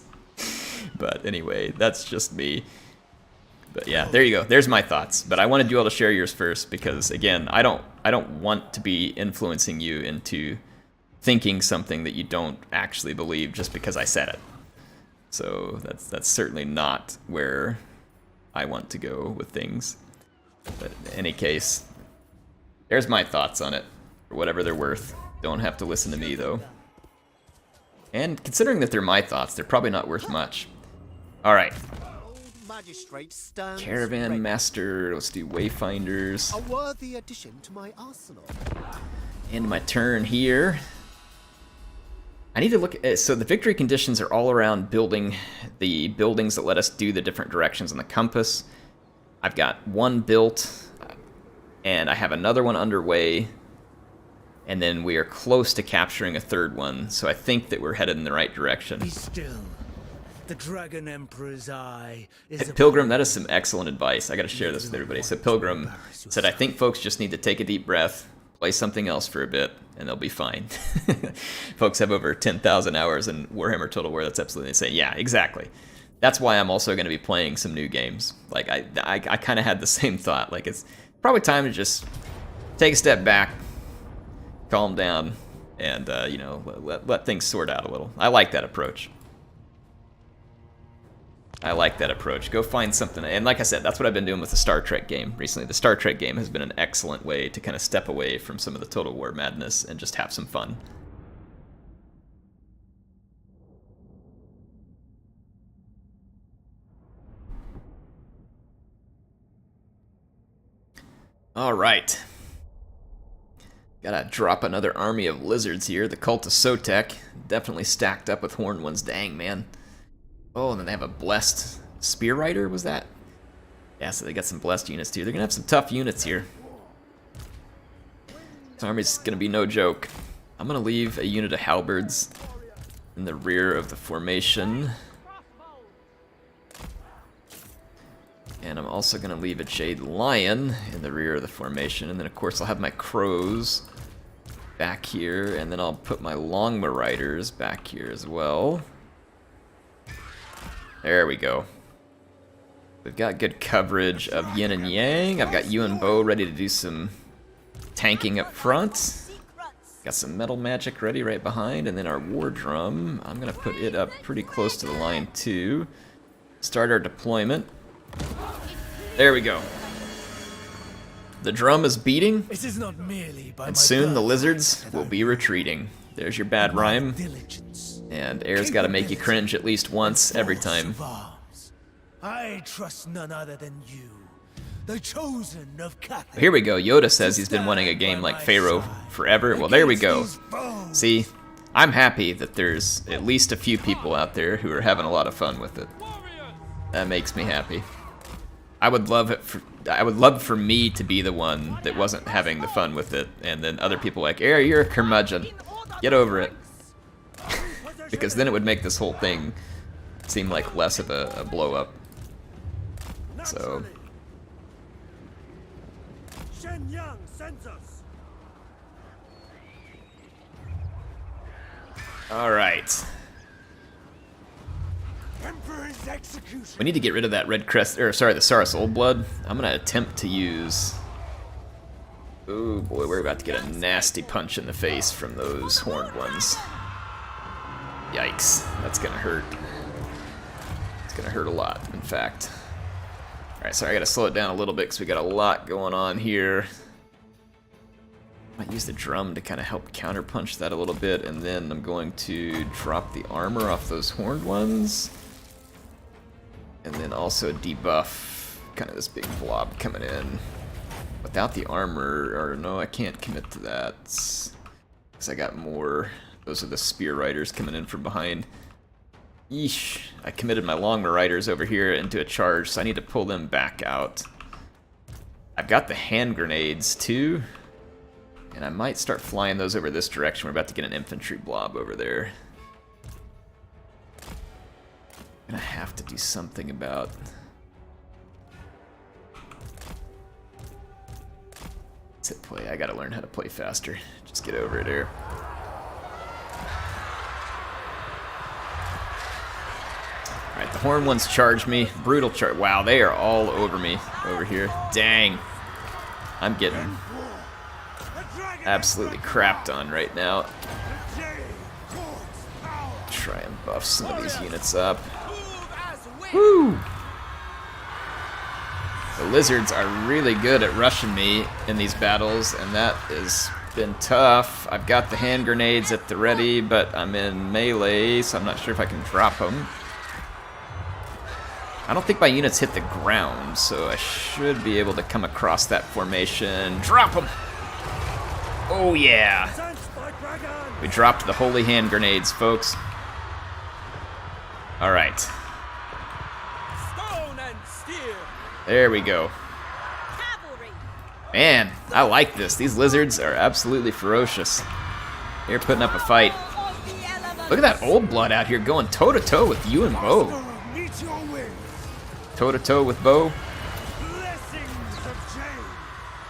But anyway, that's just me. But yeah, there you go. There's my thoughts. But I wanted you all to share yours first because, again, I don't want to be influencing you into thinking something that you don't actually believe just because I said it. So that's certainly not where I want to go with things. But in any case, there's my thoughts on it, for whatever they're worth. Don't have to listen to me, though. And considering that they're my thoughts, they're probably not worth much. All right. Caravan Master, let's do Wayfinders. A worthy addition to my arsenal. End my turn here. I need to look at, so the victory conditions are all around building the buildings that let us do the different directions on the compass. I've got one built, and I have another one underway, and then we are close to capturing a third one, so I think that we're headed in the right direction. Be still. The Dragon Emperor's eye is Pilgrim, that is some excellent advice. I gotta share this with everybody. So Pilgrim said, I think folks just need to take a deep breath, play something else for a bit, and they'll be fine. Folks have over 10,000 hours in Warhammer Total War. That's absolutely insane. Yeah, exactly. That's why I'm also going to be playing some new games. Like, I kind of had the same thought. Like, it's probably time to just take a step back, calm down, and, let things sort out a little. I like that approach. Go find something. And like I said, that's what I've been doing with the Star Trek game recently. The Star Trek game has been an excellent way to kind of step away from some of the Total War madness and just have some fun. All right. Gotta drop another army of lizards here. The Cult of Sotek. Definitely stacked up with horned ones. Dang, man. Oh, and then they have a blessed spear rider, was that? Yeah, so they got some blessed units too. They're gonna have some tough units here. This army's gonna be no joke. I'm gonna leave a unit of halberds in the rear of the formation. And I'm also gonna leave a Jade Lion in the rear of the formation. And then of course I'll have my crows back here, and then I'll put my Longma riders back here as well. There we go. We've got good coverage of yin and yang. I've got Yuan Bo ready to do some tanking up front. Got some metal magic ready right behind, and then our war drum. I'm gonna put it up pretty close to the line too. Start our deployment. There we go. The drum is beating, It is not merely by and my soon the birth lizards that will I be retreating. There's your bad rhyme. diligence. And air's got to make you cringe at least once every time. Force of arms. I trust none other than you, the chosen of Carthage. Here we go. Yoda says he's been wanting a game like Pharaoh forever. Well, there we go. See, I'm happy that there's at least a few people out there who are having a lot of fun with it. That makes me happy. I would love for me to be the one that wasn't having the fun with it, and then other people like, Air, you're a curmudgeon. Get over it. Because then it would make this whole thing seem like less of a blow up. So. All right. Emperor's execution. We need to get rid of that red crest, or sorry, the Saurus Old Blood. I'm gonna attempt to use. Oh boy, we're about to get a nasty punch in the face from those horned ones. Yikes, that's gonna hurt. It's gonna hurt a lot, in fact. Alright, sorry, I gotta slow it down a little bit because we got a lot going on here. Might use the drum to kind of help counterpunch that a little bit, and then I'm going to drop the armor off those horned ones. And then also debuff kind of this big blob coming in. Without the armor, or no, I can't commit to that. Because I got more. Those are the spear riders coming in from behind. Yeesh. I committed my longer riders over here into a charge, so I need to pull them back out. I've got the hand grenades too. And I might start flying those over this direction. We're about to get an infantry blob over there. I'm gonna have to do something about... Let's hit play. I gotta learn how to play faster. Just get over it here. Alright, the horn ones charge me. Brutal charge. Wow, they are all over me over here. Dang. I'm getting absolutely crapped on right now. Try and buff some of these units up. Woo! The lizards are really good at rushing me in these battles, and that has been tough. I've got the hand grenades at the ready, but I'm in melee, so I'm not sure if I can drop them. I don't think my units hit the ground, so I should be able to come across that formation. Drop them! Oh yeah! We dropped the holy hand grenades, folks. Alright. Stone and steel. There we go. Cavalry. Man, I like this. These lizards are absolutely ferocious. They're putting up a fight. Look at that old blood out here going toe-to-toe with Yuan Bo. Toe-to-toe with Bo.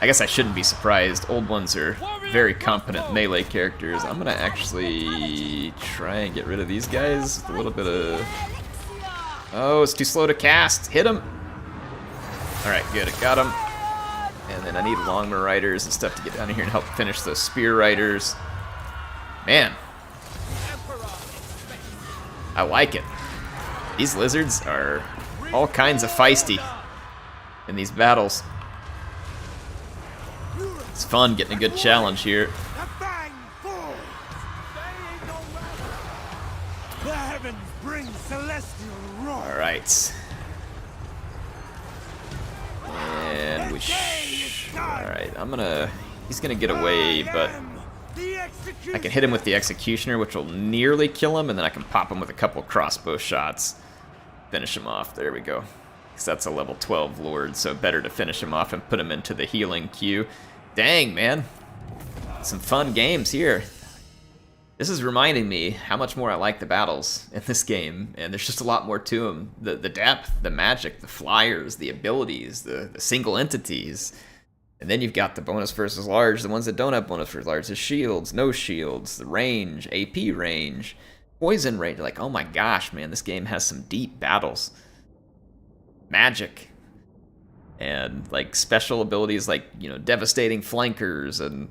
I guess I shouldn't be surprised. Old ones are very competent melee characters. I'm gonna actually try and get rid of these guys with a little bit of... Oh, it's too slow to cast. Hit him. Alright, good. I got him. And then I need longbow riders and stuff to get down here and help finish those spear riders. Man. I like it. These lizards are all kinds of feisty in these battles. It's fun getting a good challenge here. Alright. And we alright, he's gonna get away, but I can hit him with the Executioner, which will nearly kill him, and then I can pop him with a couple crossbow shots. Finish him off. There we go. Because that's a level 12 Lord, so better to finish him off and put him into the healing queue. Dang, man. Some fun games here. This is reminding me how much more I like the battles in this game, and there's just a lot more to them. The depth, the magic, the flyers, the abilities, the single entities. And then you've got the bonus versus large, the ones that don't have bonus versus large, the shields, no shields, the range, AP range, poison range. Like, oh my gosh, man, this game has some deep battles. Magic. And like special abilities like, you know, devastating flankers and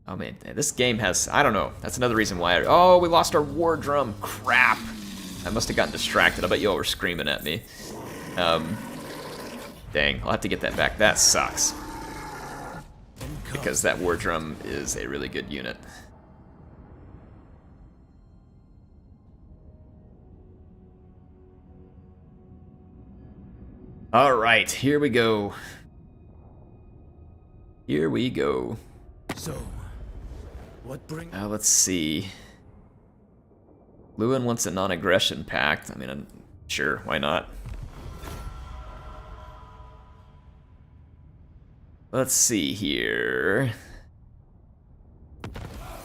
oh man, this game has, I don't know, that's another reason why oh, we lost our war drum. Crap. I must have gotten distracted. I bet you all were screaming at me. Dang, I'll have to get that back. That sucks. Because that war drum is a really good unit. All right, here we go. Here we go. So, what brings? Now let's see. Lewin wants a non-aggression pact. I mean, sure, why not? Let's see here.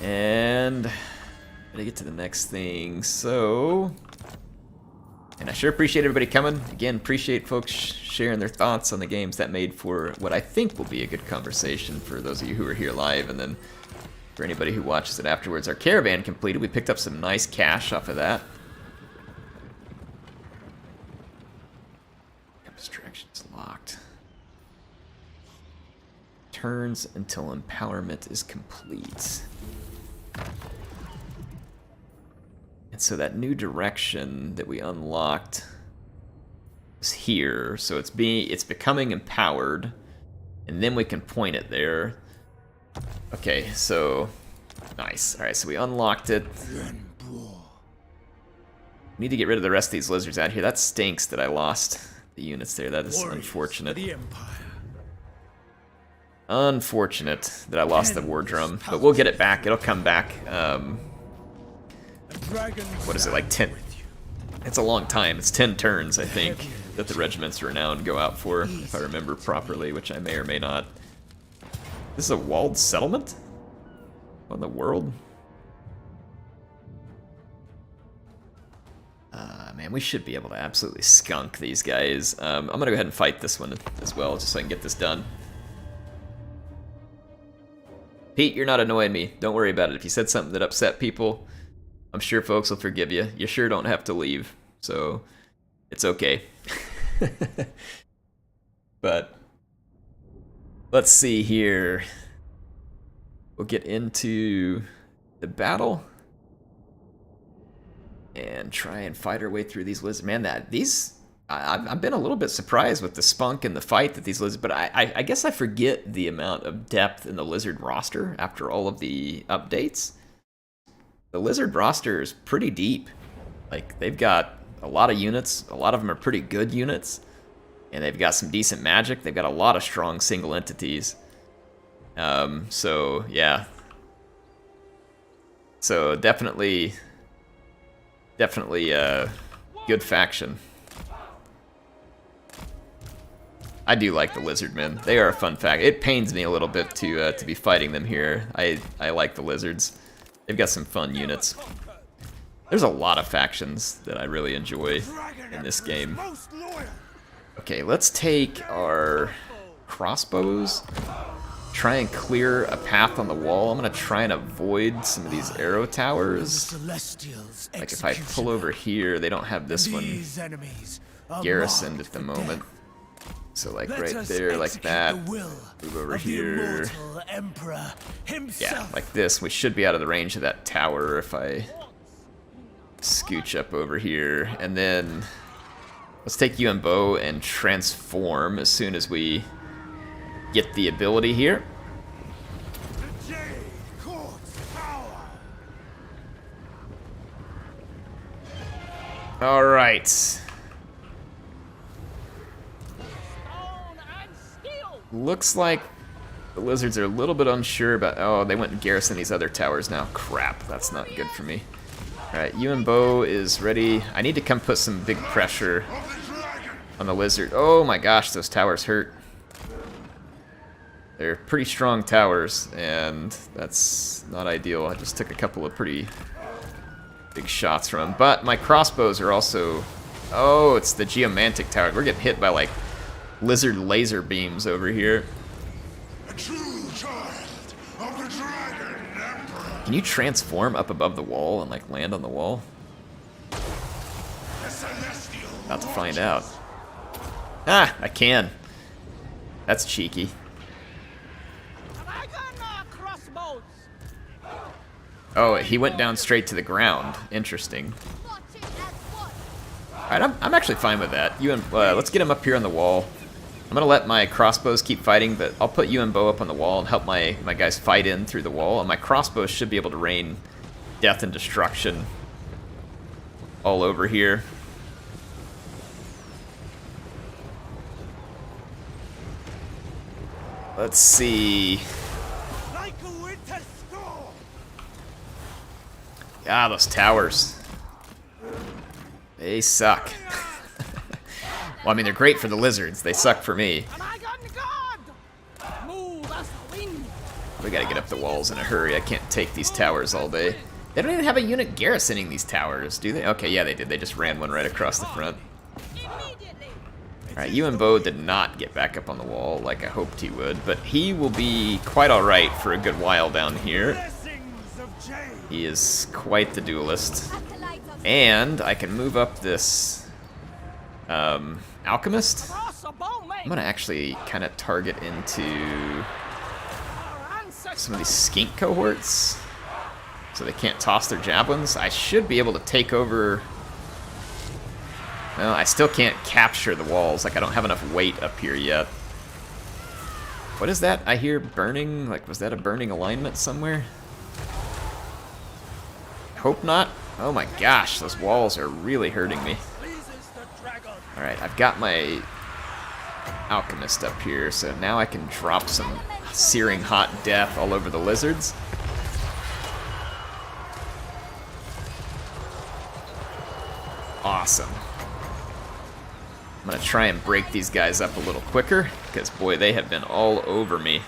And gotta get to the next thing. So, and I sure appreciate everybody coming. Again, appreciate folks sharing their thoughts on the games. That made for what I think will be a good conversation for those of you who are here live, and then for anybody who watches it afterwards. Our caravan completed. We picked up some nice cash off of that. turns until empowerment is complete. And so that new direction that we unlocked is here. So it's becoming empowered, and then we can point it there. Okay, so nice. All right, so we unlocked it. Need to get rid of the rest of these lizards out here. That stinks that I lost the units there. That is unfortunate. Unfortunate that I lost the war drum, but we'll get it back. It'll come back. What is it, like 10? It's a long time. It's 10 turns, I think, that the regiments renowned go out for, if I remember properly, which I may or may not. This is a walled settlement? What in the world? Man, we should be able to absolutely skunk these guys. I'm gonna go ahead and fight this one as well, just so I can get this done. Pete, you're not annoying me. Don't worry about it. If you said something that upset people, I'm sure folks will forgive you. You sure don't have to leave, so it's okay. But let's see here. We'll get into the battle and try and fight our way through these lizards. Man, I've been a little bit surprised with the spunk and the fight that these lizards, but I guess I forget the amount of depth in the lizard roster after all of the updates. The lizard roster is pretty deep. Like, they've got a lot of units. A lot of them are pretty good units, and they've got some decent magic. They've got a lot of strong single entities. So yeah. So definitely good faction. I do like the Lizardmen. They are a fun fact. It pains me a little bit to be fighting them here. I like the lizards. They've got some fun units. There's a lot of factions that I really enjoy in this game. Okay, let's take our crossbows. Try and clear a path on the wall. I'm gonna try and avoid some of these arrow towers. Like if I pull over here, they don't have this one garrisoned at the moment. So like right there, like that. Move over here. Yeah, like this. We should be out of the range of that tower if I scooch up over here. And then let's take Yuan Bo and transform as soon as we get the ability here. All right. Looks like the lizards are a little bit unsure about... Oh, they went and garrisoned these other towers now. Crap, that's not good for me. All right, Yuan Bo is ready. I need to come put some big pressure on the lizard. Oh my gosh, those towers hurt. They're pretty strong towers, and that's not ideal. I just took a couple of pretty big shots from them. But my crossbows are also... Oh, it's the geomantic tower. We're getting hit by, like, lizard laser beams over here. A true child of the Dragon Emperor. Can you transform up above the wall and, like, land on the wall? About to find out. Ah, I can. That's cheeky. Oh, he went down straight to the ground. Interesting. Alright, I'm actually fine with that. Let's get him up here on the wall. I'm gonna let my crossbows keep fighting, but I'll put Yuan Bo up on the wall and help my guys fight in through the wall, and my crossbows should be able to rain death and destruction all over here. Let's see. Ah, those towers. They suck. Well, I mean, they're great for the lizards. They suck for me. We gotta get up the walls in a hurry. I can't take these towers all day. They don't even have a unit garrisoning these towers, do they? Okay, yeah, they did. They just ran one right across the front. Alright, Yuan Bo did not get back up on the wall like I hoped he would, but he will be quite alright for a good while down here. He is quite the duelist. And I can move up this Alchemist. I'm gonna actually kind of target into some of these skink cohorts, so they can't toss their javelins. I should be able to take over. Well, I still can't capture the walls. Like, I don't have enough weight up here yet. What is that? I hear burning. Like, was that a burning alignment somewhere? Hope not. Oh my gosh, those walls are really hurting me. Alright, I've got my alchemist up here, so now I can drop some searing hot death all over the lizards. Awesome. I'm gonna try and break these guys up a little quicker, because boy, they have been all over me.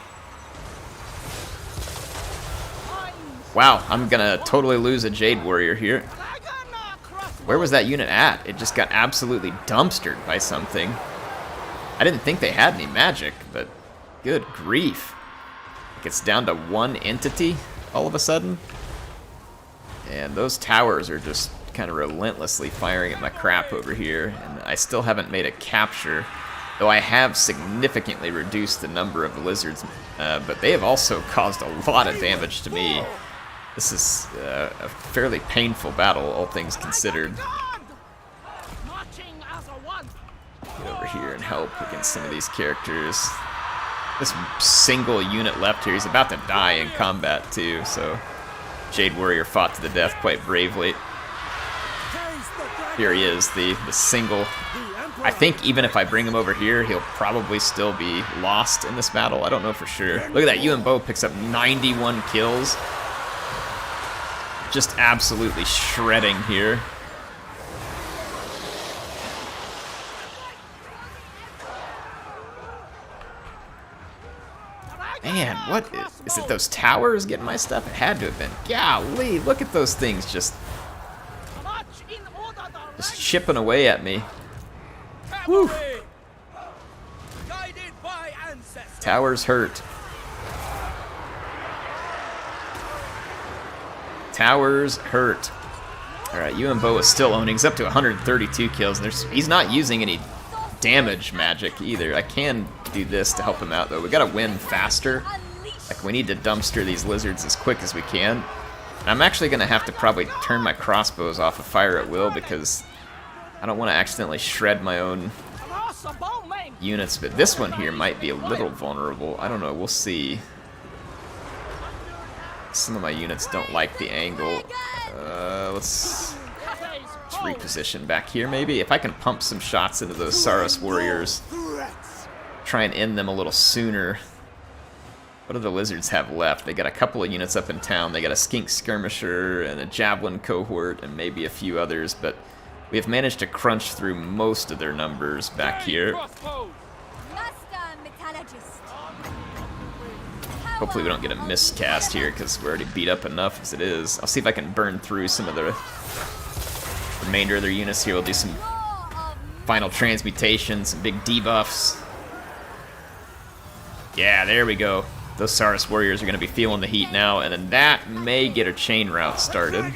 Wow, I'm gonna totally lose a Jade Warrior here. Where was that unit at? It just got absolutely dumpstered by something. I didn't think they had any magic, but good grief. Like, it's down to one entity all of a sudden. And those towers are just kind of relentlessly firing at my crap over here. And I still haven't made a capture, though I have significantly reduced the number of lizards. But they have also caused a lot of damage to me. This is a fairly painful battle, all things considered. Get over here and help against some of these characters. This single unit left here, he's about to die in combat too, so Jade Warrior fought to the death quite bravely. Here he is, the single. I think even if I bring him over here, he'll probably still be lost in this battle. I don't know for sure. Look at that, Yuan Bo picks up 91 kills. Just absolutely shredding here. Man, what is it? Those towers getting my stuff? It had to have been. Golly, look at those things just chipping away at me. Whew. Towers hurt. Towers hurt. Alright, Yuan Bo is still owning. He's up to 132 kills. He's not using any damage magic either. I can do this to help him out, though. We gotta win faster. Like, we need to dumpster these lizards as quick as we can. And I'm actually gonna have to probably turn my crossbows off of fire at will, because I don't want to accidentally shred my own units. But this one here might be a little vulnerable. I don't know. We'll see. Some of my units don't like the angle. Let's reposition back here, maybe. If I can pump some shots into those Saurus warriors, try and end them a little sooner. What do the lizards have left? They got a couple of units up in town. They got a skink skirmisher and a javelin cohort and maybe a few others, but we have managed to crunch through most of their numbers back here. Hopefully we don't get a miscast here, because we're already beat up enough as it is. I'll see if I can burn through some of the remainder of their units here. We'll do some final transmutation, some big debuffs. Yeah, there we go. Those Saurus warriors are going to be feeling the heat now, and then that may get a chain route started.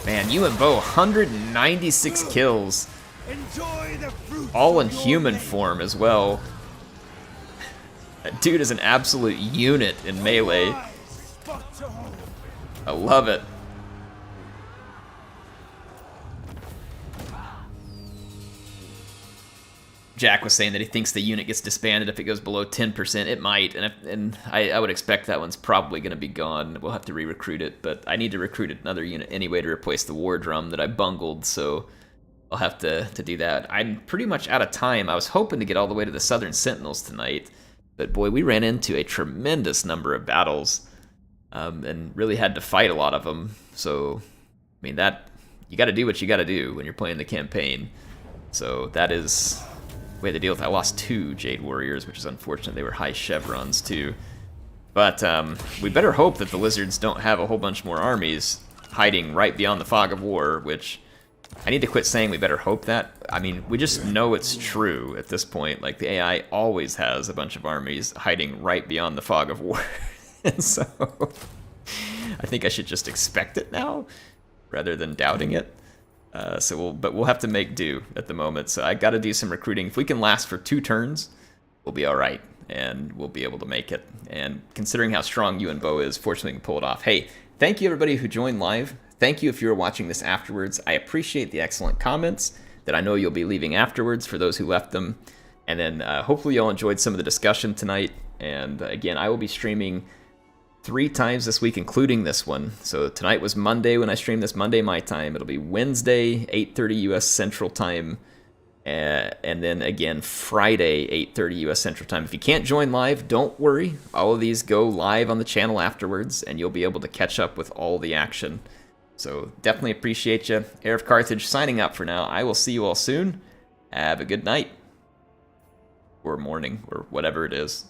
Man, Yuan Bo, 196 kills. All in human form as well. That dude is an absolute unit in melee. I love it. Jack was saying that he thinks the unit gets disbanded if it goes below 10%. It might, and I would expect that one's probably going to be gone. We'll have to re-recruit it, but I need to recruit another unit anyway to replace the war drum that I bungled, so I'll have to do that. I'm pretty much out of time. I was hoping to get all the way to the Southern Sentinels tonight, but boy, we ran into a tremendous number of battles, and really had to fight a lot of them. So, I mean, you got to do what you got to do when you're playing the campaign. So that is we had to deal with. I lost 2 Jade Warriors, which is unfortunate. They were high chevrons too. But we better hope that the lizards don't have a whole bunch more armies hiding right beyond the fog of war, which I need to quit saying we better hope that. I mean, we just know it's true at this point. Like, the AI always has a bunch of armies hiding right beyond the fog of war. And so I think I should just expect it now rather than doubting it. But we'll have to make do at the moment. So I got to do some recruiting. If we can last for 2 turns, we'll be all right. and we'll be able to make it. And considering how strong Yuan Bo is, fortunately we can pull it off. Hey, thank you everybody who joined live. Thank you if you're watching this afterwards. I appreciate the excellent comments that I know you'll be leaving afterwards for those who left them. And then hopefully y'all enjoyed some of the discussion tonight. And again, I will be streaming 3 times this week, including this one. So tonight was Monday when I streamed this, Monday my time. It'll be Wednesday, 8:30 U.S. Central Time. And then again, Friday, 8:30 U.S. Central Time. If you can't join live, don't worry. All of these go live on the channel afterwards, and you'll be able to catch up with all the action. So definitely appreciate you. HeirofCarthage signing up for now. I will see you all soon. Have a good night. Or morning, or whatever it is.